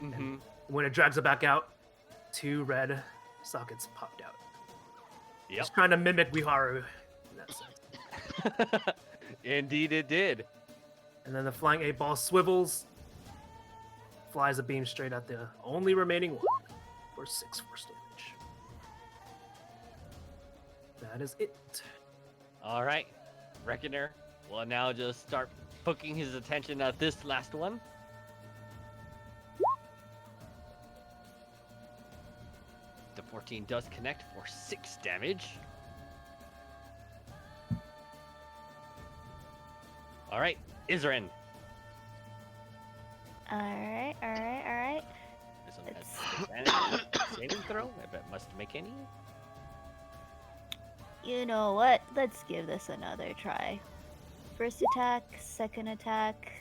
Mm-hmm. When it drags it back out, 2 red sockets popped out. Yep. It's trying to mimic Wiharu in that sense. Indeed, it did. And then the flying 8-ball swivels, flies a beam straight at the only remaining one for 6 force damage. That is it. All right, Reckoner will now just start poking his attention at this last one. The 14 does connect for 6 damage. All right, Isrin. All right. This one has disadvantage. Saving throw. I bet must make any. You know what? Let's give this another try. First attack, second attack.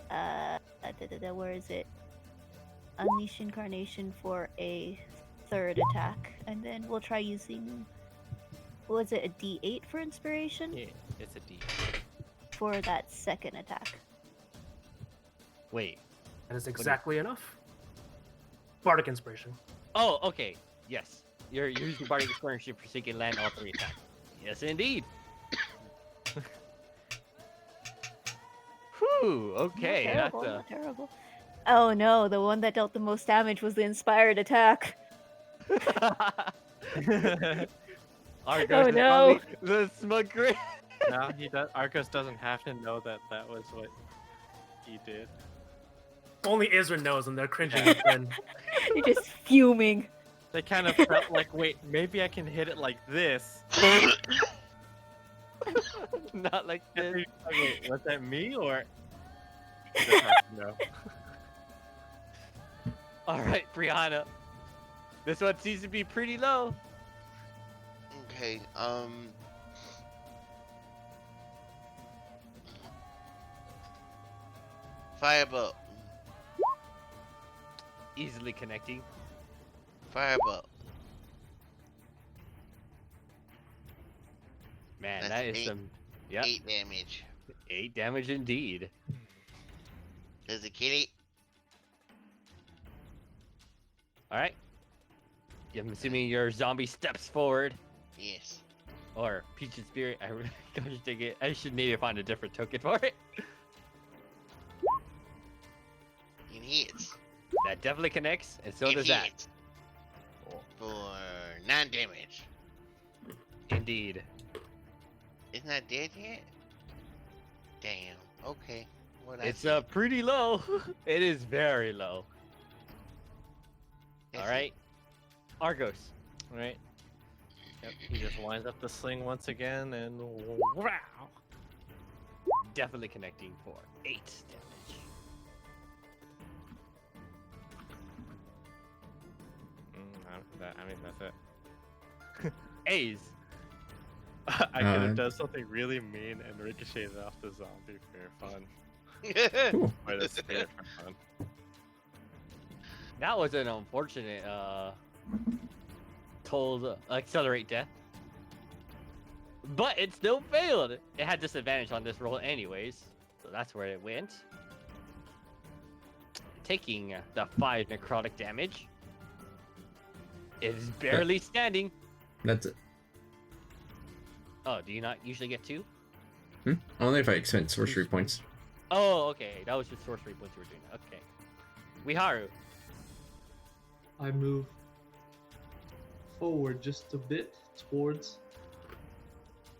Where is it? Unleash Incarnation for a third attack, and then we'll try using. Was it a D8 for inspiration? Yeah, it's a D. For that second attack. Wait. That is exactly enough. Bardic Inspiration. Oh, okay. Yes. You're using Bardic Inspiration so you can land all 3 attacks. Yes, indeed. Whew. Okay. Not terrible, That's not terrible. Oh no, the one that dealt the most damage was the inspired attack. Argos Oh, is no. probably the smug grin. No, he does. Arcos doesn't have to know that that was what he did. Only Ezra knows, and they're cringing. And You're just fuming. They kind of felt like, wait, maybe I can hit it like this. Not like this. Wait, was that me or? Just hard to know. All right, Brianna. This one seems to be pretty low. Okay, Firebolt. Easily connecting. Firebolt. Man, That's that is 8. some. Yep, 8 damage. 8 damage indeed. Does it kill it? All right. I'm assuming your zombie steps forward, Yes. or Peach's Spirit. I really gosh dang it. I should maybe find a different token for it. It hits. That definitely connects, and so it does that. hits. For 9 damage. Indeed. It's not dead yet? Damn. Okay. What It's pretty low. It is very low. All right. Argos. Right. Yep. He just winds up the sling once again and wow. Definitely connecting for 8 damage. I mean that's it. A's. I could have done something really mean and ricocheted off the zombie for fun. Cool. Or the spirit for fun. That was an unfortunate told accelerate death. But it still failed. It had disadvantage on this roll anyways. So that's where it went. Taking the 5 necrotic damage. It is barely standing. That's it. Oh, do you not usually get 2? Only if I expend sorcery points. Oh, okay. That was just sorcery points you were doing. Okay. Wiharu. I move forward just a bit towards.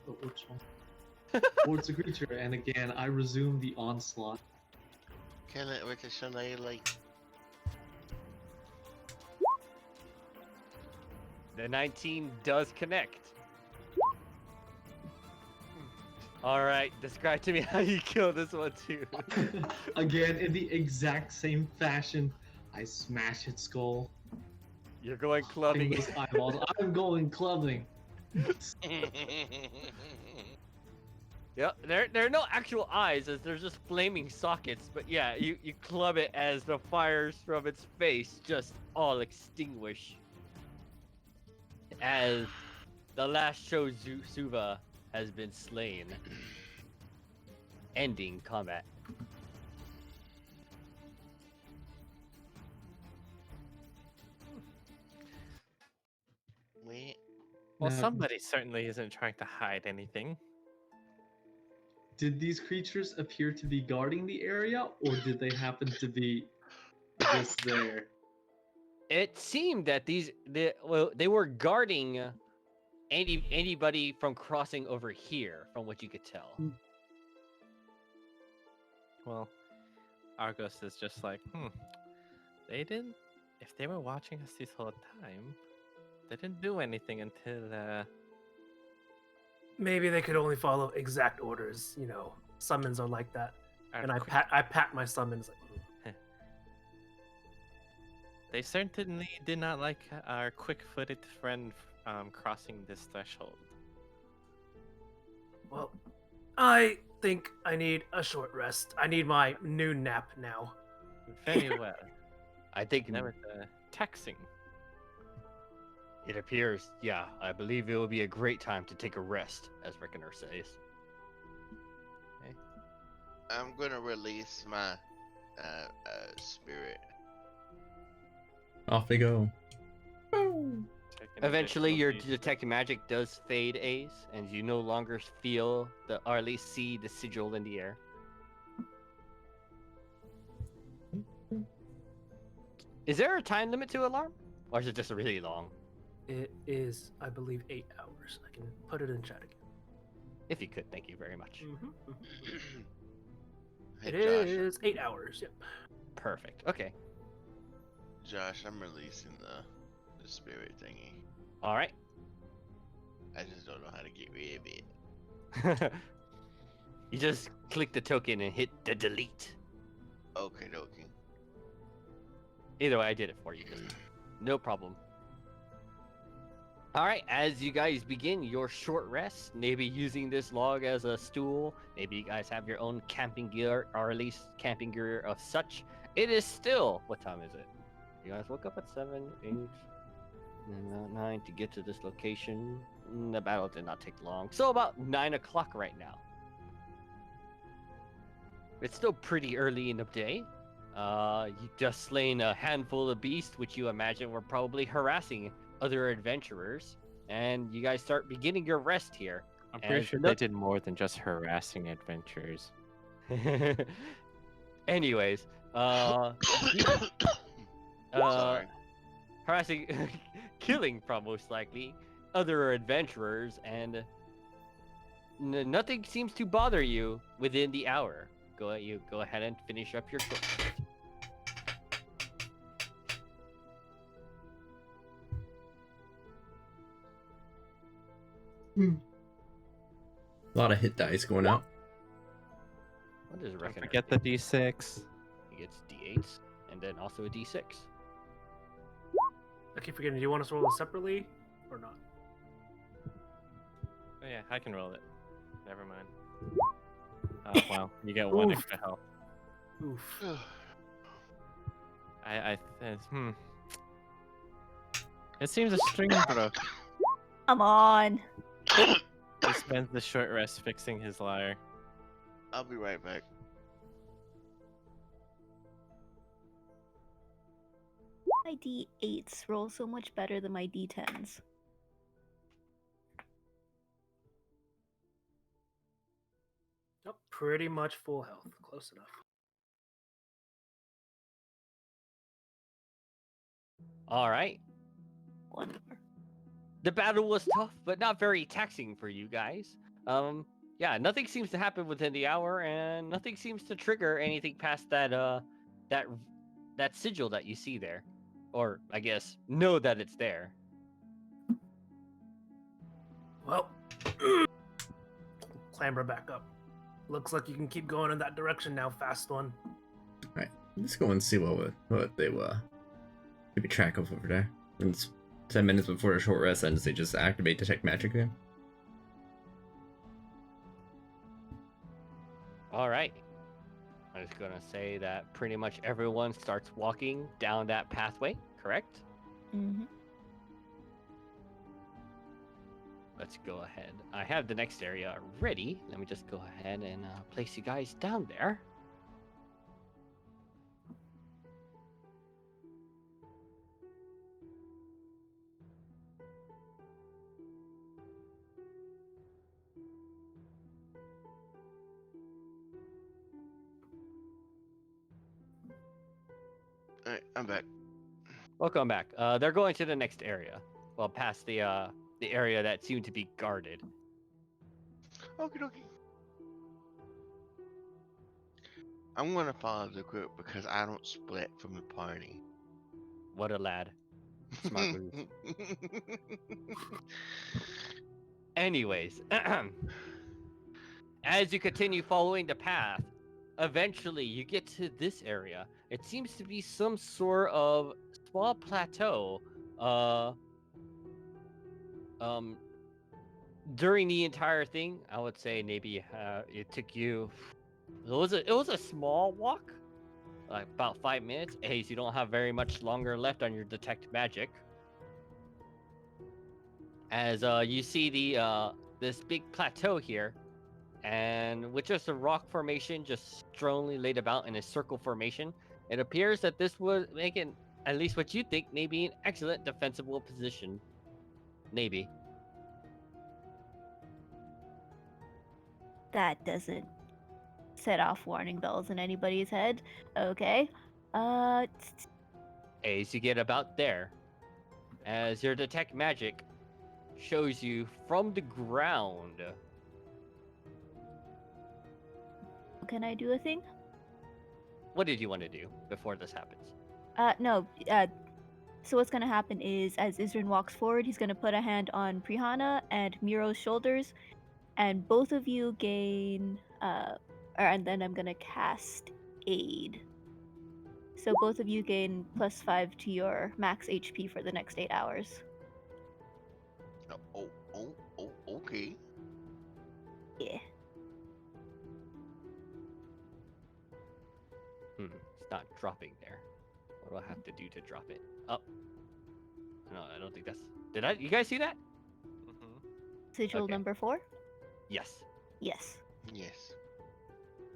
Oh, which one? Towards the creature, and again I resume the onslaught. Kill it with a shillelagh. The 19 does connect. Alright, describe to me how you kill this one too. Again, in the exact same fashion, I smash its skull. You're going Clubbing clubbing. those eyeballs. I'm going clubbing. Yep, there are no actual eyes, as there's just flaming sockets. But yeah, you club it as the fires from its face just all extinguish. As the last Shosuva has been slain, ending combat. Wait. Well, Now, somebody certainly isn't trying to hide anything. Did these creatures appear to be guarding the area, or did they happen to be just there? It seemed that they were guarding anybody from crossing over here, from what you could tell. Well, Argos is just like, they didn't. If they were watching us this whole time, they didn't do anything until. maybe they could only follow exact orders. You know, summons are like that. our And I quick- pat my summons. Like, They certainly did not like our quick-footed friend crossing this threshold. well, I think I need a short rest. I need my noon nap now. Very well. I think That was taxing. it appears, yeah, I believe it will be a great time to take a rest, as Reckoner says. I'm gonna release my spirit. Off they go. Take an Eventually, additional your beat. detecting magic does fade, Ace, and you no longer feel or at least see the sigil in the air. Is there a time limit to alarm, or is it just really long? It is, I believe, 8 hours. I can put it in chat again. If you could, thank you very much. Hey, It Josh, is 8 hours. Yep. Perfect. Okay. Josh, I'm releasing the spirit thingy. All right. I just don't know how to get rid of it. You just click the token and hit the delete. Okay, dokie. Either way, I did it for you. No problem. All right, as you guys begin your short rest, maybe using this log as a stool, maybe you guys have your own camping gear, or at least camping gear of such. It is still, what time is it? You guys woke up at 7, 8, and 9 to get to this location. The battle did not take long. So about 9 o'clock right now. It's still pretty early in the day. You just slain a handful of beasts, which you imagine were probably harassing other adventurers, and you guys start beginning your rest here. I'm pretty And sure they did more than just harassing adventurers. Anyways, Sorry. harassing, killing, from most likely other adventurers, and nothing seems to bother you within the hour. Go ahead and finish up your short rest. A lot of hit dice going out. What does it Don't reckon? forget the D6. He gets d8s and then also a d6. I keep forgetting. Do you want us to roll this separately or not? Oh yeah, I can roll it. Never mind. Oh wow, you get one Oof. extra health. Oof. Hmm. It seems a string broke. Come on. He spends the short rest fixing his lyre. I'll be right back. My D8s roll so much better than my D10s. Yep, pretty much full health. Close enough. All right. One more. The battle was tough, but not very taxing for you guys. Yeah, nothing seems to happen within the hour, and nothing seems to trigger anything past that that sigil that you see there, or I guess know that it's there. Well, clamber back up. Looks like you can keep going in that direction now, fast one. Alright, let's go and see what they keep track of over there. And it's 10 minutes before a short rest ends, they just activate Detect Magic again. All right. I'm just gonna say that pretty much everyone starts walking down that pathway. Correct? Mm-hmm. Let's go ahead. I have the next area ready. Let me just go ahead and place you guys down there. Alright, I'm back. Welcome back. They're going to the next area. Well, past the area that seemed to be guarded. Okie dokie. I'm gonna follow the group because I don't split from the party. What a lad. Smart move. Anyways, as you continue following the path, eventually you get to this area. It seems to be some sort of small plateau. During the entire thing, I would say maybe it took you. It was a small walk, like about 5 minutes. Hey, so you don't have very much longer left on your detect magic. As you see the this big plateau here, and with just a rock formation just strongly laid about in a circle formation, it appears that this would make it, at least what you think, maybe an excellent defensible position. Maybe. That doesn't set off warning bells in anybody's head. Okay. As you get about there, as your detect magic shows you from the ground. Can I do a thing? what did you want to do before this happens? No. So what's gonna happen is, as Isrin walks forward, he's gonna put a hand on Prihana and Miro's shoulders, and both of you gain. And then I'm gonna cast Aid. So both of you gain +5 to your max HP for the next 8 hours. Okay. Yeah. It's not dropping there. What do I have to do to drop it? Up. No, I don't think that's. Did I? You guys see that? Mm-hmm. Sigil Okay. number 4? Yes. Yes. Yes.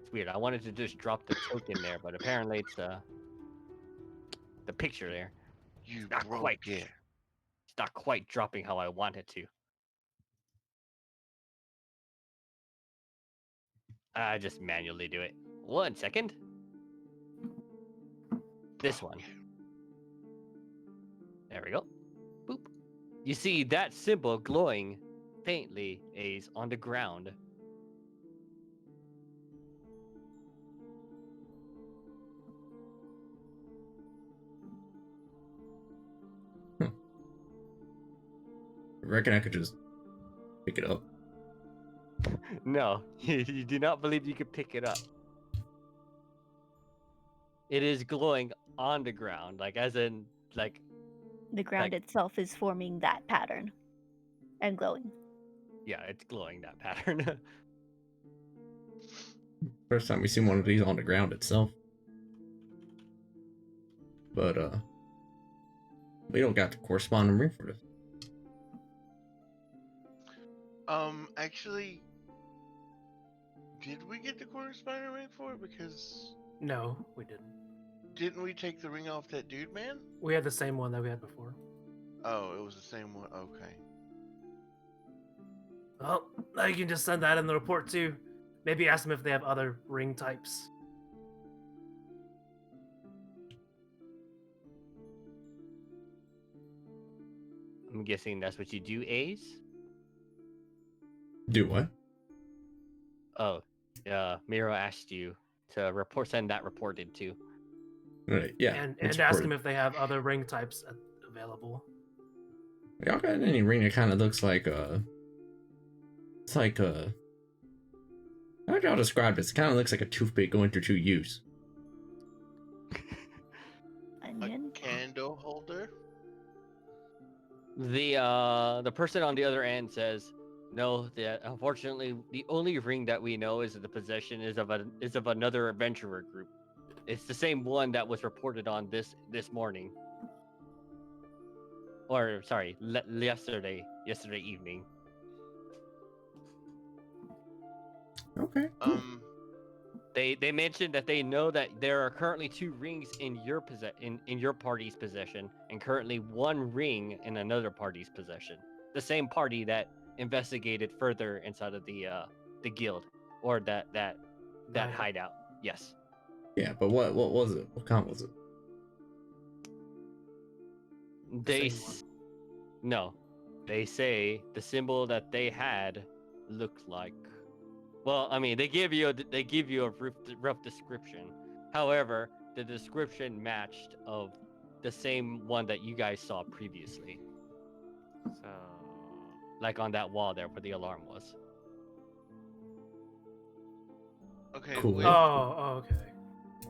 It's weird. I wanted to just drop the token there, but apparently it's the picture there. You Not broke quite. it. It's not quite dropping how I want it to. I just manually do it. 1 second. This one. There we go. Boop. You see that symbol glowing faintly is on the ground. I reckon I could just pick it up. No, you do not believe you could pick it up. It is glowing on the ground, like as in, like, The ground itself is forming that pattern and glowing. yeah, it's glowing that pattern. First time we've seen one of these on the ground itself. But we don't got the corresponding ring for this. Actually, did we get the corresponding ring for it? Because No, we didn't. didn't we take the ring off that dude, man? We had the same one that we had before. Oh, it was the same one. Okay. Well, now you can just send that in the report too. Maybe ask them if they have other ring types. I'm guessing that's what you do, Ace? Do what? Oh, Miro asked you to send that reported to. Right, yeah. and it's ask important. them if they have other ring types available. Y'all got any ring that kind of looks like it's like how would y'all describe it? It kind of looks like a toothpick going through 2 U's. A Onion? candle holder. The person on the other end says, no, that unfortunately the only ring that we know is that the possession is of another adventurer group. It's the same one that was reported on this morning. Or sorry, yesterday evening. Okay. Cool. They mentioned that they know that there are currently 2 rings in your in your party's possession, and currently 1 ring in another party's possession. The same party that investigated further inside of the guild or that Hideout. hideout. Yes. Yeah, but what was it? What kind was it? They Same one. no. They say the symbol that they had looked like. Well, I mean, they give you a rough description. However, the description matched of the same one that you guys saw previously, So like on that wall there where the alarm was. Okay. Cool. Oh, okay.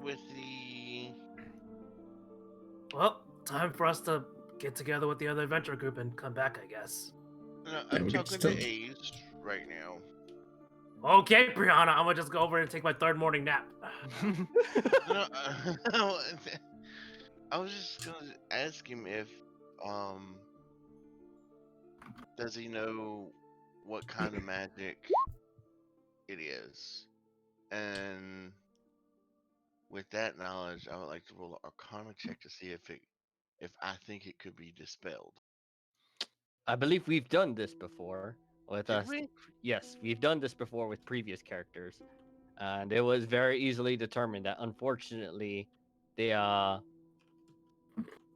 With the Well, time for us to get together with the other adventure group and come back, I guess. no, Yeah, I'm we could talking still- to Ace right now. Okay, Brianna, I'm gonna just go over and take my 3rd morning nap. No, I was just gonna ask him if does he know what kind of magic it is, and with that knowledge, I would like to roll an Arcana check to see if I think it could be dispelled. I believe we've done this before with Did us. we? Yes, we've done this before with previous characters, and it was very easily determined that unfortunately, they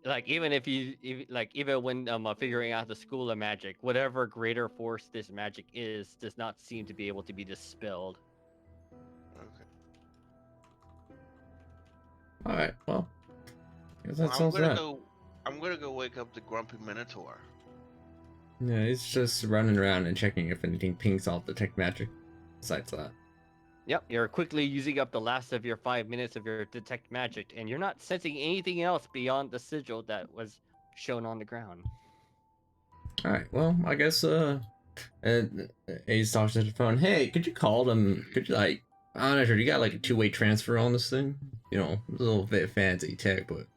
like even even when figuring out the school of magic, whatever greater force this magic is does not seem to be able to be dispelled. Okay. All right. Well, I guess that I'm sounds gonna that. go. I'm gonna go wake up the grumpy minotaur. Yeah, he's just running around and checking if anything pings off detect magic. Besides that. Yep, you're quickly using up the last of your 5 minutes of your detect magic, and you're not sensing anything else beyond the sigil that was shown on the ground. All right. Well, I guess Ace talks to the phone. Hey, could you call them? Could you like? I'm not sure. You got like a two-way transfer on this thing? You know, a little bit fancy tech, but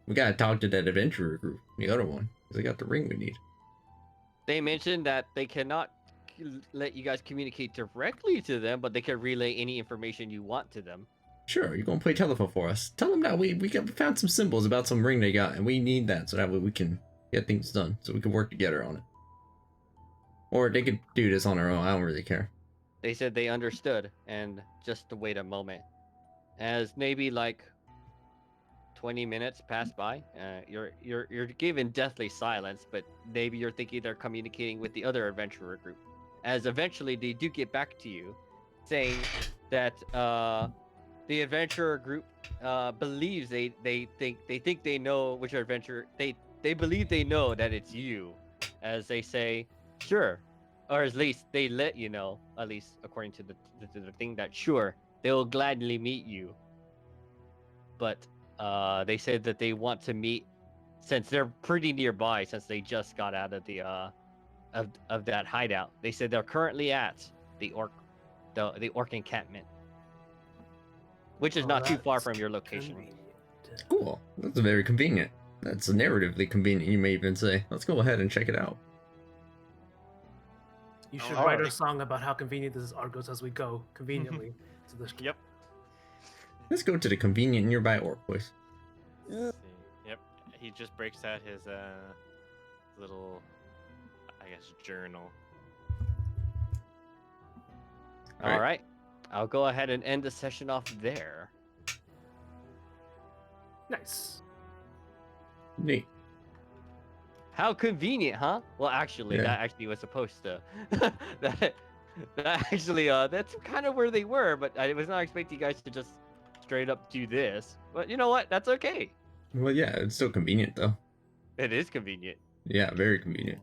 we gotta talk to that adventurer group, the other one, 'cause they got the ring we need. They mentioned that they cannot let you guys communicate directly to them, but they can relay any information you want to them. Sure, you're gonna play telephone for us. Tell them that we found some symbols about some ring they got, and we need that so that way we can get things done, so we can work together on it. Or they could do this on their own. I don't really care. They said they understood, and just to wait a moment. As maybe like 20 minutes pass by, you're given deathly silence, but maybe you're thinking they're communicating with the other adventurer group. As eventually they do get back to you, saying that the adventurer group believes they think they know which adventurer they believe they know that it's you, as they say, sure, or at least they let you know, at least according to the thing, that sure, they will gladly meet you, but they said that they want to meet since they're pretty nearby, since they just got out of the of that hideout. They said they're currently at the orc encampment, which is Oh, not too far that's from your location. convenient. Cool. That's very convenient. That's narratively convenient, you may even say. Let's go ahead and check it out. You should All write a right. song about how convenient this is, Argos, as we go conveniently to this. Yep. Let's go to the convenient nearby orc place. Let's see. Yep. He just breaks out his little, I guess, journal. All right, I'll go ahead and end the session off there. Nice. Neat. How convenient, huh? Well, actually, Yeah. that actually was supposed to. that actually, that's kind of where they were, but I was not expecting you guys to just straight up do this. But you know what? That's okay. Well, yeah, it's still convenient though. It is convenient. Yeah, very convenient.